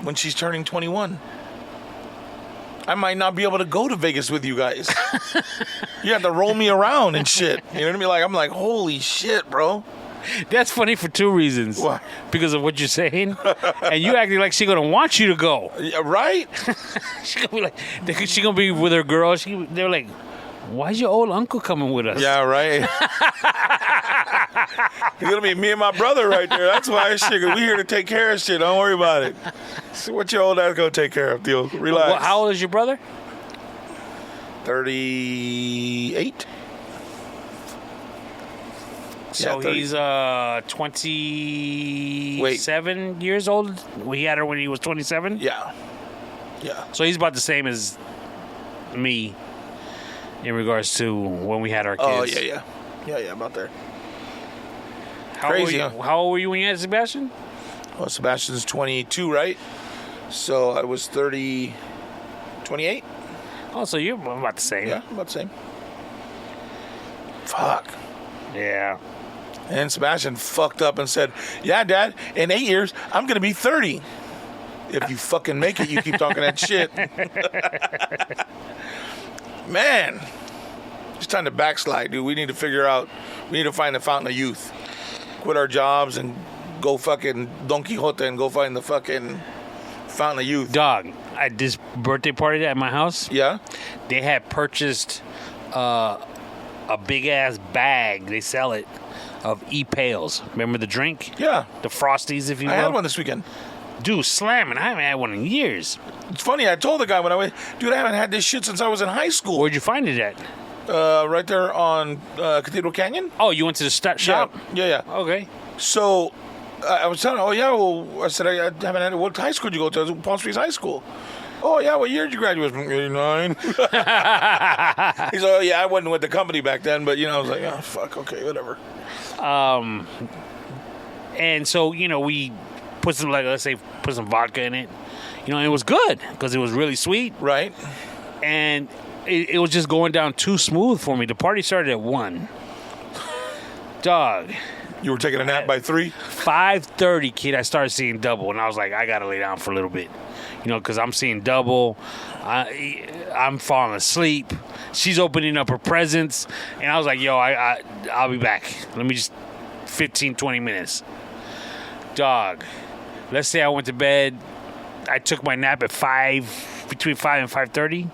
when she's turning 21. I might not be able to go to Vegas with you guys. You have to roll me around and shit. You know what I mean? Like, I'm like, holy shit, bro. That's funny for two reasons. Why? Because of what you're saying, and you acting like she's gonna want you to go. Yeah, right? She's gonna be like, she's gonna be with her girl. They're like, why's your old uncle coming with us? Yeah, right. It's gonna be me and my brother right there. That's why shit. We here to take care of shit. Don't worry about it. So what your old ass gonna take care of, Theo? Relax. Well, how old is your brother? 38. So Yeah, he's 27 years old. We had her when he was 27. Yeah. So he's about the same as me in regards to when we had our kids. Oh yeah. About there. Crazy. Huh? How old were you when you had Sebastian? Well, Sebastian's 22, right? So I was 28. Oh, so you're about the same. Yeah, about the same. Fuck. Yeah. And Sebastian fucked up and said, yeah, Dad, in 8 years, I'm going to be 30. If you fucking make it, you keep talking that shit. Man. It's time to backslide, dude. We need to find the fountain of youth. Quit our jobs and go fucking Don Quixote and go find the fucking fountain of youth. Dog, at this birthday party at my house, Yeah? they had purchased a big-ass bag. They sell it. Of E-Pails. Remember the drink? Yeah. The Frosties, if you will. I had one this weekend. Dude, slamming. I haven't had one in years. It's funny, I told the guy when I went, dude, I haven't had this shit since I was in high school. Where'd you find it at? Right there on Cathedral Canyon. Oh, you went to the shop? Yeah. Okay. So I was telling him, I said, I haven't had it. What high school did you go to? I was in Palm Springs High School. Oh, yeah, what year did you graduate from? 89. He said, oh, yeah, I wasn't with the company back then, but, I was like, oh, fuck, okay, whatever. And so, we put some, let's put some vodka in it. It was good because it was really sweet. Right. And it was just going down too smooth for me. The party started at 1. Dog. You were taking a nap by 3? 5:30, kid, I started seeing double, and I was like, I gotta lay down for a little bit, because I'm seeing double. I'm falling asleep. She's opening up her presents, and I was like, yo, I'll be back. Let me just 15, 20 minutes. Dog. Let's say I went to bed. I took my nap at 5, between 5 and 5:30.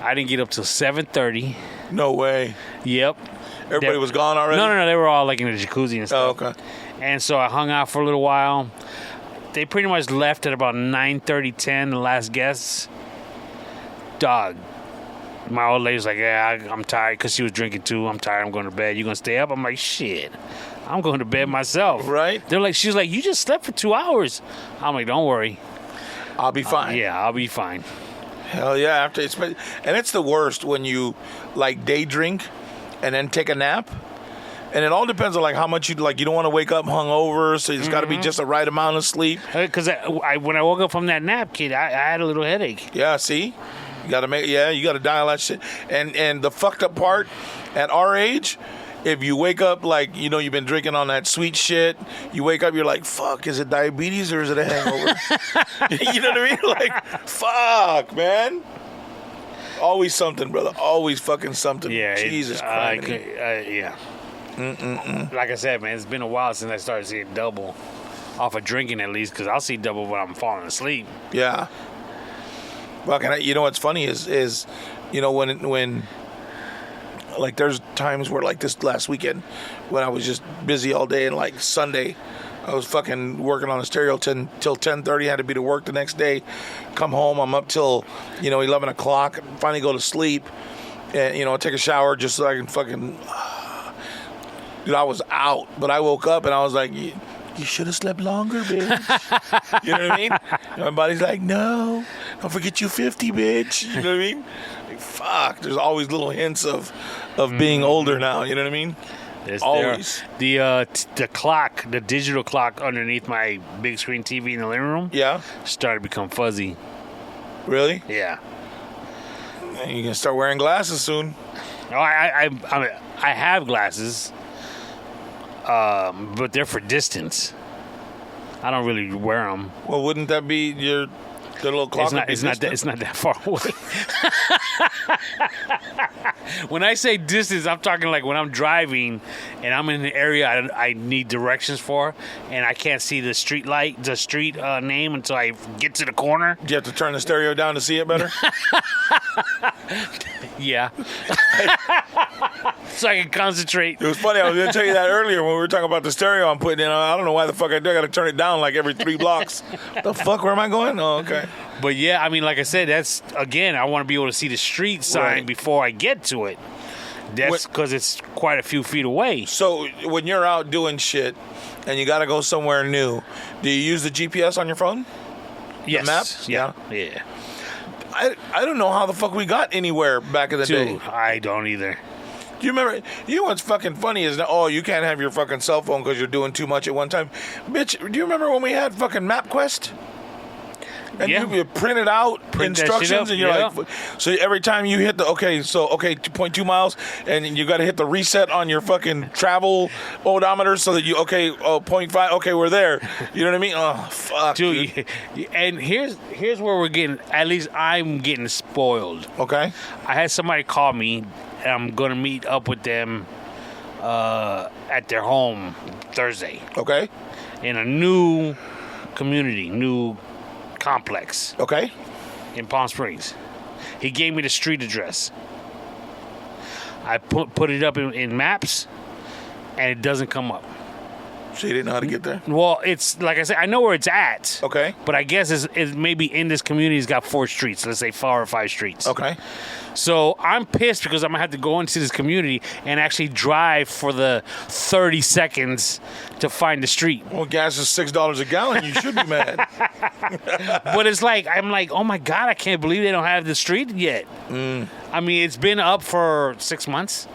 I didn't get up till 7:30. No way. Yep. Everybody was gone already? No. They were all like in the jacuzzi and stuff. Oh, okay. And so I hung out for a little while. They pretty much left at about 9:30, 10, the last guests. Dog. My old lady's like, yeah, I'm tired, because she was drinking too. I'm tired. I'm going to bed. You going to stay up? I'm like, shit. I'm going to bed myself. Right. She's like, you just slept for 2 hours. I'm like, don't worry. I'll be fine. Yeah, I'll be fine. Hell yeah. And it's the worst when you, like, day drink and then take a nap. And it all depends on, like, how much you don't want to wake up hungover, so it's got to be just the right amount of sleep. Because when I woke up from that nap, kid, I had a little headache. Yeah, see? You got to dial that shit. And the fucked up part, at our age, if you wake up like, you've been drinking on that sweet shit, you wake up, you're like, fuck, is it diabetes or is it a hangover? You know what I mean? Like, fuck, man. Always something, brother. Always fucking something. Yeah. Jesus Christ. Yeah. Like I said, man, it's been a while since I started seeing double. Off of drinking, at least, because I'll see double when I'm falling asleep. Yeah. Fucking, you know what's funny is when like, there's times where, like, this last weekend, when I was just busy all day, and, like, Sunday, I was fucking working on a stereo till 10:30, had to be to work the next day, come home, I'm up till, 11 o'clock, finally go to sleep, and, take a shower just so I can fucking, dude, I was out, but I woke up, and I was like, you should have slept longer, bitch. You know what I mean? And my body's like, no, don't forget you 50, bitch. You know what I mean? Like, fuck, there's always little hints of being older now. You know what I mean? Always. The clock, the digital clock underneath my big screen TV in the living room, started to become fuzzy. Really? Yeah. You're gonna start wearing glasses soon. Oh, I have glasses, but they're for distance. I don't really wear them. Well, wouldn't that be the little clock? It's not that far away. When I say distance, I'm talking like when I'm driving and I'm in an area I need directions for, and I can't see the street name until I get to the corner. Do you have to turn the stereo down to see it better? Yeah. So I can concentrate. It was funny. I was going to tell you that earlier when we were talking about the stereo I'm putting in. I don't know why the fuck I do. I got to turn it down like every 3 blocks. The fuck? Where am I going? Oh, okay. But yeah, I mean, like I said, that's, again, I want to be able to see the street sign before I get to it. That's because it's quite a few feet away. So when you're out doing shit and you got to go somewhere new, do you use the GPS on your phone? Yes. The map? Yeah. I don't know how the fuck we got anywhere back in the day. I don't either. Do you remember? You know what's fucking funny is that, you can't have your fucking cell phone because you're doing too much at one time. Bitch, do you remember when we had fucking MapQuest? And you print it out, instructions, and you're like, so every time you hit 2.2 miles, and you got to hit the reset on your fucking travel odometer so that 0.5, okay, we're there. You know what I mean? Oh, fuck. Dude. And here's where we're getting, at least I'm getting spoiled. Okay. I had somebody call me, and I'm going to meet up with them at their home Thursday. Okay. In a new community, new complex. Okay. In Palm Springs. He gave me the street address. I put it up in maps, and it doesn't come up. So you didn't know how to get there? Well, it's like I said, I know where it's at. Okay. But I guess it's maybe in this community, it's got 4 streets. Let's say 4 or 5 streets. Okay. So I'm pissed because I'm going to have to go into this community and actually drive for the 30 seconds to find the street. Well, gas is $6 a gallon. You should be mad. But it's like, I'm like, oh my God, I can't believe they don't have the street yet. I mean, it's been up for 6 months.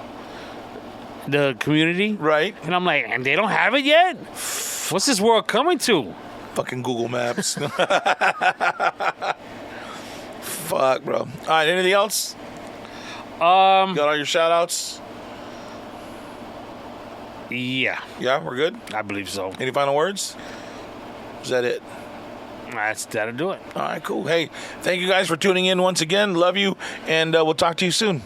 The community. Right. And I'm like, and they don't have it yet? What's this world coming to? Fucking Google Maps. Fuck, bro. All right, anything else? Got all your shout outs? Yeah, Yeah, we're good? I believe so. Any final words? Is that it? That'll do it. All right, cool. Hey, thank you guys for tuning in once again. Love you, and we'll talk to you soon.